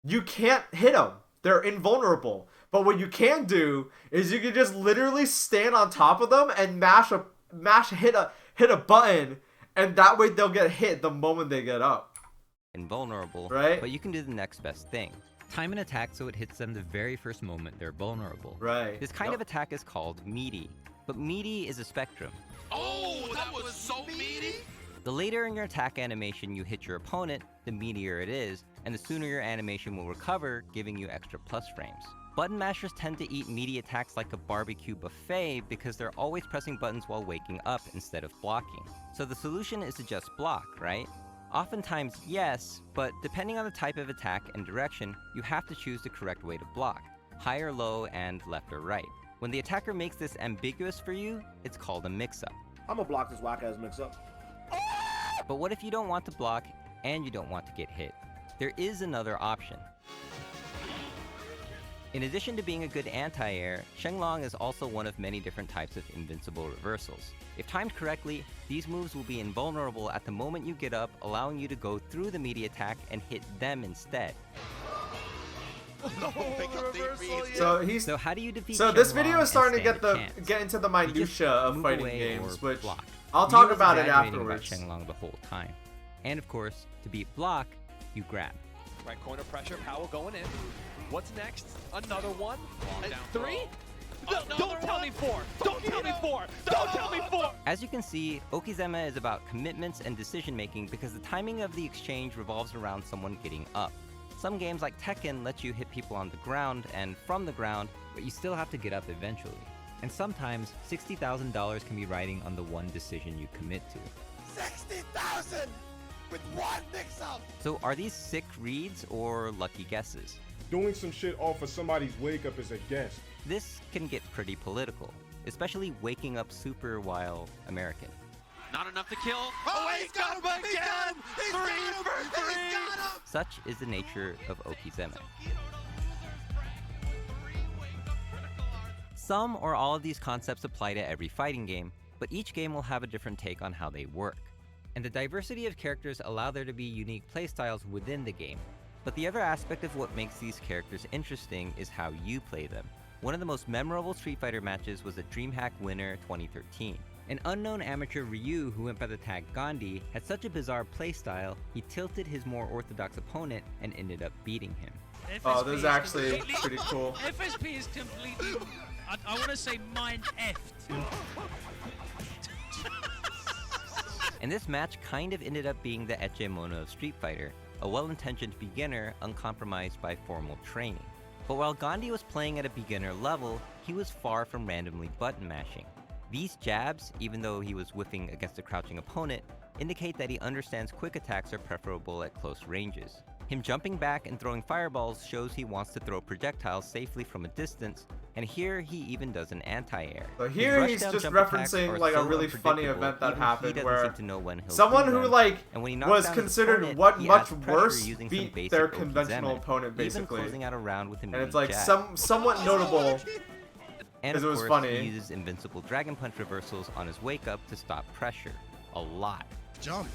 hit them. They're invulnerable. But what you can do is you can just literally stand on top of them and hit a button, and that way they'll get hit the moment they get up. Invulnerable, right? But you can do the next best thing. Time an attack so it hits them the very first moment they're vulnerable. Right. This kind of attack is called meaty, but meaty is a spectrum. Oh, that was so meaty! The later in your attack animation you hit your opponent, the meatier it is, and the sooner your animation will recover, giving you extra plus frames. Button mashers tend to eat meaty attacks like a barbecue buffet because they're always pressing buttons while waking up instead of blocking. So the solution is to just block, right? Oftentimes, yes, but depending on the type of attack and direction, you have to choose the correct way to block, high or low and left or right. When the attacker makes this ambiguous for you, it's called a mix-up. I'm gonna block this whack-ass mix-up. But what if you don't want to block and you don't want to get hit? There is another option. In addition to being a good anti-air, Shenlong is also one of many different types of invincible reversals. If timed correctly, these moves will be invulnerable at the moment you get up, allowing you to go through the meaty attack and hit them instead. So how do you defeat So this Shenlong video is and starting to stand a chance? get into the minutia of fighting away games, or which block. I'll Ryu talk was about it exaggerating about afterwards. Shenlong the whole time. And of course, to beat block, you grab. Right corner pressure, Powell going in. What's next? Another one? And down three? throw. Don't tell me four! Don't tell me four! Don't tell me four! As you can see, Okizeme is about commitments and decision making because the timing of the exchange revolves around someone getting up. Some games like Tekken let you hit people on the ground and from the ground, but you still have to get up eventually. And sometimes, $60,000 can be riding on the one decision you commit to. 60,000 with one mix-up. So are these sick reads or lucky guesses? Doing some shit off of somebody's wake up as a guest. This can get pretty political, especially waking up super while American. Not enough to kill. Oh, he's got him again! He's got him! He's got him! Such is the nature of Okizeme. Some or all of these concepts apply to every fighting game, but each game will have a different take on how they work. And the diversity of characters allow there to be unique playstyles within the game. But the other aspect of what makes these characters interesting is how you play them. One of the most memorable Street Fighter matches was the DreamHack Winner 2013. An unknown amateur Ryu who went by the tag Gandhi had such a bizarre playstyle, he tilted his more orthodox opponent and ended up beating him. Oh, this is actually pretty cool. FSP is completely, I want to say mind-effed. And this match kind of ended up being the Echemono of Street Fighter, a well-intentioned beginner uncompromised by formal training. But while Gandhi was playing at a beginner level, he was far from randomly button mashing. These jabs, even though he was whiffing against a crouching opponent, indicate that he understands quick attacks are preferable at close ranges. Him jumping back and throwing fireballs shows he wants to throw projectiles safely from a distance, and here he even does an anti-air. So here he's just referencing like a really funny event that happened where someone who like was considered what much worse beat their conventional opponent basically. And it's like somewhat notable and because it was course, funny. He uses invincible Dragon Punch reversals on his wake up to stop pressure. A lot. Jump.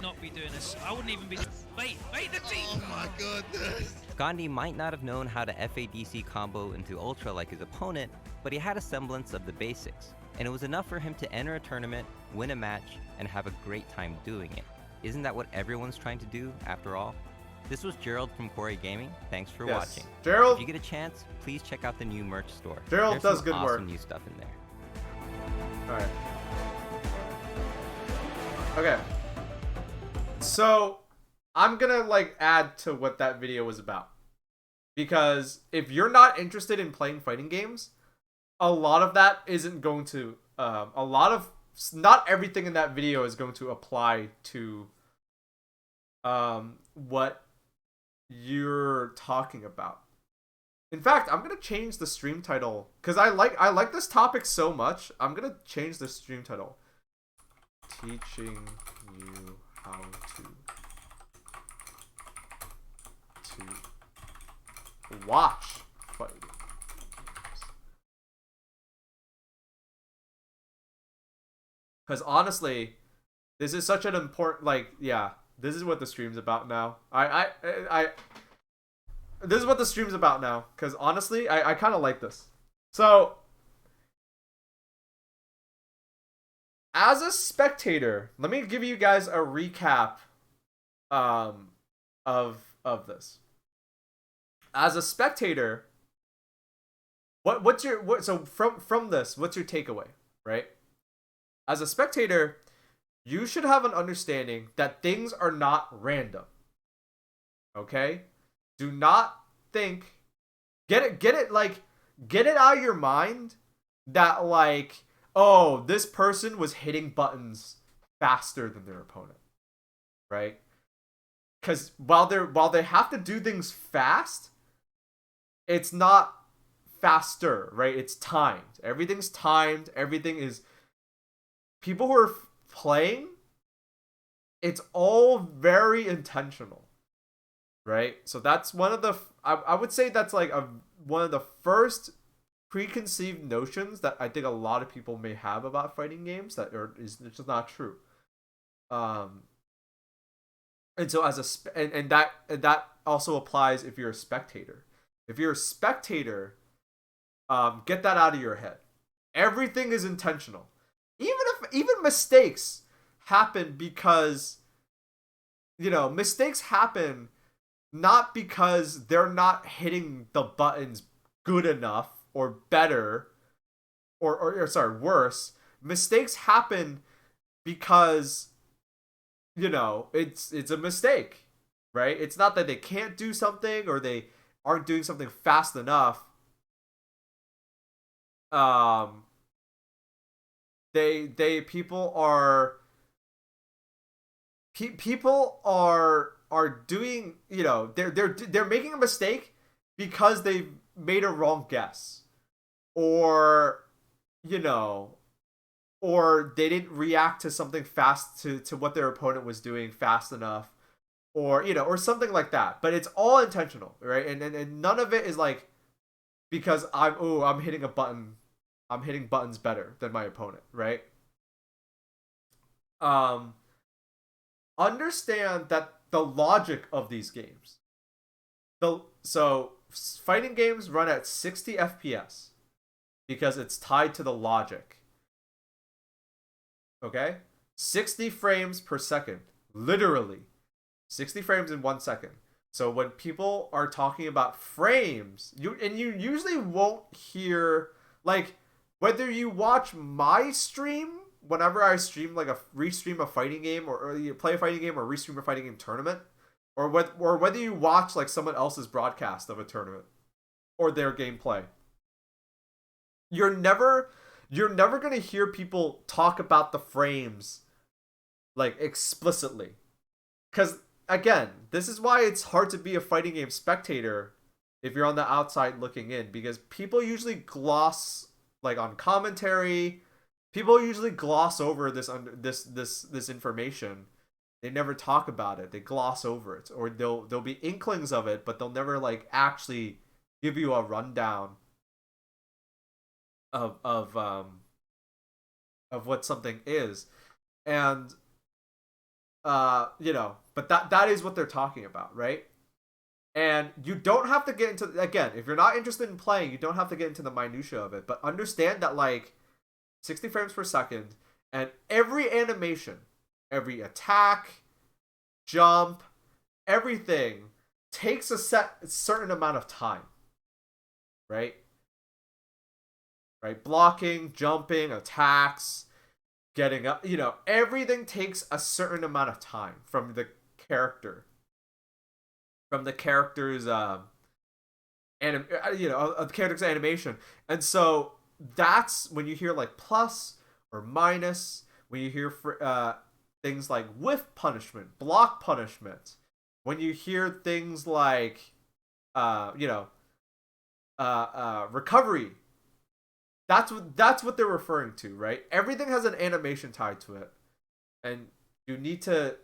Not be doing this. I wouldn't even be. Wait, the team! Oh my goodness. Gandhi might not have known how to FADC combo into Ultra like his opponent, but he had a semblance of the basics, and it was enough for him to enter a tournament, win a match, and have a great time doing it. Isn't that what everyone's trying to do, after all? This was Gerald from Corey Gaming. Thanks for watching. Gerald, if you get a chance, please check out the new merch store. Gerald does good work. Awesome new stuff in there. Alright. Okay. So, I'm gonna like add to what that video was about. Because if you're not interested in playing fighting games, a lot of that isn't going to, not everything in that video is going to apply to what you're talking about. In fact, I'm gonna change the stream title because I like this topic so much. I'm gonna change the stream title. Teaching you how to watch fighting games. Because honestly, this is such an important, like, yeah, this is what the stream's about now. This is what the stream's about now. Because honestly, I kind of like this. So, as a spectator, let me give you guys a recap of this. As a spectator, so from this, what's your takeaway, right? As a spectator, you should have an understanding that things are not random. Okay? Do not think, get it out of your mind that like, oh, this person was hitting buttons faster than their opponent, right? Because while they have to do things fast, it's not faster, right? It's timed. Everything's timed. Everything is. People who are playing, it's all very intentional, right? So that's one of the. I would say that's like one of the first preconceived notions that I think a lot of people may have about fighting games that is just not true. And so and that also applies if you're a spectator. If you're a spectator, get that out of your head. Everything is intentional. Even if even mistakes happen because, mistakes happen not because they're not hitting the buttons good enough or better or sorry, worse. Mistakes happen because, it's a mistake, right? It's not that they can't do something or they aren't doing something fast enough. People are doing, they're making a mistake because they made a wrong guess, or or they didn't react to something fast to what their opponent was doing fast enough, or or something like that. But it's all intentional, right? And none of it is like because I'm hitting a button, I'm hitting buttons better than my opponent, right? Understand that the logic of these games. So fighting games run at 60 FPS because it's tied to the logic. Okay? 60 frames per second. Literally. 60 frames in 1 second. So when people are talking about frames, you usually won't hear, like, whether you watch my stream, whenever I stream, like, restream a fighting game, or you play a fighting game or restream a fighting game tournament, or whether you watch, like, someone else's broadcast of a tournament or their gameplay, you're never going to hear people talk about the frames, like, explicitly. Because, again, this is why it's hard to be a fighting game spectator if you're on the outside looking in, because people usually gloss, like, on commentary. People usually gloss over this information. They never talk about it. They gloss over it, or there'll be inklings of it, but they'll never, like, actually give you a rundown of what something is. And but that is what they're talking about, right? And you don't have to get into, again, if you're not interested in playing, you don't have to get into the minutia of it, but understand that, like, 60 frames per second, and every animation, every attack, jump, everything takes a certain amount of time, right? Right? Blocking, jumping, attacks, getting up, everything takes a certain amount of time from the character, from the character's the character's animation. And so that's when you hear, like, plus or minus, when you hear things like whiff punishment, block punishment, when you hear things like recovery, that's what they're referring to, right? Everything has an animation tied to it, and the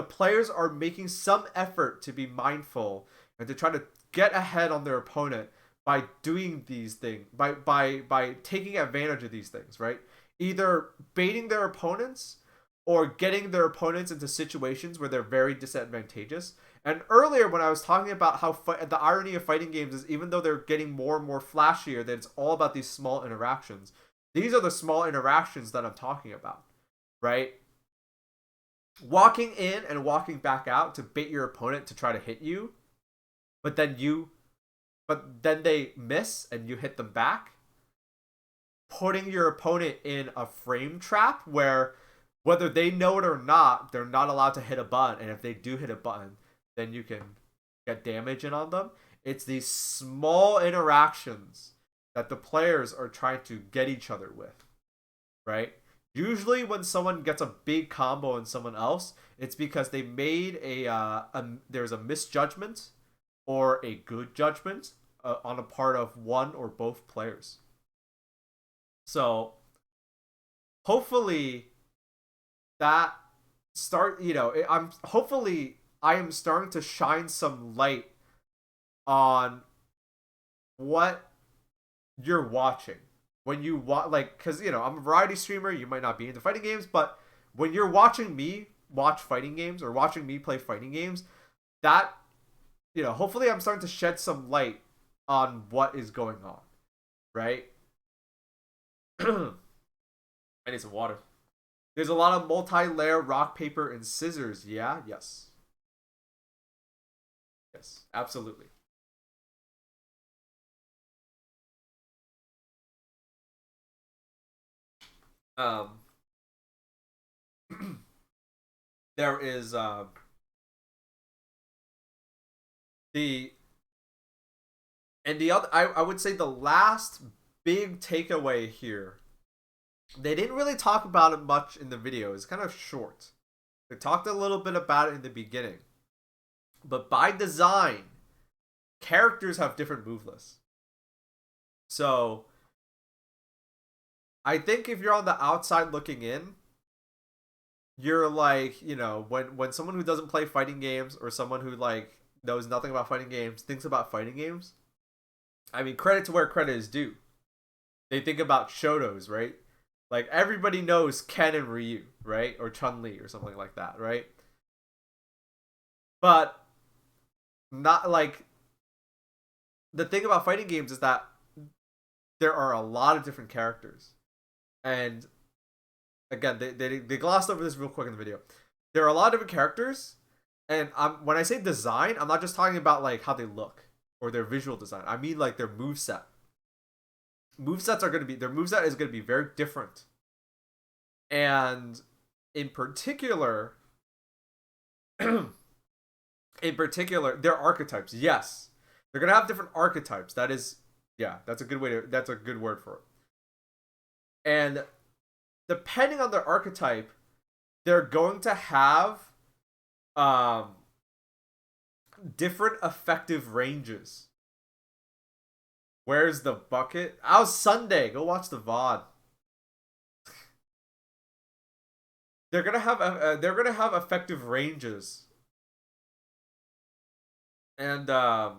players are making some effort to be mindful and to try to get ahead on their opponent by doing these things, by taking advantage of these things, right? Either baiting their opponents or getting their opponents into situations where they're very disadvantageous. And earlier, when I was talking about how the irony of fighting games is, even though they're getting more and more flashier, that it's all about these small interactions. These are the small interactions that I'm talking about, right? Walking in and walking back out to bait your opponent to try to hit you, but then they miss and you hit them back. Putting your opponent in a frame trap where, whether they know it or not, they're not allowed to hit a button, and if they do hit a button, then you can get damage in on them. It's these small interactions that the players are trying to get each other with, right? Usually when someone gets a big combo on someone else, it's because they made there's a misjudgment or a good judgment on a part of one or both players. So hopefully that I am starting to shine some light on what you're watching when you watch, like, because I'm a variety streamer. You might not be into fighting games, but when you're watching me watch fighting games or watching me play fighting games, that hopefully I'm starting to shed some light on what is going on, right? I need some water. There's a lot of multi-layer rock, paper, and scissors. Yeah, yes. Yes, absolutely. There is the other, I would say the last big takeaway here, they didn't really talk about it much in the video. It's kind of short. They talked a little bit about it in the beginning, but by design, characters have different move lists. So I think if you're on the outside looking in, you're like, you know, when someone who doesn't play fighting games or someone who like knows nothing about fighting games thinks about fighting games, I mean, credit to where credit is due. They think about Shotos, right? Like everybody knows Ken and Ryu, right? Or Chun-Li or something like that, right? But not like, the thing about fighting games is that there are a lot of different characters. And again, they glossed over this real quick in the video. There are a lot of different characters, and when I say design, I'm not just talking about like how they look or their visual design. I mean like their moveset. Their moveset is going to be very different. And in particular, their archetypes. Yes. They're going to have different archetypes. That is, yeah, that's a good word for it. And depending on their archetype, they're going to have different effective ranges. Where's the bucket? Oh, Sunday. Go watch the VOD. They're gonna have effective ranges, and they're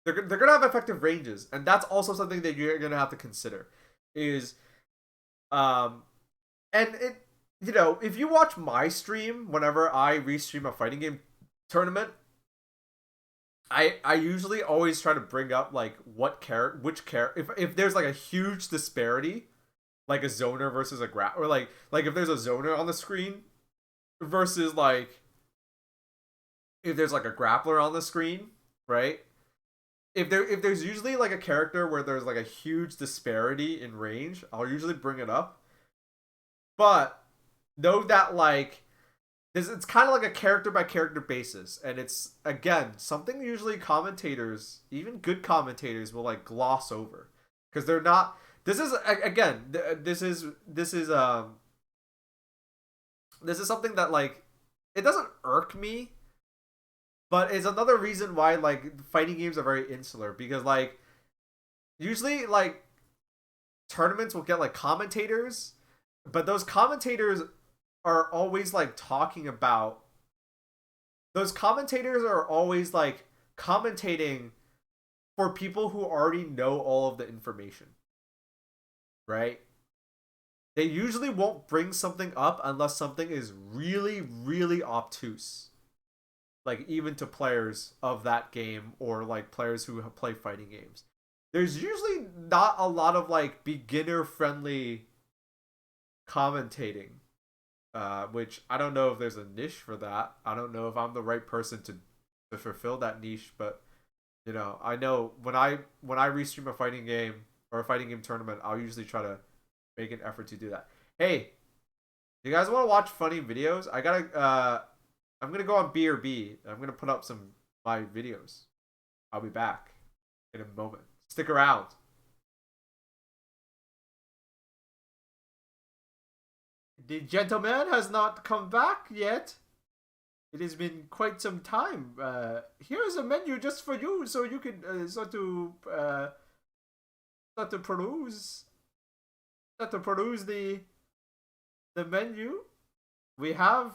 gonna have effective ranges, and that's also something that you're gonna have to consider. Is and it, you know, if you watch my stream whenever I restream a fighting game tournament, I usually always try to bring up like if there's like a huge disparity, like a zoner versus a or like if there's a zoner on the screen versus like if there's like a grappler on the screen, right? If there's usually like a character where there's like a huge disparity in range, I'll usually bring it up. But know that like it's kind of like a character by character basis, and it's again something usually commentators, even good commentators, will like gloss over because they're not. This is something that like it doesn't irk me, but it's another reason why like fighting games are very insular, because like usually like tournaments will get like commentators, but those commentators are always like talking about, those commentators are always like commentating for people who already know all of the information, right? They usually won't bring something up unless something is really, really obtuse, like even to players of that game or like players who play fighting games. There's usually not a lot of like beginner friendly commentating. Which I don't know if there's a niche for that. I don't know if I'm the right person to fulfill that niche, but you know, I know when I restream a fighting game or a fighting game tournament, I'll usually try to make an effort to do that. Hey, you guys want to watch funny videos? I'm gonna go on B. I'm gonna put up some my videos. I'll be back in a moment. Stick around. The gentleman has not come back yet. It has been quite some time. Here's a menu just for you, so you can start to peruse the menu. We have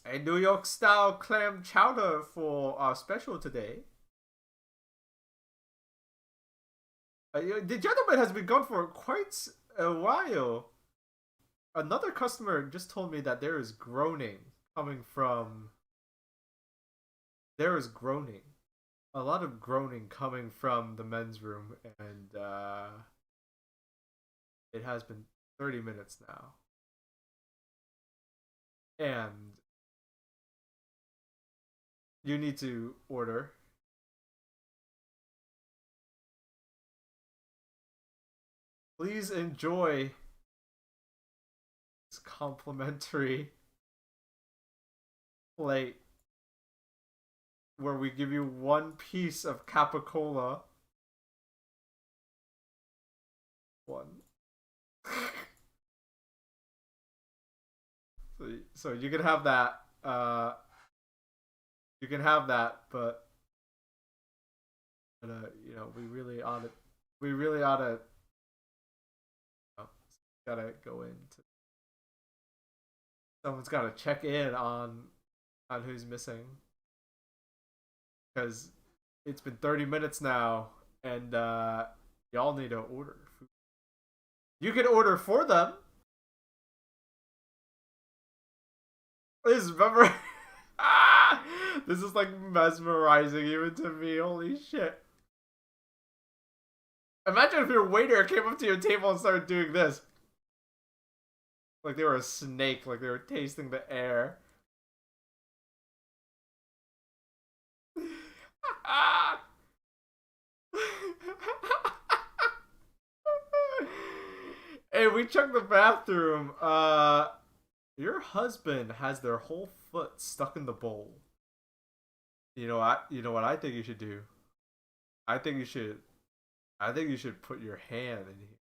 a New York style clam chowder for our special today. The gentleman has been gone for quite a while. Another customer just told me that there is groaning coming from. There is groaning. a lot of groaning coming from the men's room, and it has been 30 minutes now. And you need to order. Please enjoy this complimentary plate where we give you one piece of Capicola. One. So you can have that. You can have that, but you know, we really ought to. Gotta go into. Someone's gotta check in on who's missing, because it's been 30 minutes now, and y'all need to order food. You can order for them. This is this is like mesmerizing even to me. Holy shit. Imagine if your waiter came up to your table and started doing this. Like they were a snake, like they were tasting the air. Hey, we checked the bathroom. Your husband has their whole foot stuck in the bowl. You know what I think you should do? I think you should put your hand in here.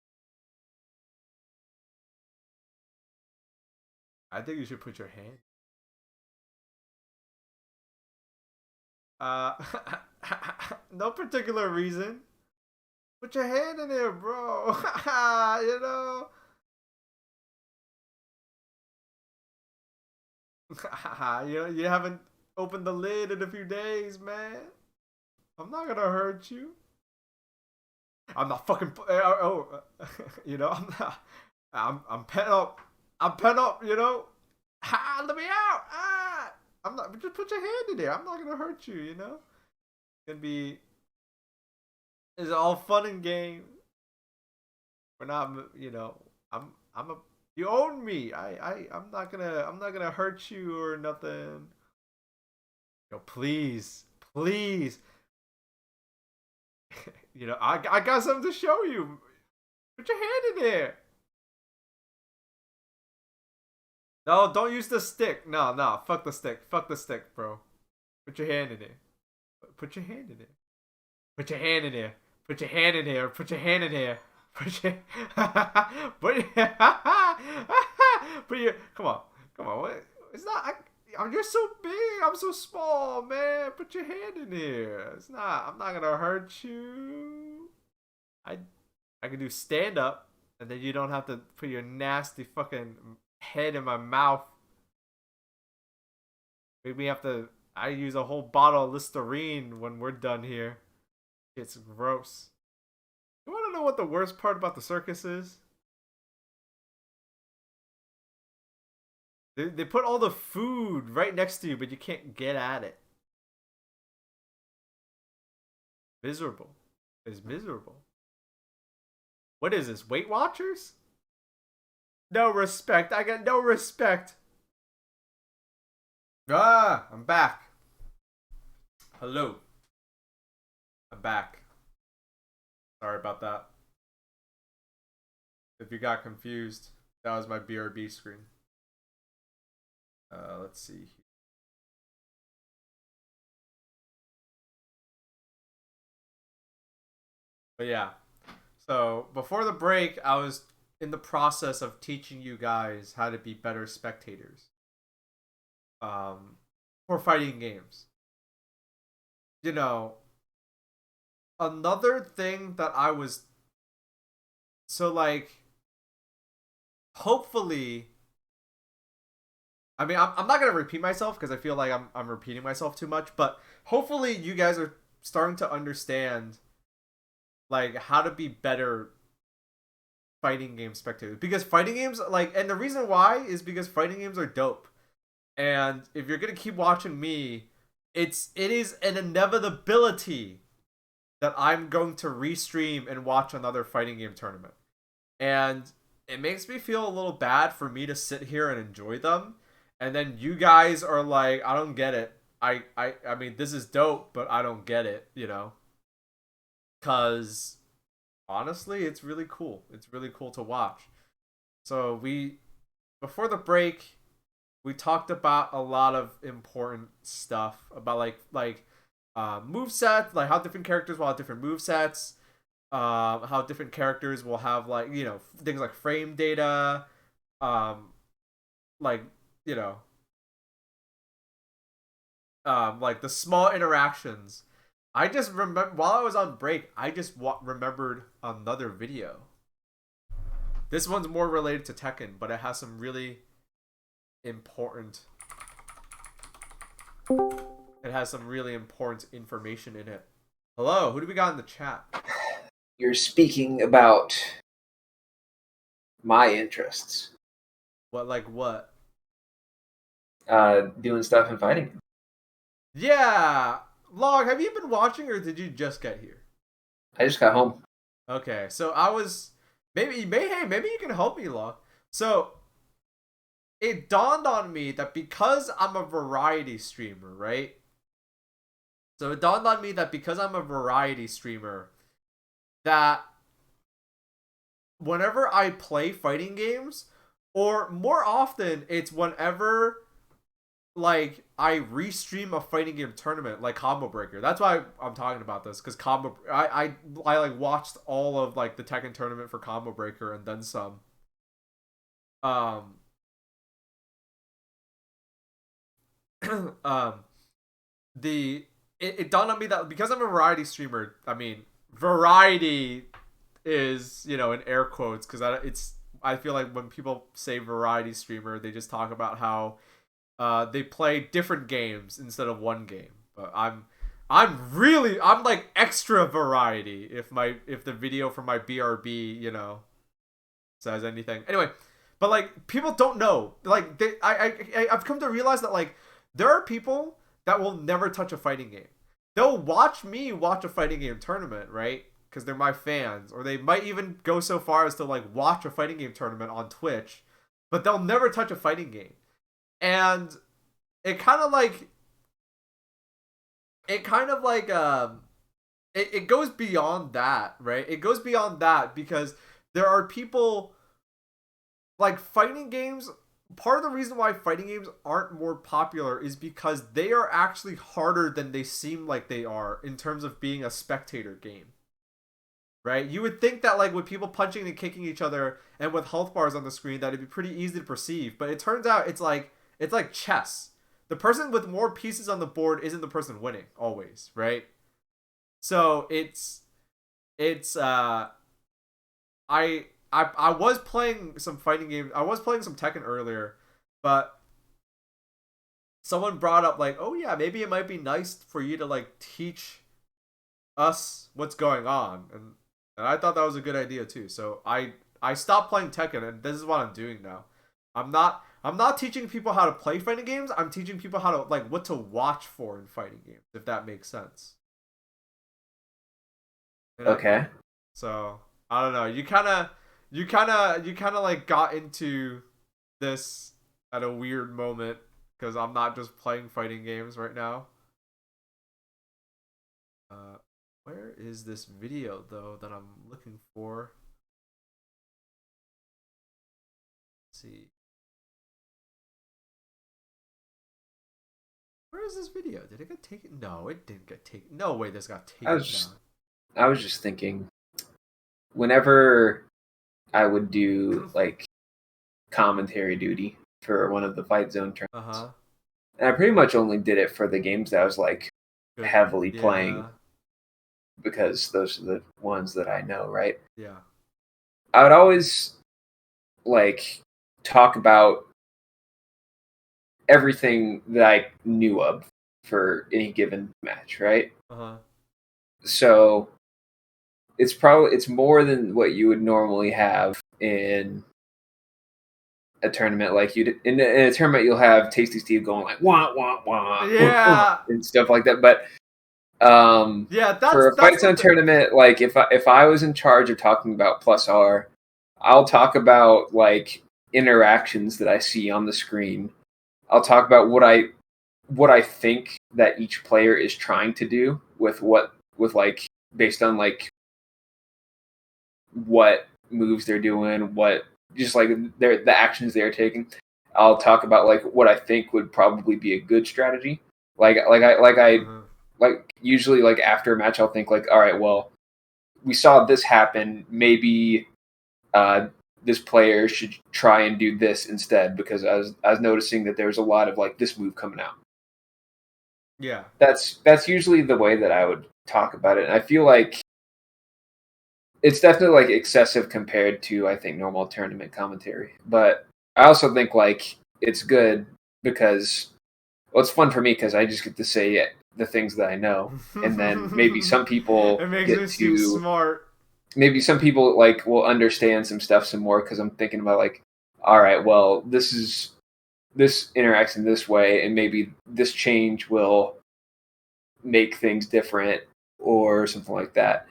I think you should put your hand. No particular reason. Put your hand in there, bro. You know. You haven't opened the lid in a few days, man. I'm not gonna hurt you. I'm not fucking. You know, I'm not. I'm pent up. I'm pent up. You know. Let me out. I'm not. Just put your hand in there. I'm not gonna hurt you. You know. It's gonna be. It's all fun and game. We're not. You know. I'm a. You own me. I'm not gonna hurt you or nothing. Yo, please. You know, I got something to show you. Put your hand in there. No, don't use the stick. No, fuck the stick. Fuck the stick, bro. Put your hand in there. Put your hand in there. Put your hand in there. Put your hand in there. Put your hand in there. Put your come on. What? It's not. You're so big. I'm so small, man. Put your hand in there. It's not. I'm not gonna hurt you. I can do stand up, and then you don't have to put your nasty fucking head in my mouth. Maybe have to. I use a whole bottle of Listerine when we're done here. It's gross. You want to know what the worst part about the circus is? They put all the food right next to you, but you can't get at it. Miserable. It's miserable. What is this? Weight Watchers? No respect. I got no respect. I'm back. Hello. I'm back. Sorry about that. If you got confused, that was my BRB screen. Let's see. But yeah. So before the break, I was in the process of teaching you guys how to be better spectators. For fighting games. You know, another thing that I was hopefully, I mean, I'm not gonna repeat myself because I feel like I'm repeating myself too much, but hopefully you guys are starting to understand like how to be better fighting game spectators, because fighting games, like, and the reason why is because fighting games are dope. And if you're gonna keep watching me, it is an inevitability that I'm going to restream and watch another fighting game tournament. And it makes me feel a little bad for me to sit here and enjoy them. And then you guys are like, I don't get it. I mean, this is dope, but I don't get it, you know? Because, honestly, it's really cool. It's really cool to watch. So before the break, we talked about a lot of important stuff about like movesets, like how different characters will have different movesets, how different characters will have like, you know, things like frame data, like, you know, like the small interactions. I just remember while I was on break, I just remembered another video. This one's more related to Tekken, but it has some really important. It has some really important information in it. Hello, who do we got in the chat? You're speaking about my interests. What, like what? Doing stuff and fighting. Yeah! Log, have you been watching or did you just get here? I just got home. Okay, so I was... maybe you can help me, Log. So, it dawned on me that because I'm a variety streamer, right? So it dawned on me that because I'm a variety streamer, that whenever I play fighting games, or more often, it's whenever like I restream a fighting game tournament, like Combo Breaker. That's why I'm talking about this, because I like watched all of like the Tekken tournament for Combo Breaker and then some. It dawned on me that because I'm a variety streamer, I mean, variety is, you know, in air quotes, because I feel like when people say variety streamer, they just talk about how they play different games instead of one game. But I'm like extra variety if the video from my BRB, you know, says anything. Anyway, but like people don't know. Like I've come to realize that like there are people that will never touch a fighting game. They'll watch me watch a fighting game tournament, right? Because they're my fans, or they might even go so far as to like watch a fighting game tournament on Twitch, but they'll never touch a fighting game. And it kind of like it goes beyond that, right? It goes beyond that because there are people like fighting games. Part of the reason why fighting games aren't more popular is because they are actually harder than they seem like they are in terms of being a spectator game. Right? You would think that like with people punching and kicking each other and with health bars on the screen that it'd be pretty easy to perceive, but it turns out it's like chess. The person with more pieces on the board isn't the person winning always, right? So it's I was playing some fighting games. I was playing some Tekken earlier, but someone brought up like, oh yeah, maybe it might be nice for you to like teach us what's going on, and I thought that was a good idea too. So I stopped playing Tekken, and this is what I'm doing now. I'm not teaching people how to play fighting games. I'm teaching people how to like what to watch for in fighting games, if that makes sense. Okay. So I don't know. You kind of like got into this at a weird moment because I'm not just playing fighting games right now. Where is this video though that I'm looking for? Let's see. Where is this video? Did it get taken? No, it didn't get taken. No way this got taken down. I was just thinking, whenever I would do like commentary duty for one of the Fight Zone tournaments, and I pretty much only did it for the games that I was like heavily playing, because those are the ones that I know, right? Yeah. I would always like talk about everything that I knew of for any given match, right? So it's more than what you would normally have in a tournament, like in a tournament you'll have Tasty Steve going like wah wah wah, Yeah, and stuff like that. But yeah, for a Fight Zone tournament, like if I was in charge of talking about plus R, I'll talk about like interactions that I see on the screen. I'll talk about what I think that each player is trying to do with like based on like what moves they're doing, what just like the actions they're taking. I'll talk about like what I think would probably be a good strategy. Like usually like after a match I'll think like, all right, well, we saw this happen, maybe this player should try and do this instead, because I was noticing that there's a lot of like this move coming out. Yeah. That's usually the way that I would talk about it. And I feel like it's definitely like excessive compared to, I think, normal tournament commentary. But I also think like it's good because, well, it's fun for me because I just get to say the things that I know, and then maybe some people it makes me seem smart. Maybe some people like will understand some stuff some more because I'm thinking about like, all right, well, this interacts in this way, and maybe this change will make things different or something like that.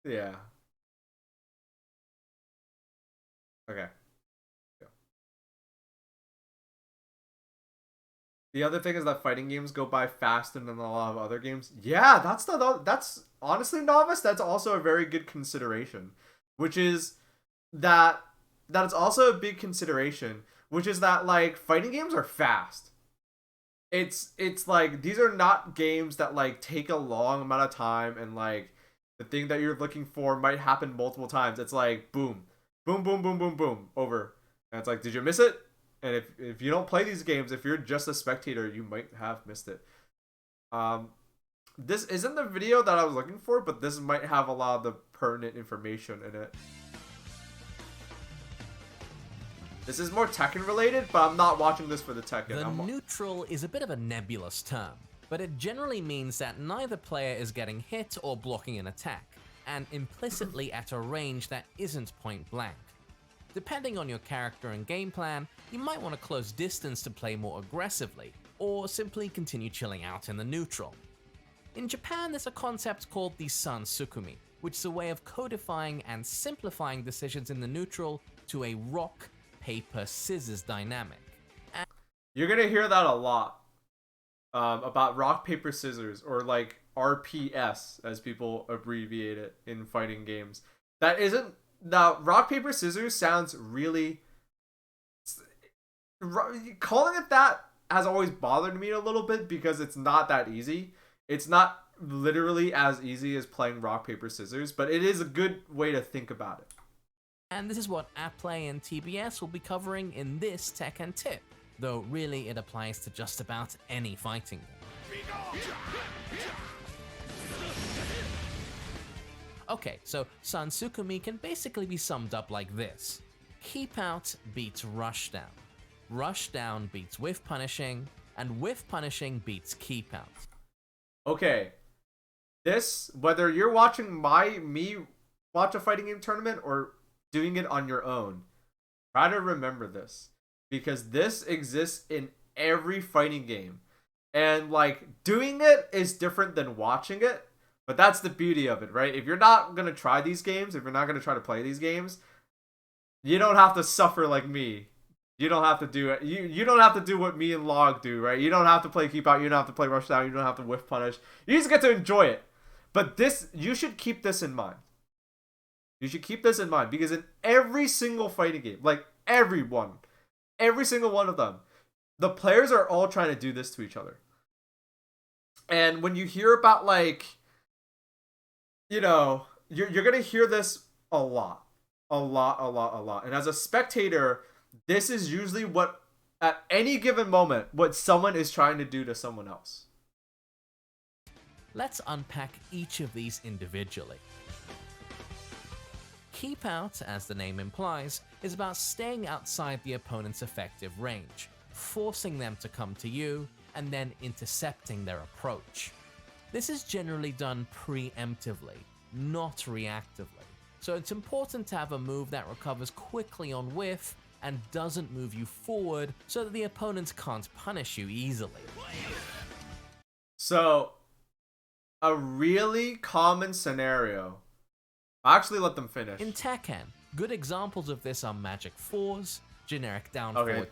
Yeah. Okay. The other thing is that fighting games go by faster than a lot of other games. Yeah, that's honestly, Novice, that's also a very good consideration, which is that it's also a big consideration, which is that like fighting games are fast. It's like these are not games that like take a long amount of time, and like the thing that you're looking for might happen multiple times. It's like boom, boom, boom, boom, boom, boom, over. And it's like, did you miss it? And if you don't play these games, if you're just a spectator, you might have missed it. This isn't the video that I was looking for, but this might have a lot of the pertinent information in it. This is more Tekken related, but I'm not watching this for the Tekken. The neutral is a bit of a nebulous term, but it generally means that neither player is getting hit or blocking an attack, and implicitly at a range that isn't point blank. Depending on your character and game plan, you might want to close distance to play more aggressively, or simply continue chilling out in the neutral. In Japan, there's a concept called the San Sukumi, which is a way of codifying and simplifying decisions in the neutral to a rock, paper, scissors dynamic. You're gonna hear that a lot about rock, paper, scissors, or like RPS, as people abbreviate it in fighting games. That isn't... Now, rock, paper, scissors sounds really... Calling it that has always bothered me a little bit because it's not that easy. It's not literally as easy as playing rock, paper, scissors, but it is a good way to think about it. And this is what Appplay and TBS will be covering in this Tekken tip, though really it applies to just about any fighting game. Okay, so San Sukumi can basically be summed up like this. Keep out beats rush down. Rush down beats whiff punishing, and whiff punishing beats keep out. Okay. This, whether you're watching me watch a fighting game tournament or doing it on your own, try to remember this. Because this exists in every fighting game. And like, doing it is different than watching it. But that's the beauty of it, right? If you're not going to try these games, if you're not going to try to play these games, you don't have to suffer like me. You don't have to do it. You don't have to do what me and Log do, right? You don't have to play keep out. You don't have to play rush down. You don't have to whiff punish. You just get to enjoy it. But this, you should keep this in mind. You should keep this in mind because in every single fighting game, like every single one of them, the players are all trying to do this to each other. And when you hear about like, you know, you're going to hear this a lot. And as a spectator, this is usually what, at any given moment, what someone is trying to do to someone else. Let's unpack each of these individually. Keep out, as the name implies, is about staying outside the opponent's effective range, forcing them to come to you, and then intercepting their approach. This is generally done preemptively, not reactively, so it's important to have a move that recovers quickly on whiff and doesn't move you forward so that the opponent can't punish you easily. So, a really common scenario. I'll actually let them finish. In Tekken, good examples of this are magic fours, generic down Okay, forward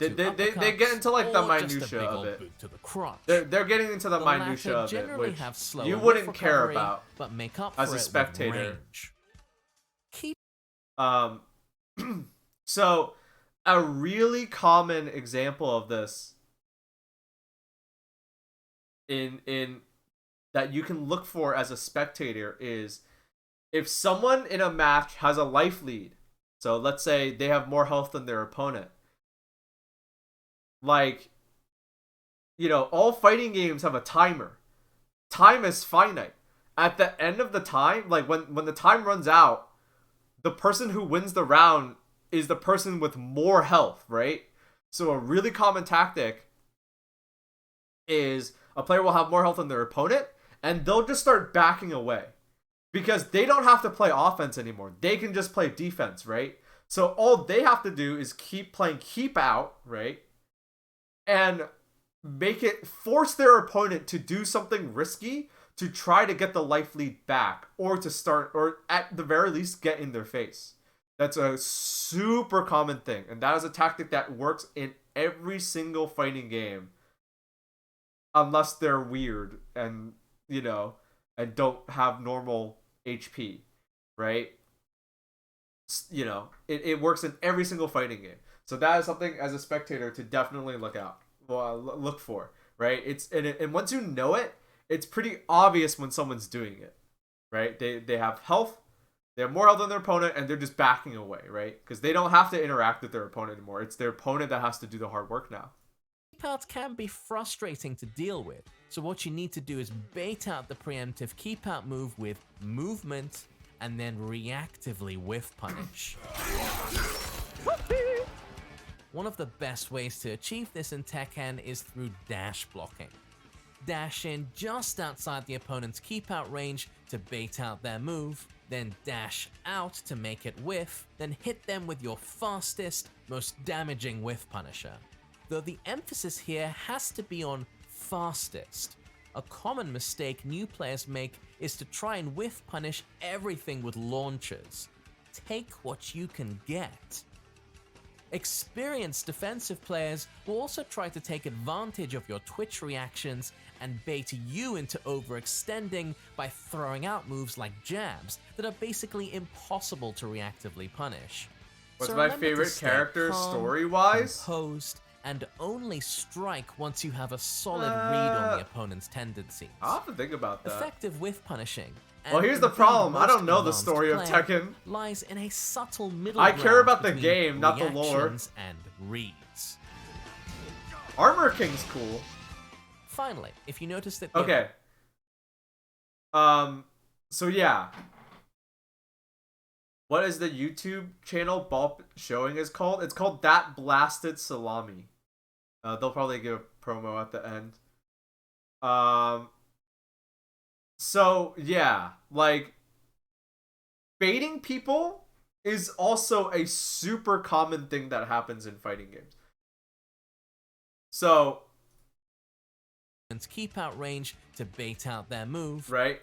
they get into like the or just a minutia big of old it. boot to the crotch. They're getting into the latter minutia of it, generally which have slower you wouldn't whiff care recovery, about but make up as for a it with spectator. range. Keep So a really common example of this in that you can look for as a spectator is if someone in a match has a life lead. So let's say they have more health than their opponent. Like, you know, all fighting games have a timer. Time is finite. At the end of the time, like when the time runs out, the person who wins the round is the person with more health, right? So a really common tactic is a player will have more health than their opponent, and they'll just start backing away. Because they don't have to play offense anymore. They can just play defense, right? So all they have to do is keep playing keep out, right? And force their opponent to do something risky to try to get the life lead back, or to start, or at the very least get in their face. That's a super common thing, and that is a tactic that works in every single fighting game, unless they're weird and, you know, and don't have normal HP, right? You know, it works in every single fighting game. So that is something as a spectator to definitely look for, right? And once you know it, it's pretty obvious when someone's doing it, right? They have health, they have more health than their opponent, and they're just backing away, right? Because they don't have to interact with their opponent anymore. It's their opponent that has to do the hard work now. Keep outs can be frustrating to deal with, so what you need to do is bait out the preemptive keep out move with movement and then reactively whiff punish. One of the best ways to achieve this in Tekken is through dash blocking. Dash in just outside the opponent's keep out range to bait out their move, then dash out to make it whiff, then hit them with your fastest, most damaging whiff punisher. Though the emphasis here has to be on fastest. A common mistake new players make is to try and whiff punish everything with launchers. Take what you can get. Experienced defensive players will also try to take advantage of your twitch reactions and bait you into overextending by throwing out moves like jabs that are basically impossible to reactively punish. What's So my remember to favorite stay character calm, story-wise? composed, and only strike once you have a solid read on the opponent's tendencies. I'll have to think about that. Effective whiff punishing. Well, and here's the indeed problem. I most don't know the advanced story of play Tekken. Lies in a subtle middle I care ground about the between game, not the lore. reactions and reads. Armor King's cool. Finally, if you notice that Okay. So yeah. What is the YouTube channel Baaulp showing is called? It's called That Blasted Salami. They'll probably give a promo at the end. So yeah, like baiting people is also a super common thing that happens in fighting games. So keep out range to bait out their move. Right.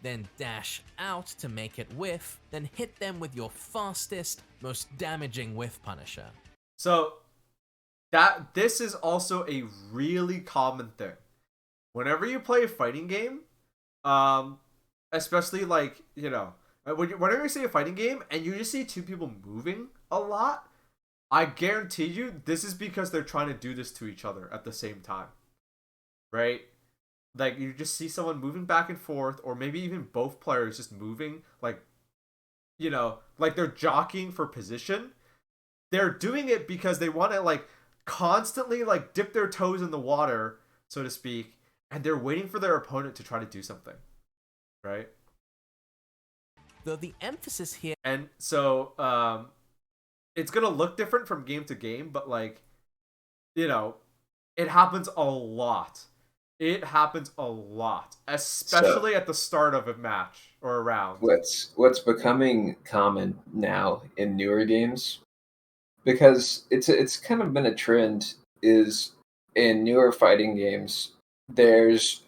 Then dash out to make it whiff, then hit them with your fastest, most damaging whiff punisher. So this is also a really common thing. Whenever you play a fighting game, especially like, you know, whenever you see a fighting game and you just see two people moving a lot, I guarantee you this is because they're trying to do this to each other at the same time. Right? Like, you just see someone moving back and forth, or maybe even both players just moving, like, you know, like they're jockeying for position. They're doing it because they want to, like, constantly, like, dip their toes in the water, so to speak, and they're waiting for their opponent to try to do something. Right? Though the emphasis here... And so, it's going to look different from game to game, but, like, you know, it happens a lot It happens a lot, especially at the start of a match or a round. What's becoming common now in newer games, because it's kind of been a trend, is in newer fighting games, there's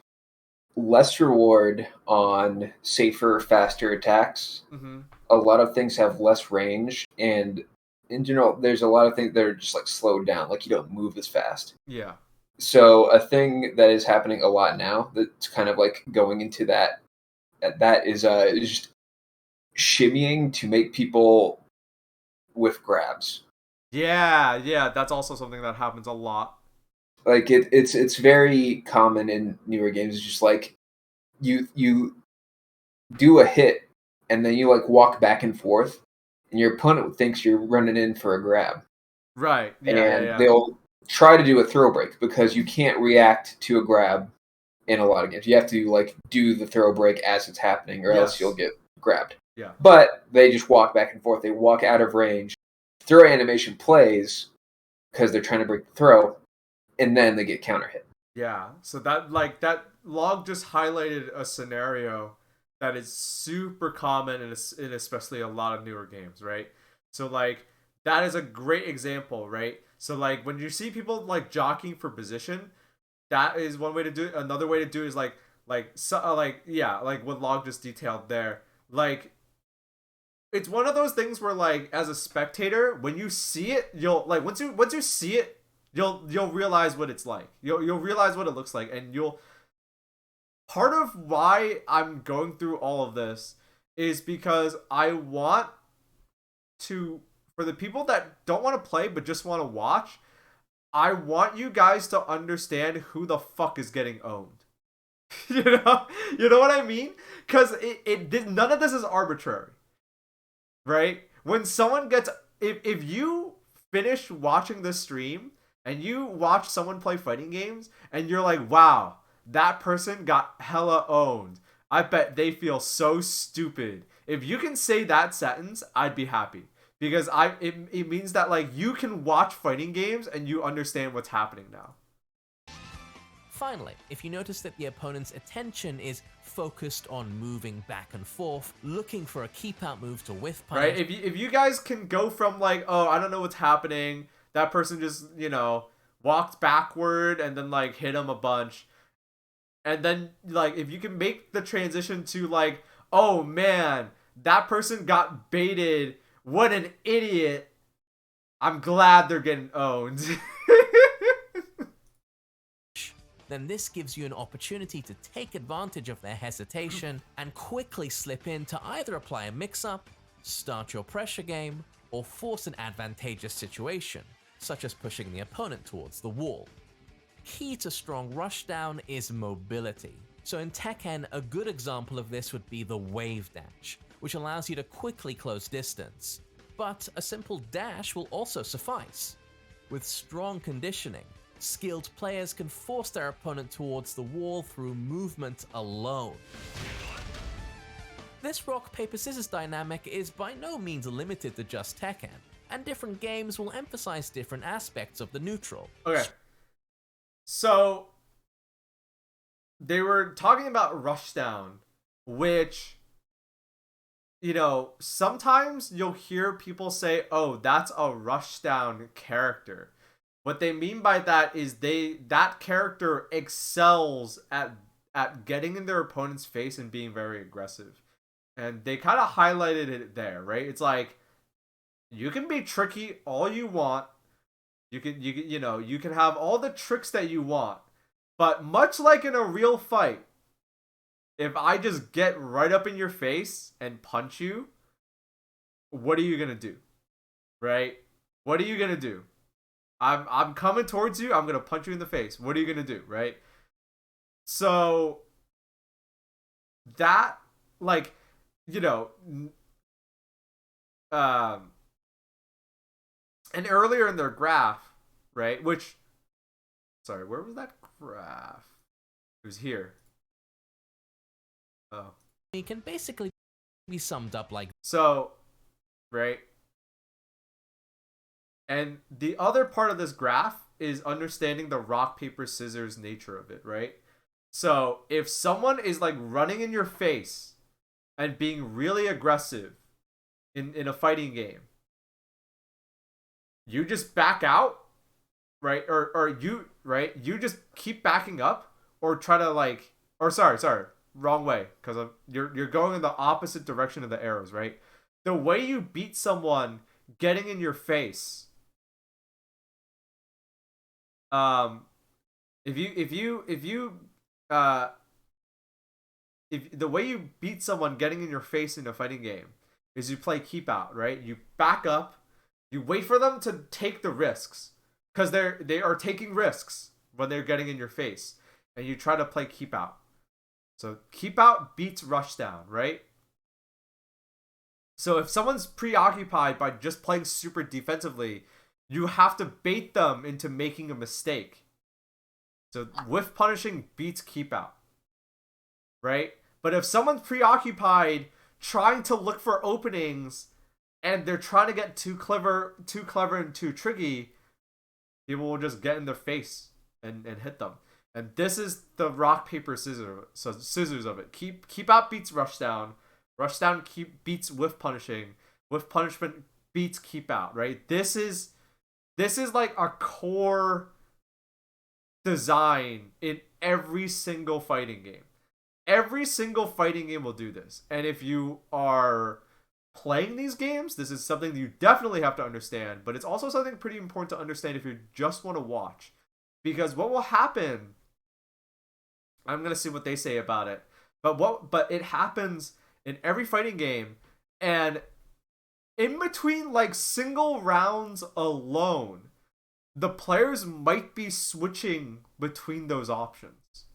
less reward on safer, faster attacks. Mm-hmm. A lot of things have less range, and in general, there's a lot of things that are just like slowed down, like you don't move as fast. Yeah. So a thing that is happening a lot now that's kind of like going into that is just shimmying to make people with grabs. Yeah, that's also something that happens a lot. Like it's very common in newer games. It's just like you do a hit and then you like walk back and forth, and your opponent thinks you're running in for a grab. Right. And they'll try to do a throw break because you can't react to a grab in a lot of games. You have to like do the throw break as it's happening, or else you'll get grabbed. Yeah. But they just walk back and forth. They walk out of range. Throw animation plays because they're trying to break the throw, and then they get counter hit. Yeah. So that log just highlighted a scenario that is super common in especially a lot of newer games, right? So like that is a great example, right? So like when you see people like jockeying for position, that is one way to do it. Another way to do it is like what log just detailed there. Like it's one of those things where like as a spectator, when you see it, you'll like once you see it, you'll realize what it's like. You'll realize what it looks like, and you'll. Part of why I'm going through all of this is because I want to, for the people that don't want to play but just want to watch, I want you guys to understand who the fuck is getting owned. you know what I mean? Because none of this is arbitrary, right? When someone gets, if you finish watching this stream and you watch someone play fighting games and you're like, wow, that person got hella owned, I bet they feel so stupid. If you can say that sentence, I'd be happy. Because it means that like you can watch fighting games and you understand what's happening now. Finally, if you notice that the opponent's attention is focused on moving back and forth, looking for a keep out move to whiff punish. Right? If you guys can go from like, oh, I don't know what's happening, that person just, walked backward and then like hit him a bunch. And then like if you can make the transition to like, oh man, that person got baited. What an idiot. I'm glad they're getting owned. Then this gives you an opportunity to take advantage of their hesitation and quickly slip in to either apply a mix-up, start your pressure game, or force an advantageous situation, such as pushing the opponent towards the wall. Key to strong rushdown is mobility. So in Tekken, a good example of this would be the wave dash, which allows you to quickly close distance. But a simple dash will also suffice. With strong conditioning, skilled players can force their opponent towards the wall through movement alone. This rock, paper, scissors dynamic is by no means limited to just Tekken, and different games will emphasize different aspects of the neutral. Okay. So, they were talking about rushdown, which, sometimes you'll hear people say, oh, that's a rushdown character. What they mean by that is that character excels at getting in their opponent's face and being very aggressive. And they kind of highlighted it there, right? It's like, you can be tricky all you want. You can have all the tricks that you want. But much like in a real fight, if I just get right up in your face and punch you, what are you going to do? Right? What are you going to do? I'm coming towards you. I'm going to punch you in the face. What are you going to do? Right? So that, and earlier in their graph, right? Sorry, where was that graph? It was here. Oh. It can basically be summed up like so, right? And the other part of this graph is understanding the rock, paper, scissors nature of it, right? So if someone is like running in your face and being really aggressive in a fighting game, you just back out, right? Or you just keep backing up, or try to like, or sorry, wrong way, because you're going in the opposite direction of the arrows, right? The way you beat someone getting in your face, if the way you beat someone getting in your face in a fighting game is you play keep out, right? You back up, you wait for them to take the risks, because they are taking risks when they're getting in your face, and you try to play keep out. So keep out beats rush down, right? So if someone's preoccupied by just playing super defensively, you have to bait them into making a mistake. So whiff punishing beats keep out, right? But if someone's preoccupied trying to look for openings and they're trying to get too clever and too tricky, people will just get in their face and hit them. And this is the rock paper scissors of it. Keep out beats rush down. Rush down beats whiff punishing. Whiff punishment beats keep out, right? This is like a core design in every single fighting game. Every single fighting game will do this. And if you are playing these games, this is something you definitely have to understand, but it's also something pretty important to understand if you just want to watch. Because what will happen, I'm going to see what they say about it, but it happens in every fighting game, and in between like single rounds alone, the players might be switching between those options.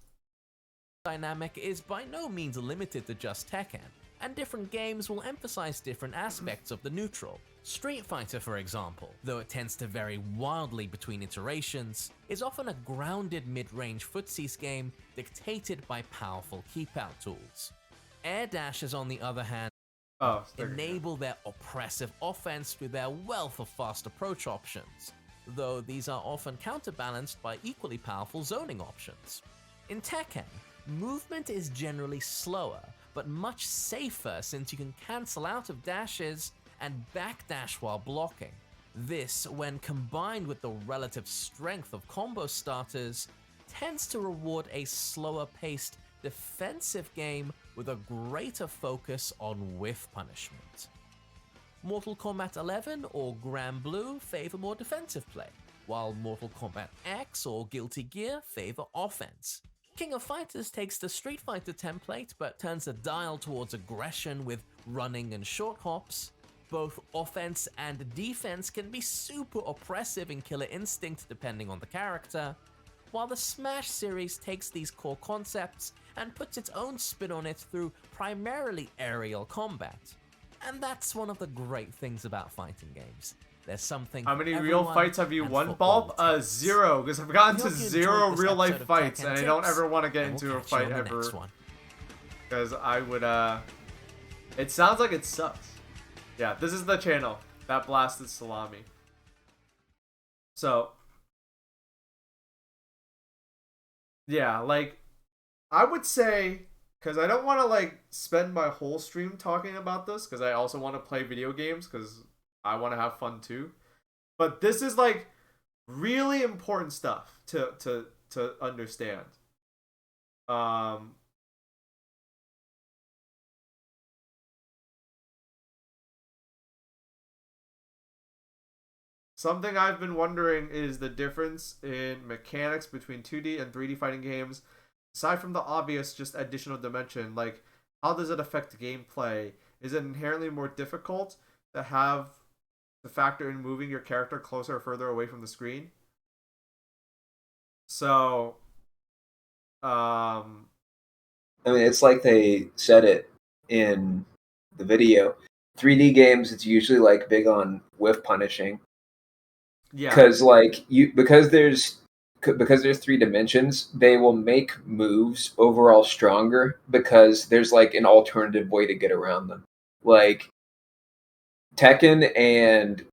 Dynamic is by no means limited to just Tekken, and different games will emphasize different aspects of the neutral. Street Fighter, for example, though it tends to vary wildly between iterations, is often a grounded mid-range footsies game dictated by powerful keep-out tools. Air dashes, on the other hand, enable their oppressive offense through their wealth of fast approach options, though these are often counterbalanced by equally powerful zoning options. In Tekken, movement is generally slower, but much safer since you can cancel out of dashes and backdash while blocking. This, when combined with the relative strength of combo starters, tends to reward a slower-paced defensive game with a greater focus on whiff punishment. Mortal Kombat 11 or Grand Blue favor more defensive play, while Mortal Kombat X or Guilty Gear favor offense. King of Fighters takes the Street Fighter template but turns the dial towards aggression with running and short hops. Both offense and defense can be super oppressive in Killer Instinct depending on the character, while the Smash series takes these core concepts and puts its own spin on it through primarily aerial combat. And that's one of the great things about fighting games. There's something. How many real fights have you won, Baaulp? Zero, because I've gotten to 0 real life fights, and I don't ever want to get into a fight ever. Because I would, it sounds like it sucks. Yeah, this is the channel that blasted salami. So, yeah, like, I would say, because I don't want to, like, spend my whole stream talking about this, because I also want to play video games, because I want to have fun too. But this is, like, really important stuff to understand. Something I've been wondering is the difference in mechanics between 2D and 3D fighting games. Aside from the obvious, just additional dimension, like, how does it affect gameplay? Is it inherently more difficult to have the factor in moving your character closer or further away from the screen? So, I mean, it's like they said it in the video. 3D games, it's usually like big on whiff punishing. Yeah. Because like because there's 3 dimensions, they will make moves overall stronger because there's like an alternative way to get around them. Like Tekken and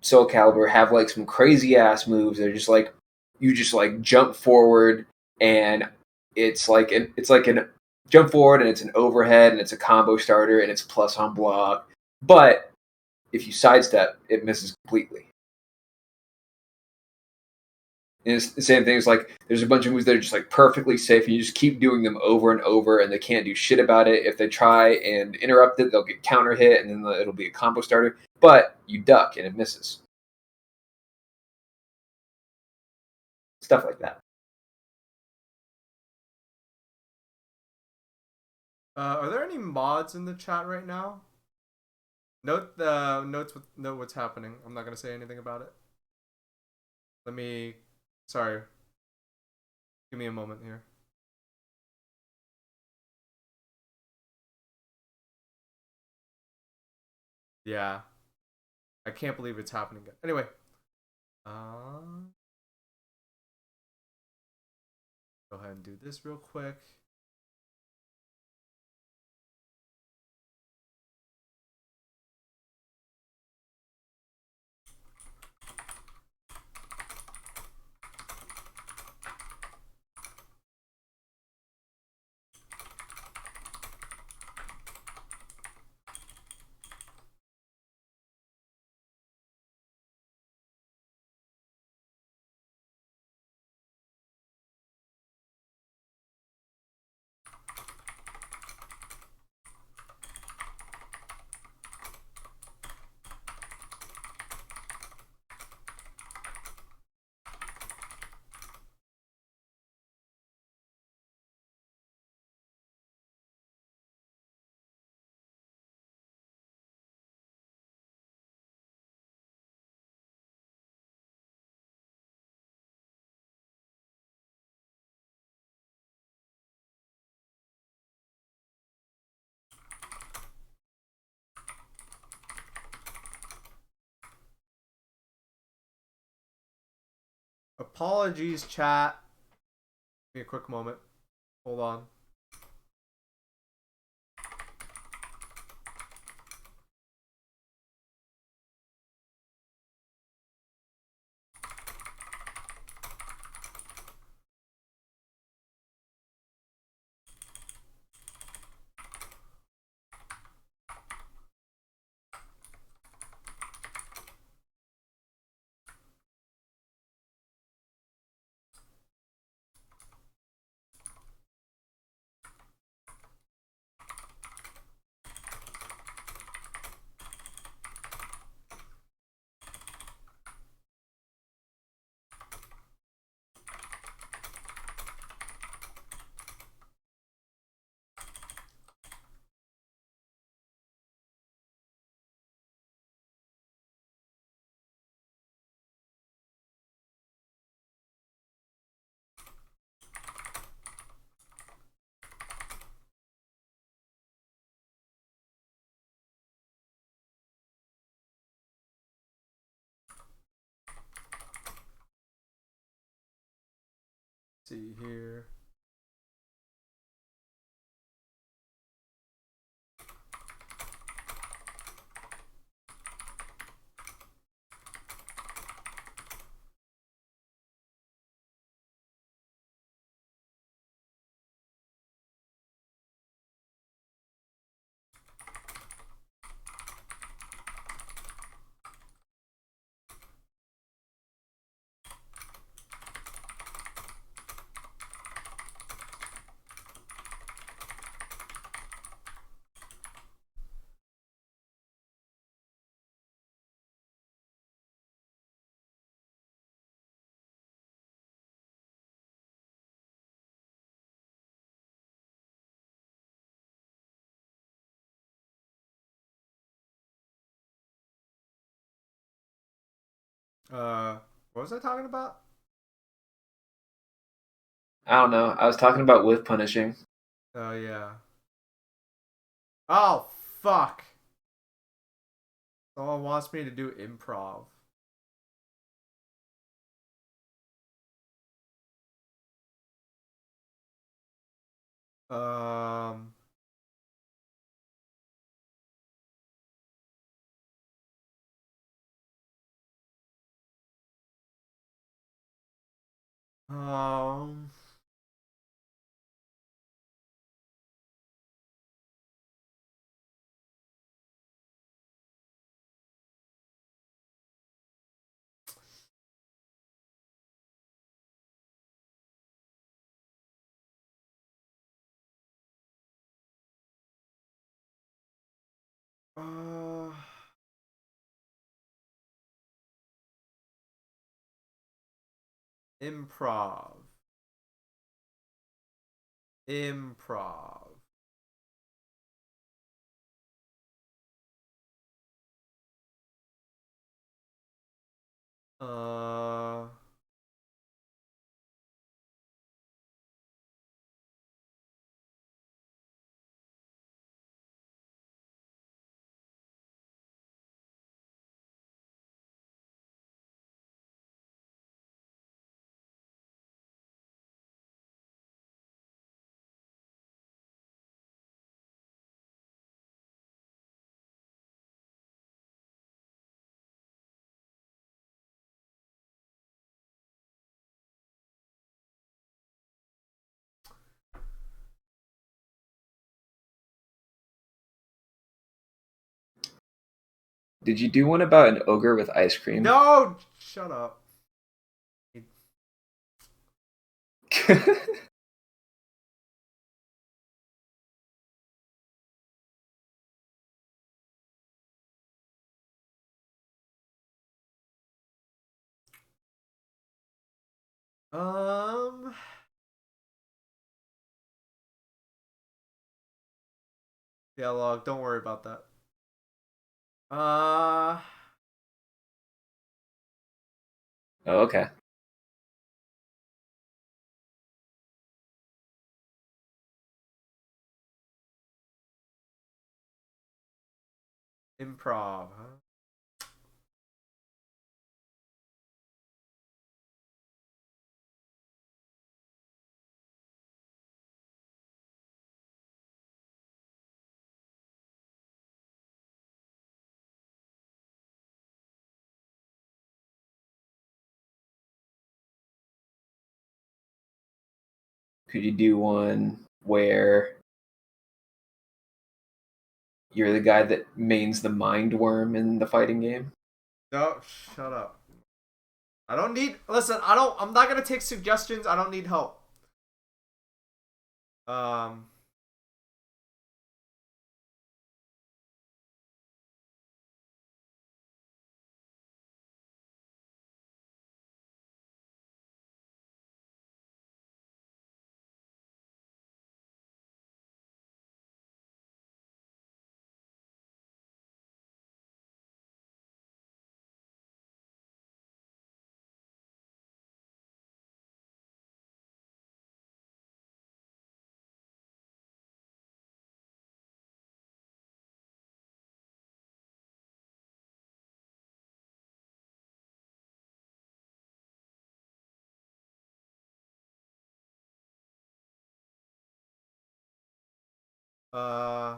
Soul Calibur have like some crazy ass moves. They're just like you just like jump forward, and it's like an jump forward, and it's an overhead, and it's a combo starter, and it's plus on block. But if you sidestep, it misses completely. And it's the same thing as like there's a bunch of moves that are just like perfectly safe, and you just keep doing them over and over, and they can't do shit about it. If they try and interrupt it, they'll get counter hit, and then it'll be a combo starter. But you duck and it misses. Stuff like that. Are there any mods in the chat right now? Note what's happening. I'm not gonna say anything about it. Sorry. Give me a moment here. Yeah. I can't believe it's happening again. Anyway. Go ahead and do this real quick. Apologies, chat. Give me a quick moment. Hold on. See here. What was I talking about? I don't know. I was talking about whiff punishing. Oh, yeah. Oh, fuck. Someone wants me to do improv. Um... Um. Uh, improv. Improv. Uh. Did you do one about an ogre with ice cream? No, shut up. Um. Yeah, log. Don't worry about that. Oh, okay. Improv, huh? Could you do one where you're the guy that mains the mind worm in the fighting game? No, shut up. I don't need. Listen, I'm not gonna take suggestions. I don't need help. Um. Uh.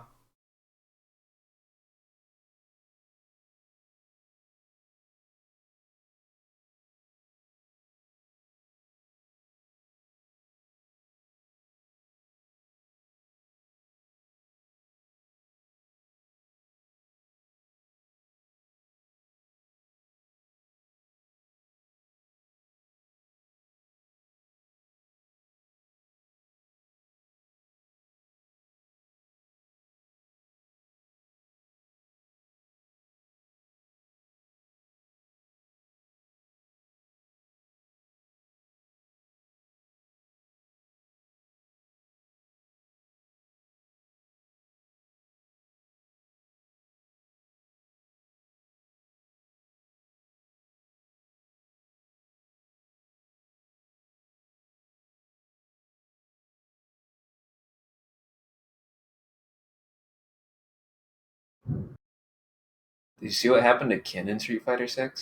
Did you see what happened to Ken in Street Fighter 6?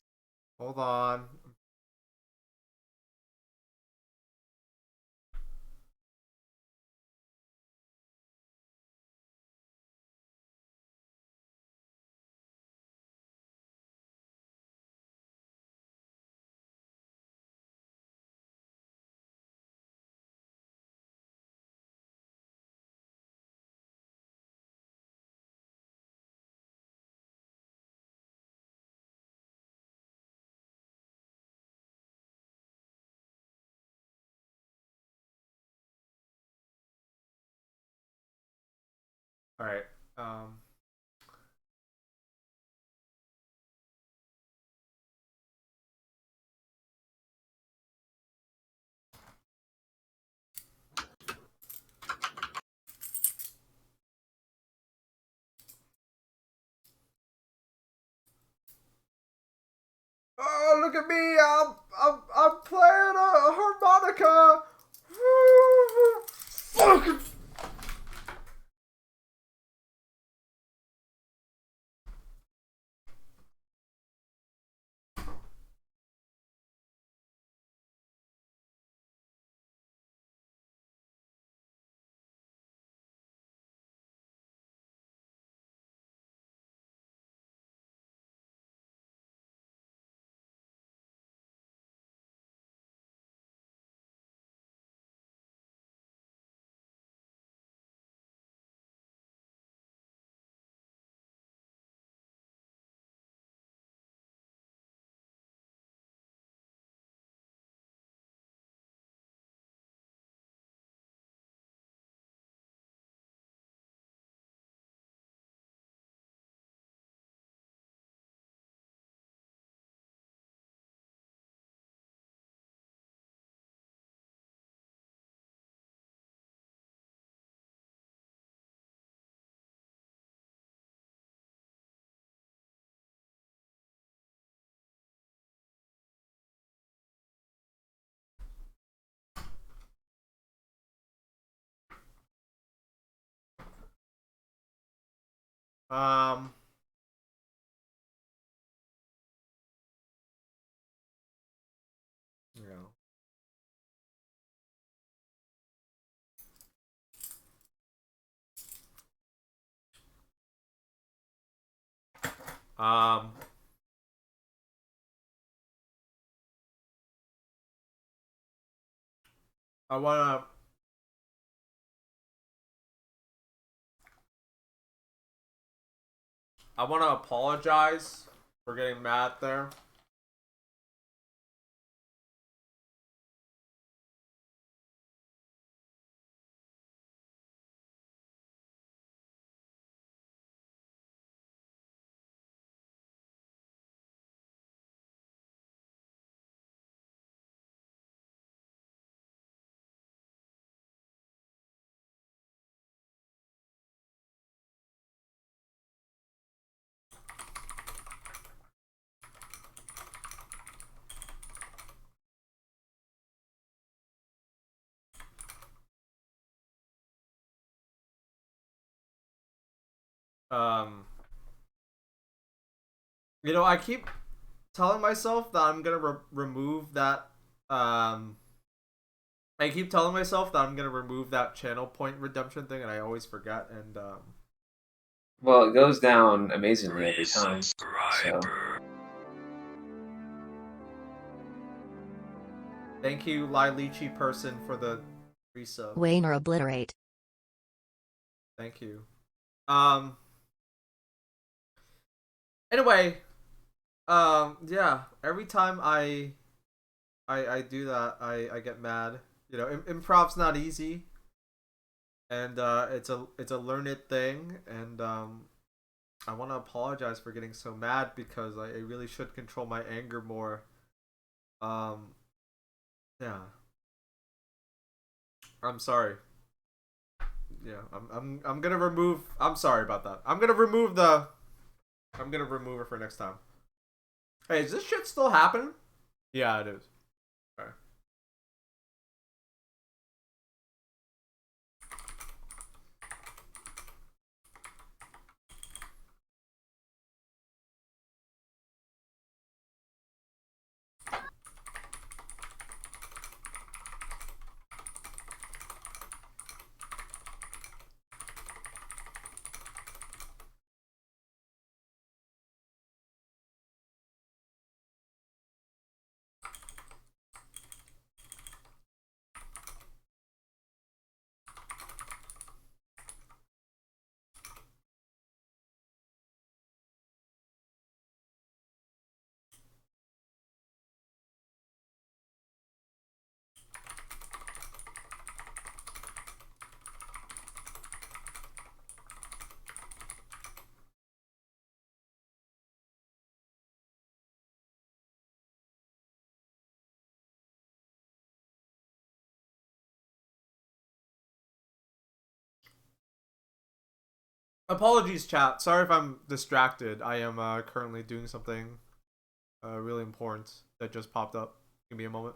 Hold on. All right. Oh, look at me! I'm playing a harmonica. Fuck. Um. Yeah. Um. I wanna. I wanna apologize for getting mad there. Um. You know, I keep telling myself that I'm gonna remove that. I keep telling myself that I'm gonna remove that channel point redemption thing, and I always forget. And Well, it goes down amazingly every time. So. Thank you, Lai Lychee person, for the resub. Wayne or obliterate. Thank you. Anyway, yeah. Every time I do that, I get mad. You know, improv's not easy, and it's a learned thing, and I want to apologize for getting so mad because I really should control my anger more. Yeah. I'm sorry. Yeah, I'm gonna remove. I'm sorry about that. I'm gonna remove it for next time. Hey, is this shit still happening? Yeah, it is. Okay. Apologies, chat. Sorry if I'm distracted. I am currently doing something really important that just popped up. Give me a moment.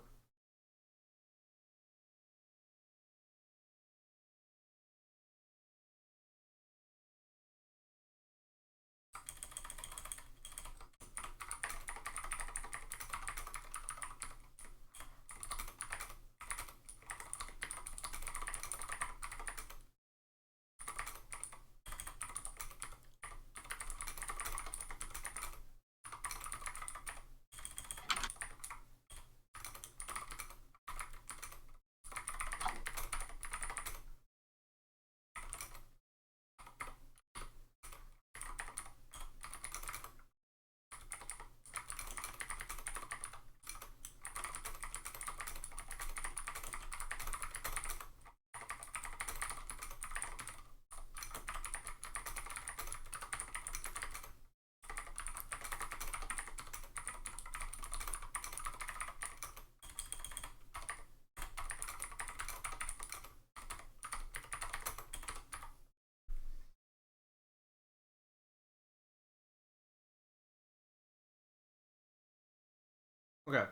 Okay.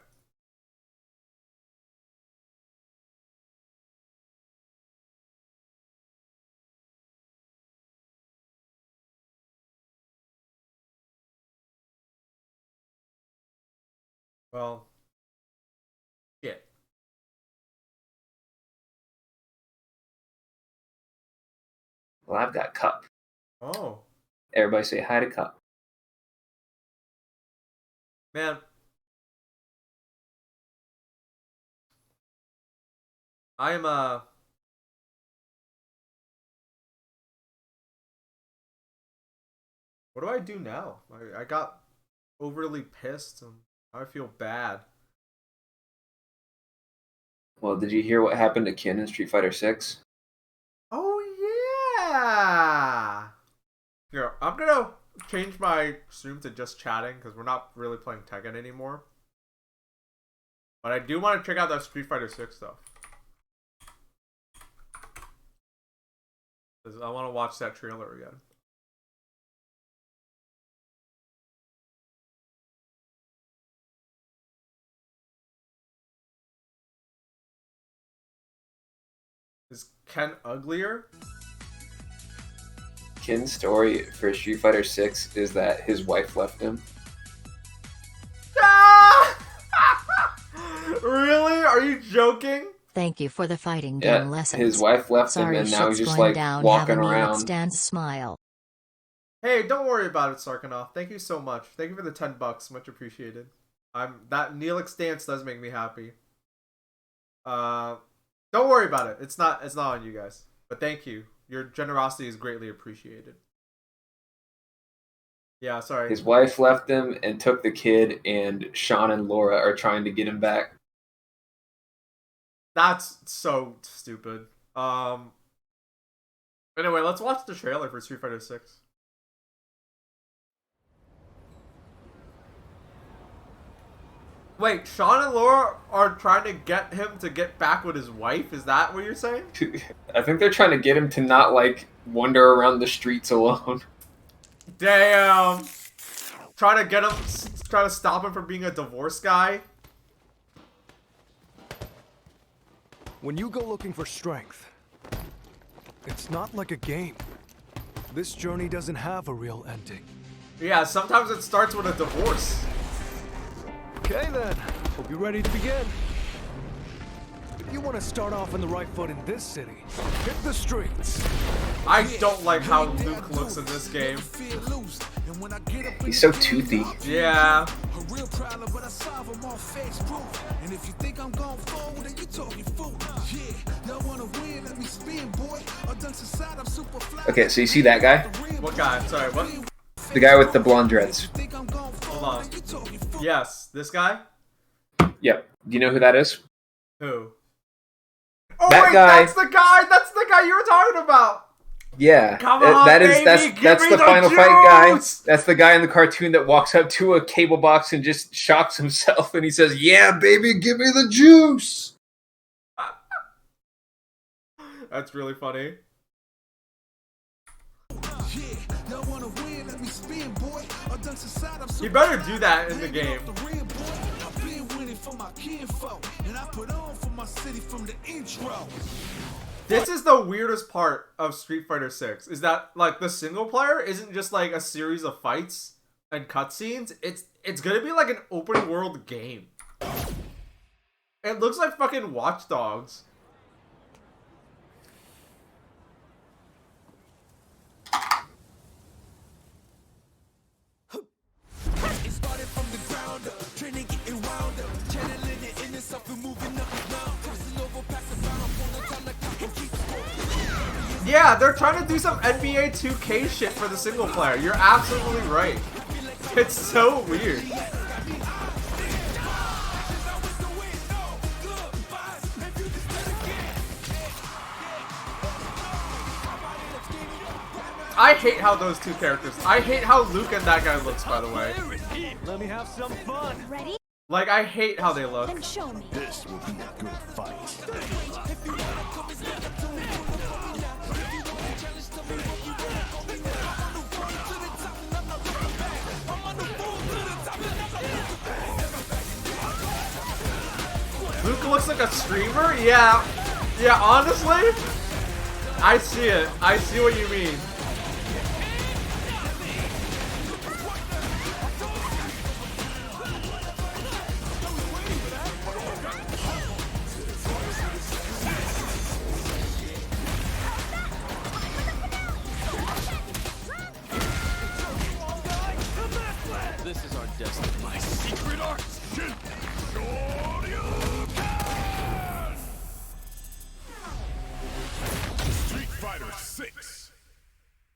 Well, shit. Well, I've got Cup. Oh. Everybody say hi to Cup. Man. I am what do I do now? I got overly pissed and I feel bad. Well, did you hear what happened to Ken in Street Fighter 6? Oh yeah. Here, I'm gonna change my stream to just chatting because we're not really playing Tekken anymore. But I do want to check out that Street Fighter 6 stuff. Because I want to watch that trailer again. Is Ken uglier? Ken's story for Street Fighter 6 is that his wife left him. Really? Are you joking? Thank you for the fighting game lessons. His wife left him, Sorry, and now he's shit's just going like down, walking have a around. Stan's smile. Hey, don't worry about it, Sarkanoff. Thank you so much. Thank you for the $10. Much appreciated. That Neelix stance does make me happy. Don't worry about it. It's not on you guys. But thank you. Your generosity is greatly appreciated. Yeah, sorry. His wife left him and took the kid, and Sean and Laura are trying to get him back. That's so stupid. Anyway, let's watch the trailer for Street Fighter 6. Wait, Sean and Laura are trying to get him to get back with his wife? Is that what you're saying? I think they're trying to get him to not, like, wander around the streets alone. Damn. Trying to stop him from being a divorce guy? When you go looking for strength, it's not like a game. This journey doesn't have a real ending. Yeah, sometimes it starts with a divorce. Okay then, hope you're ready to begin. If you want to start off on the right foot in this city, hit the streets. I don't like how Luke looks in this game. He's so toothy. Yeah. Okay, so you see that guy? What guy? Sorry, what? The guy with the blonde dreads. Hold on. Yes, this guy? Yep. Do you know who that is? Who? Oh That wait, guy. that's the guy! That's the guy you were talking about! Yeah. Come on, baby, that's give me the the final juice! fight guy. That's the guy in the cartoon that walks up to a cable box and just shocks himself and he says, "Yeah, baby, give me the juice." That's really funny. You better do that in the game. This is the weirdest part of Street Fighter 6, is that like the single player isn't just like a series of fights and cutscenes. It's gonna be like an open world game. It looks like fucking Watch Dogs. Yeah, they're trying to do some NBA 2K shit for the single player. You're absolutely right. It's so weird. I hate how those two characters. I hate how Luke and that guy looks, by the way. Let me have some fun. Ready? Like, I hate how they look. Then show me. This will be a good fight. Luke looks like a streamer? Yeah. Yeah, honestly, I see it. I see what you mean. This is our destiny. My secret art. Street Fighter 6.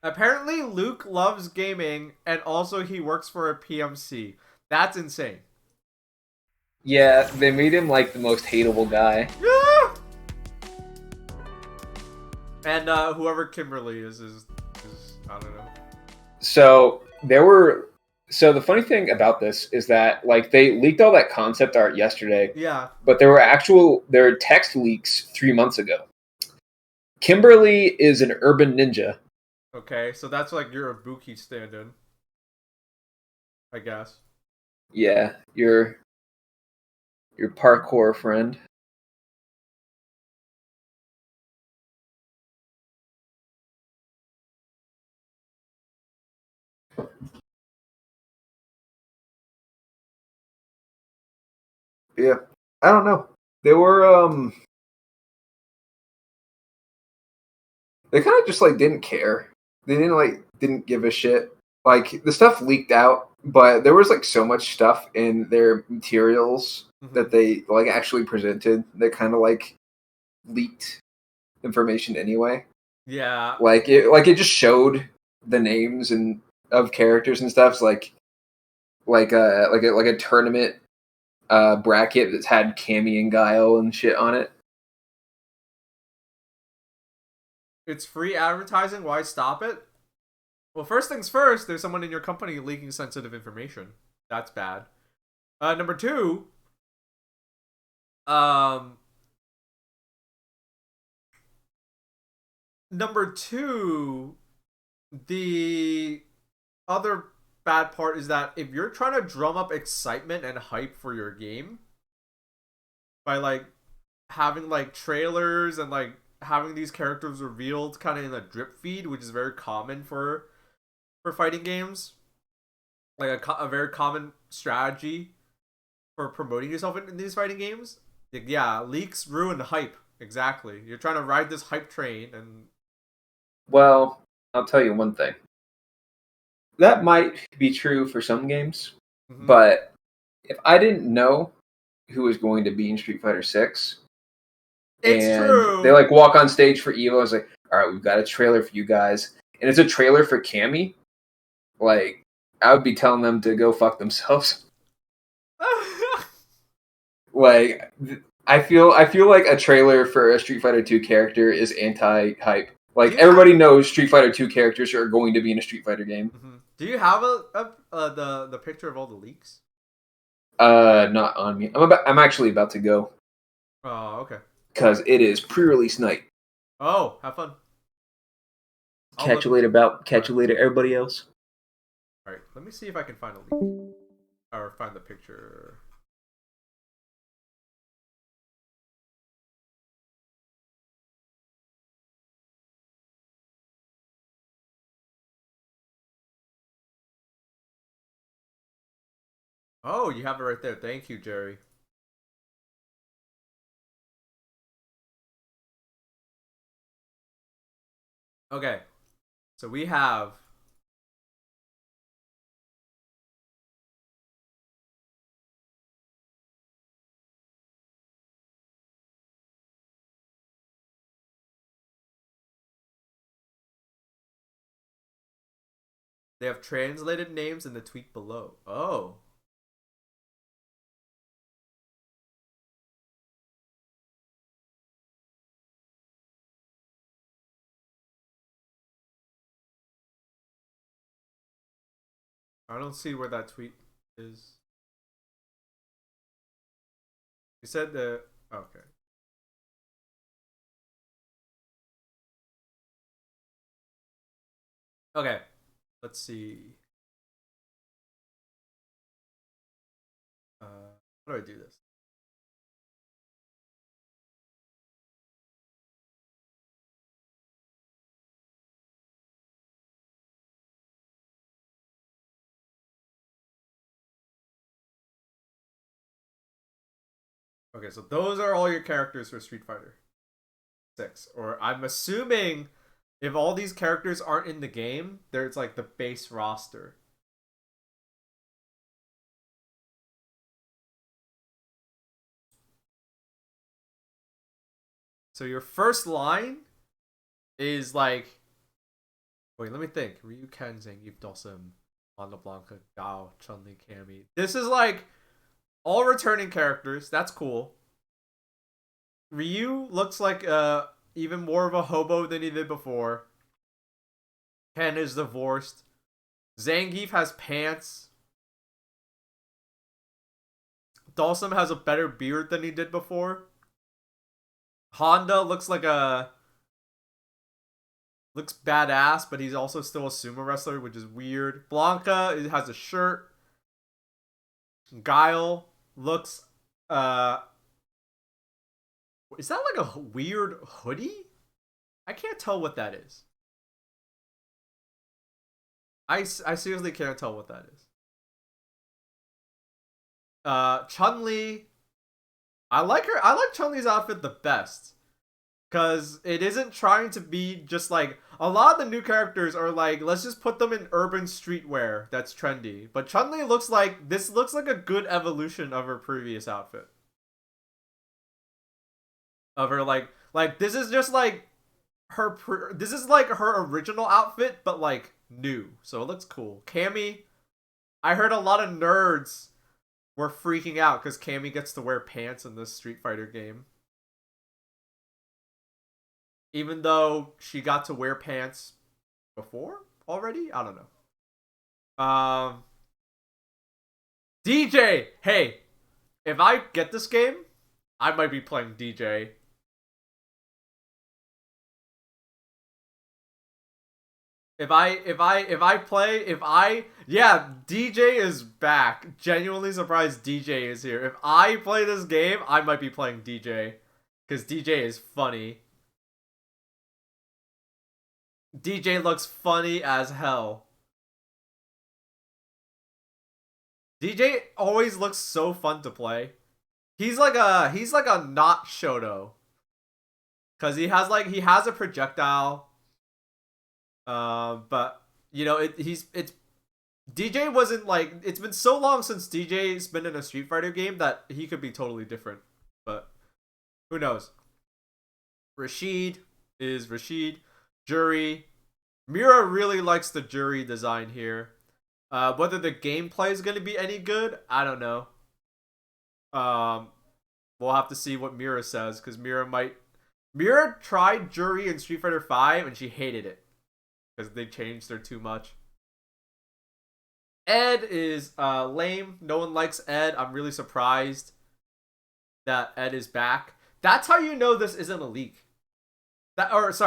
Apparently, Luke loves gaming, and also he works for a PMC. That's insane. Yeah, they made him like the most hateable guy. Yeah. And whoever Kimberly is I don't know. So the funny thing about this is that like they leaked all that concept art yesterday. Yeah. But there were text leaks 3 months ago. Kimberly is an urban ninja. Okay, so that's like your Ibuki stand-in, I guess. Yeah, your parkour friend. Yeah, I don't know. They were they kind of just like didn't care. They didn't give a shit. Like the stuff leaked out, but there was like so much stuff in their materials that they like actually presented that kind of like leaked information anyway. Yeah. Like it just showed the names and of characters and stuff. So like a tournament bracket that's had Cammy and Guile and shit on it. It's free advertising. Why stop it? Well, first things first, there's someone in your company leaking sensitive information. That's bad. Number two, the other bad part is that if you're trying to drum up excitement and hype for your game by like having like trailers and like having these characters revealed kind of in a drip feed, which is very common for fighting games, like a very common strategy for promoting yourself in these fighting games. Like, yeah, leaks ruin hype. Exactly. You're trying to ride this hype train, and well, I'll tell you one thing. That might be true for some games, but if I didn't know who was going to be in Street Fighter 6, and true. They like walk on stage for Evo, I was like, all right, we've got a trailer for you guys, and it's a trailer for Cammy. Like, I would be telling them to go fuck themselves. Like, I feel like a trailer for a Street Fighter 2 character is anti-hype. Like, everybody knows Street Fighter 2 characters are going to be in a Street Fighter game. Do you have the picture of all the leaks? Not on me. I'm actually about to go. Oh, okay. Because it is pre-release night. Oh, have fun. Catch you later, everybody else. Alright, let me see if I can find a leak. Or find the picture. Oh, you have it right there. Thank you, Jerry. Okay. So we have they have translated names in the tweet below. Oh. I don't see where that tweet is. You said the okay. Okay. Let's see. How do I do this? Okay, so those are all your characters for Street Fighter 6. Or I'm assuming if all these characters aren't in the game, there's like the base roster. So your first line is like, wait, let me think. Ryu, Ken, Zangief, Dawson, Wanda Blanca, Gao, Chun-Li, Cammy. This is like all returning characters. That's cool. Ryu looks like even more of a hobo than he did before. Ken is divorced. Zangief has pants. Dawson has a better beard than he did before. Honda looks like looks badass, but he's also still a sumo wrestler, which is weird. Blanca has a shirt. Guile looks is that like a weird hoodie? I can't tell what that is. I seriously can't tell what that is. Chun-Li, I like her. I like Chun-Li's outfit the best. Because it isn't trying to be just like... A lot of the new characters are like, let's just put them in urban streetwear that's trendy. But Chun-Li looks like... This looks like a good evolution of her previous outfit. Of her like this is just like... This is like her original outfit, but like new. So it looks cool. Cammy, I heard a lot of nerds were freaking out because Cammy gets to wear pants in this Street Fighter game. Even though she got to wear pants before already? I don't know. DJ! Hey, if I get this game, I might be playing DJ. Yeah, DJ is back. Genuinely surprised DJ is here. If I play this game, I might be playing DJ. Because DJ is funny. DJ looks funny as hell. DJ always looks so fun to play. He's like a not Shoto. Cause he has a projectile. But you know, DJ wasn't like, it's been so long since DJ's been in a Street Fighter game that he could be totally different. But who knows? Rashid is Rashid. Jury. Mira really likes the Jury design here. Whether the gameplay is going to be any good, I don't know. We'll have to see what Mira says, because Mira tried Jury in Street Fighter 5 and she hated it. Because they changed her too much. Ed is lame. No one likes Ed. I'm really surprised that Ed is back. That's how you know this isn't a leak. That's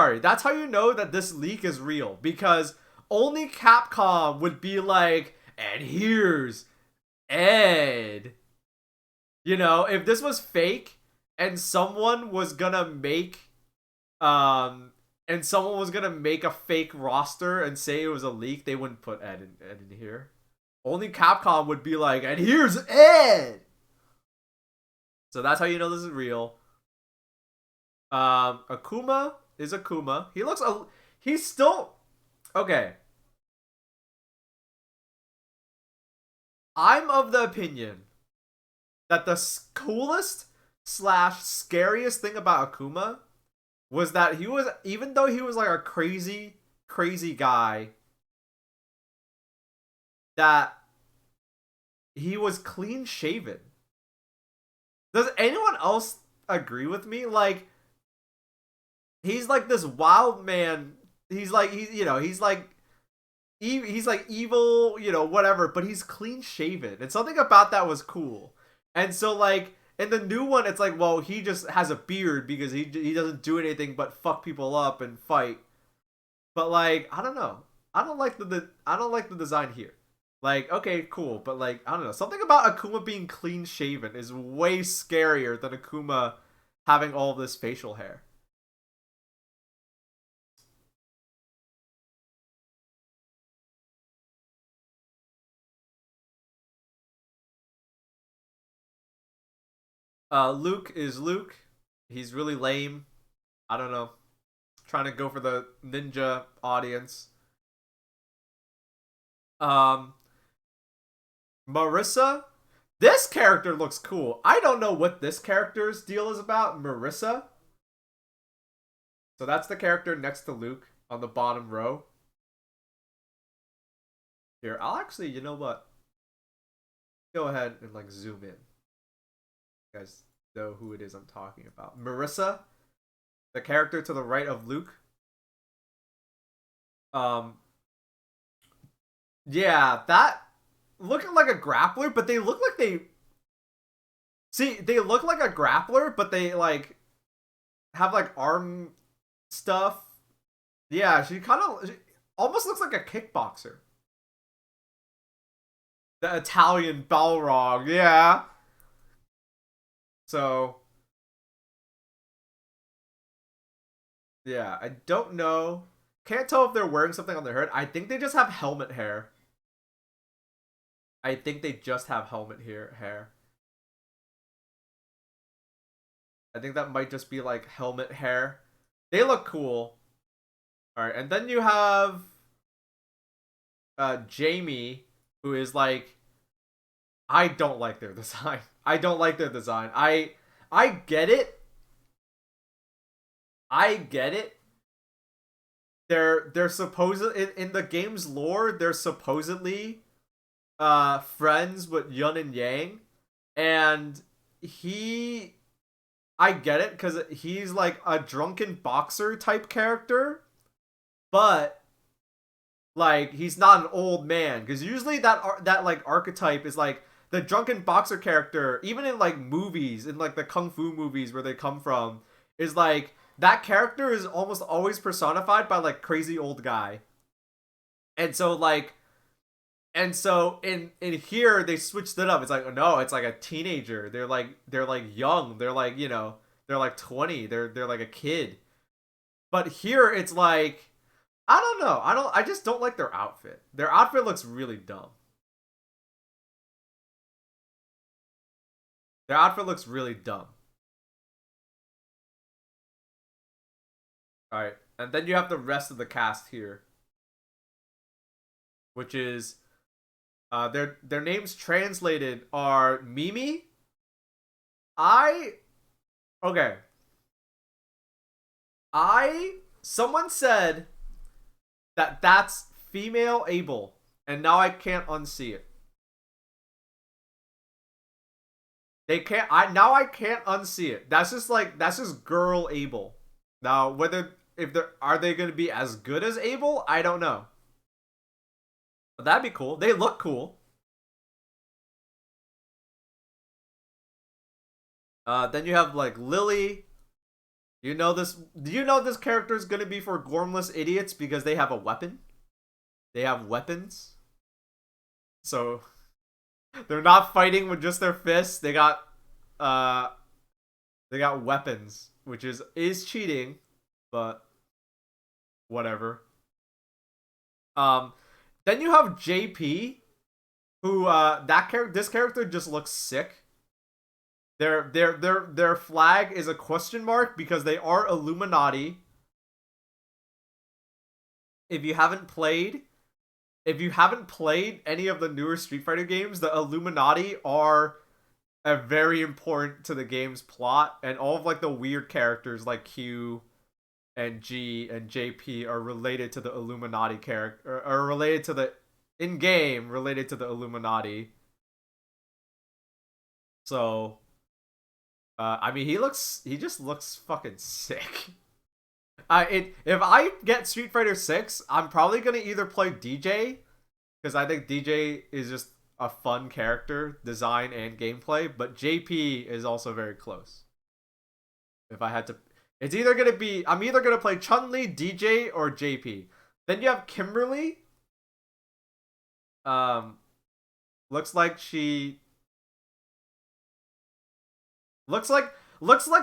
how you know that this leak is real. Because only Capcom would be like, and here's Ed. You know, if this was fake and someone was gonna make a fake roster and say it was a leak, they wouldn't put Ed in here. Only Capcom would be like, and here's Ed. So that's how you know this is real. Akuma is Akuma. He's still okay. I'm of the opinion that the coolest / scariest thing about Akuma was that he was, even though he was like a crazy guy, that he was clean shaven. Does anyone else agree with me? Like, he's like this wild man. He's like evil, you know, whatever, but he's clean shaven. And something about that was cool. And so like in the new one, it's like, well, he just has a beard because he doesn't do anything but fuck people up and fight. But like, I don't know. I don't like the design here. Like, okay, cool, but like, I don't know. Something about Akuma being clean shaven is way scarier than Akuma having all this facial hair. Luke is Luke. He's really lame. I don't know. Trying to go for the ninja audience. Marissa. This character looks cool. I don't know what this character's deal is about. Marissa. So that's the character next to Luke on the bottom row. Here, I'll actually, you know what? Go ahead and like zoom in. You guys know who it is I'm talking about. Marissa, the character to the right of Luke. Yeah, that looking like a grappler, but they look like they look like a grappler, but they like have like arm stuff. Yeah, she almost looks like a kickboxer. The Italian Balrog, yeah. So yeah, I don't know. Can't tell if they're wearing something on their head. I think they just have helmet hair. I think they just have helmet hair. I think that might just be like helmet hair. They look cool. Alright, and then you have Jamie, who is like, I don't like their design. I don't like their design. I get it. I get it. They're supposed in the game's lore, they're supposedly friends with Yun and Yang, and I get it because he's like a drunken boxer type character, but like he's not an old man, because usually that like archetype is like the drunken boxer character, even in like movies, in like the kung fu movies where they come from, is like that character is almost always personified by like crazy old guy. And so in here they switched it up. It's like, no, it's like a teenager. They're like young. They're like, you know, they're like 20. They're like a kid. But here it's like, I don't know. I just don't like their outfit. Their outfit looks really dumb. Their outfit looks really dumb. Alright, and then you have the rest of the cast here, which is their names translated are Mimi. Someone said that that's female Abel, and now I can't unsee it. I can't unsee it. That's just girl Abel. Now, are they going to be as good as Abel? I don't know. But that'd be cool. They look cool. Then you have like Lily. Do you know this character is going to be for gormless idiots because they have a weapon? they have weapons. So they're not fighting with just their fists. They got weapons, which is cheating, but whatever. Then you have JP, who this character just looks sick. Their flag is a question mark because they are Illuminati. If you haven't played any of the newer Street Fighter games, the Illuminati are very important to the game's plot, and all of like the weird characters like Q and G and JP are related to the Illuminati character, are related to the related to the Illuminati. So I mean, he just looks fucking sick. If I get Street Fighter 6, I'm probably gonna either play DJ, because I think DJ is just a fun character, design and gameplay, but JP is also very close. If I had to, I'm either gonna play Chun-Li, DJ, or JP. Then you have Kimberly. Looks like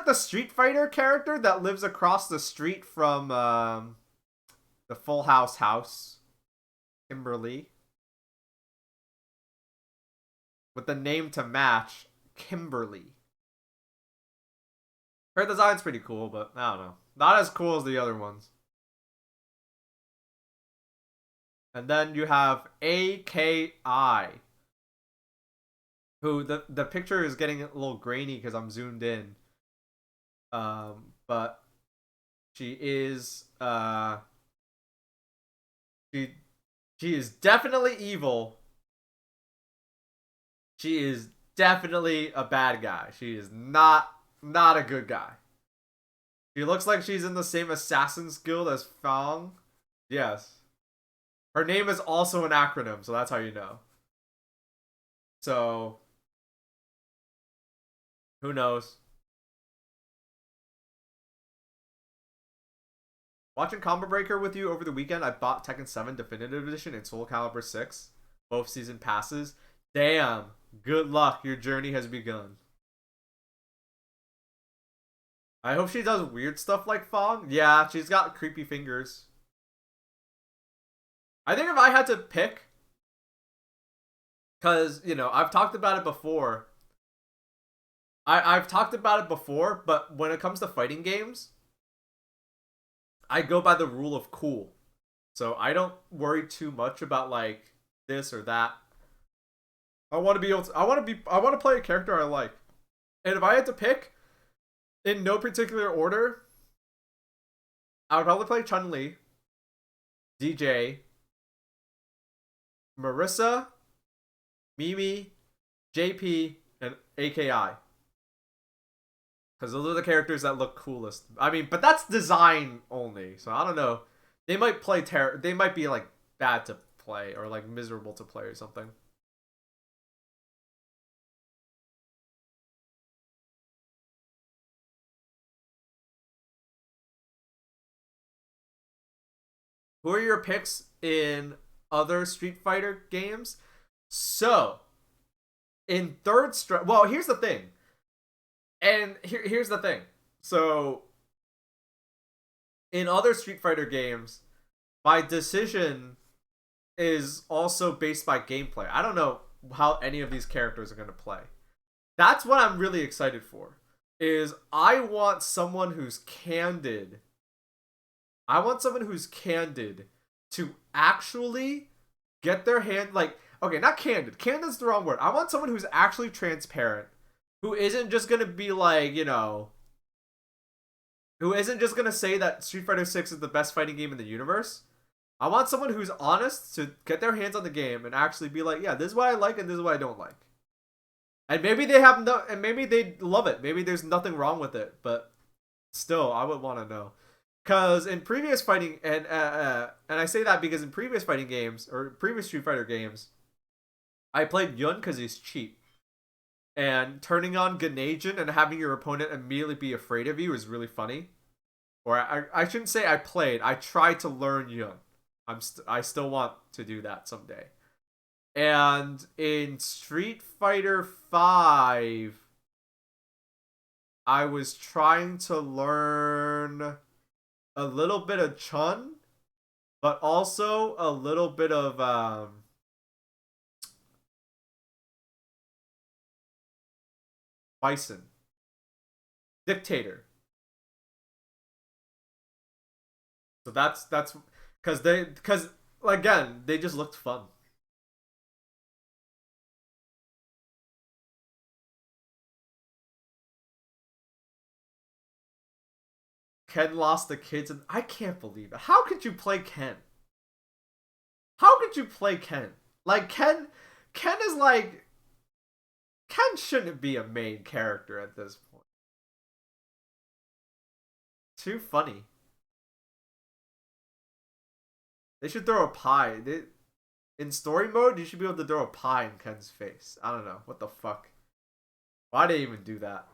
the Street Fighter character that lives across the street from the Full House house. Kimberly. With the name to match, Kimberly. Her design's pretty cool, but I don't know. Not as cool as the other ones. And then you have AKI. Who, the picture is getting a little grainy because I'm zoomed in. But she is, she is definitely evil. She is definitely a bad guy. She is not a good guy. She looks like she's in the same Assassin's Guild as Fang. Yes. Her name is also an acronym, so that's how you know. So, who knows? Watching Combo Breaker with you over the weekend, I bought Tekken 7 Definitive Edition and Soul Calibur 6. Both season passes. Damn. Good luck. Your journey has begun. I hope she does weird stuff like Fong. Yeah, she's got creepy fingers. I think if I had to pick, because, you know, I've talked about it before. I've talked about it before, but when it comes to fighting games, I go by the rule of cool. So I don't worry too much about like this or that. I want to play a character I like. And if I had to pick in no particular order, I would probably play Chun-Li, DJ, Marissa, Mimi, JP, and AKI. Because those are the characters that look coolest. I mean, but that's design only, so I don't know. They might play they might be like bad to play or like miserable to play or something. Who are your picks in other Street Fighter games? So, in third strike, well, here's the thing. And here's the thing. So, in other Street Fighter games, my decision is also based by gameplay. I don't know how any of these characters are going to play. That's what I'm really excited for. Is I want someone who's candid. I want someone who's candid to actually get their hand, like, okay, not candid. Candid's the wrong word. I want someone who's actually transparent. Who isn't just going to be like, you know, who isn't just going to say that Street Fighter 6 is the best fighting game in the universe. I want someone who's honest to get their hands on the game and actually be like, yeah, this is what I like and this is what I don't like. And maybe they have no, and maybe they love it. Maybe there's nothing wrong with it, but still, I would want to know. Because in previous fighting, and I say that because in previous fighting games, or previous Street Fighter games, I played Yun because he's cheap. And turning on Ganajin and having your opponent immediately be afraid of you is really funny. Or I shouldn't say I played, I tried to learn Yun. I still want to do that someday. And in Street Fighter 5, I was trying to learn a little bit of Chun, but also a little bit of Bison. Dictator. So that's because again, they just looked fun. Ken lost the kids, and I can't believe it. How could you play Ken? How could you play Ken? Like Ken is like Ken shouldn't be a main character at this point. Too funny. They should throw a pie. In story mode, you should be able to throw a pie in Ken's face. I don't know. What the fuck? Why did they even do that?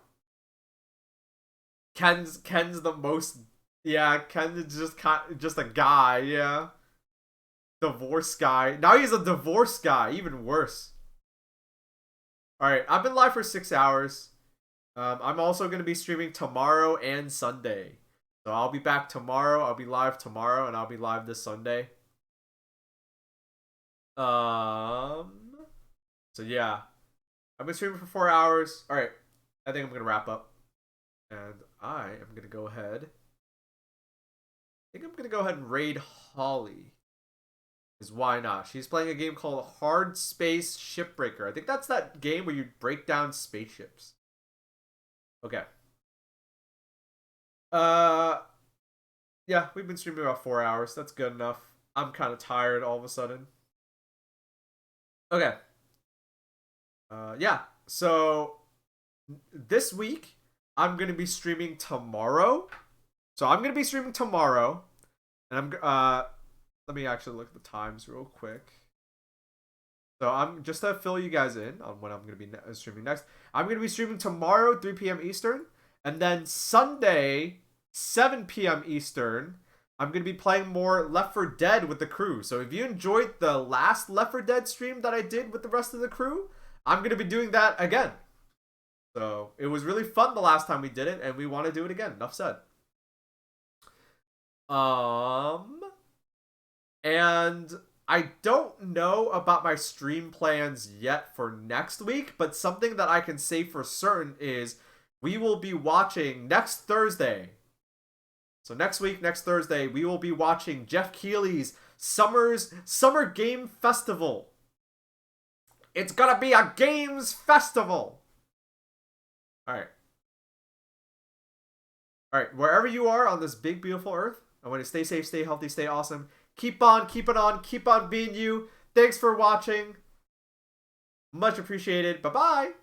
Ken's the most... Yeah, Ken is just a guy, yeah. Divorce guy. Now he's a divorce guy. Even worse. Alright, I've been live for 6 hours. I'm also going to be streaming tomorrow and Sunday. So I'll be back tomorrow. I'll be live tomorrow, and I'll be live this Sunday. So yeah. I've been streaming for 4 hours. Alright, I think I'm going to wrap up. And I am going to go ahead. I think I'm going to go ahead and raid Holly. Because why not? She's playing a game called Hard Space Shipbreaker. I think that's that game where you break down spaceships. Okay. Yeah, we've been streaming about 4 hours. That's good enough. I'm kind of tired all of a sudden. Okay. Yeah. So this week I'm gonna be streaming tomorrow. So I'm gonna be streaming tomorrow, and let me actually look at the times real quick. So I'm just to fill you guys in on when I'm gonna be streaming next. I'm gonna be streaming tomorrow 3 p.m. Eastern, and then Sunday 7 p.m. Eastern. I'm going to be playing more Left 4 Dead with the crew. So if you enjoyed the last Left 4 Dead stream that I did with the rest of the crew, I'm going to be doing that again. So it was really fun the last time we did it, and we want to do it again. Enough said. And I don't know about my stream plans yet for next week, but something that I can say for certain is we will be watching next Thursday. So next week, next Thursday, we will be watching Jeff Keighley's Summer Game Festival. It's gonna be a games festival. Alright. Alright, wherever you are on this big, beautiful earth, I want to stay safe, stay healthy, stay awesome. Keep on, keep it on, keep on being you. Thanks for watching. Much appreciated. Bye-bye.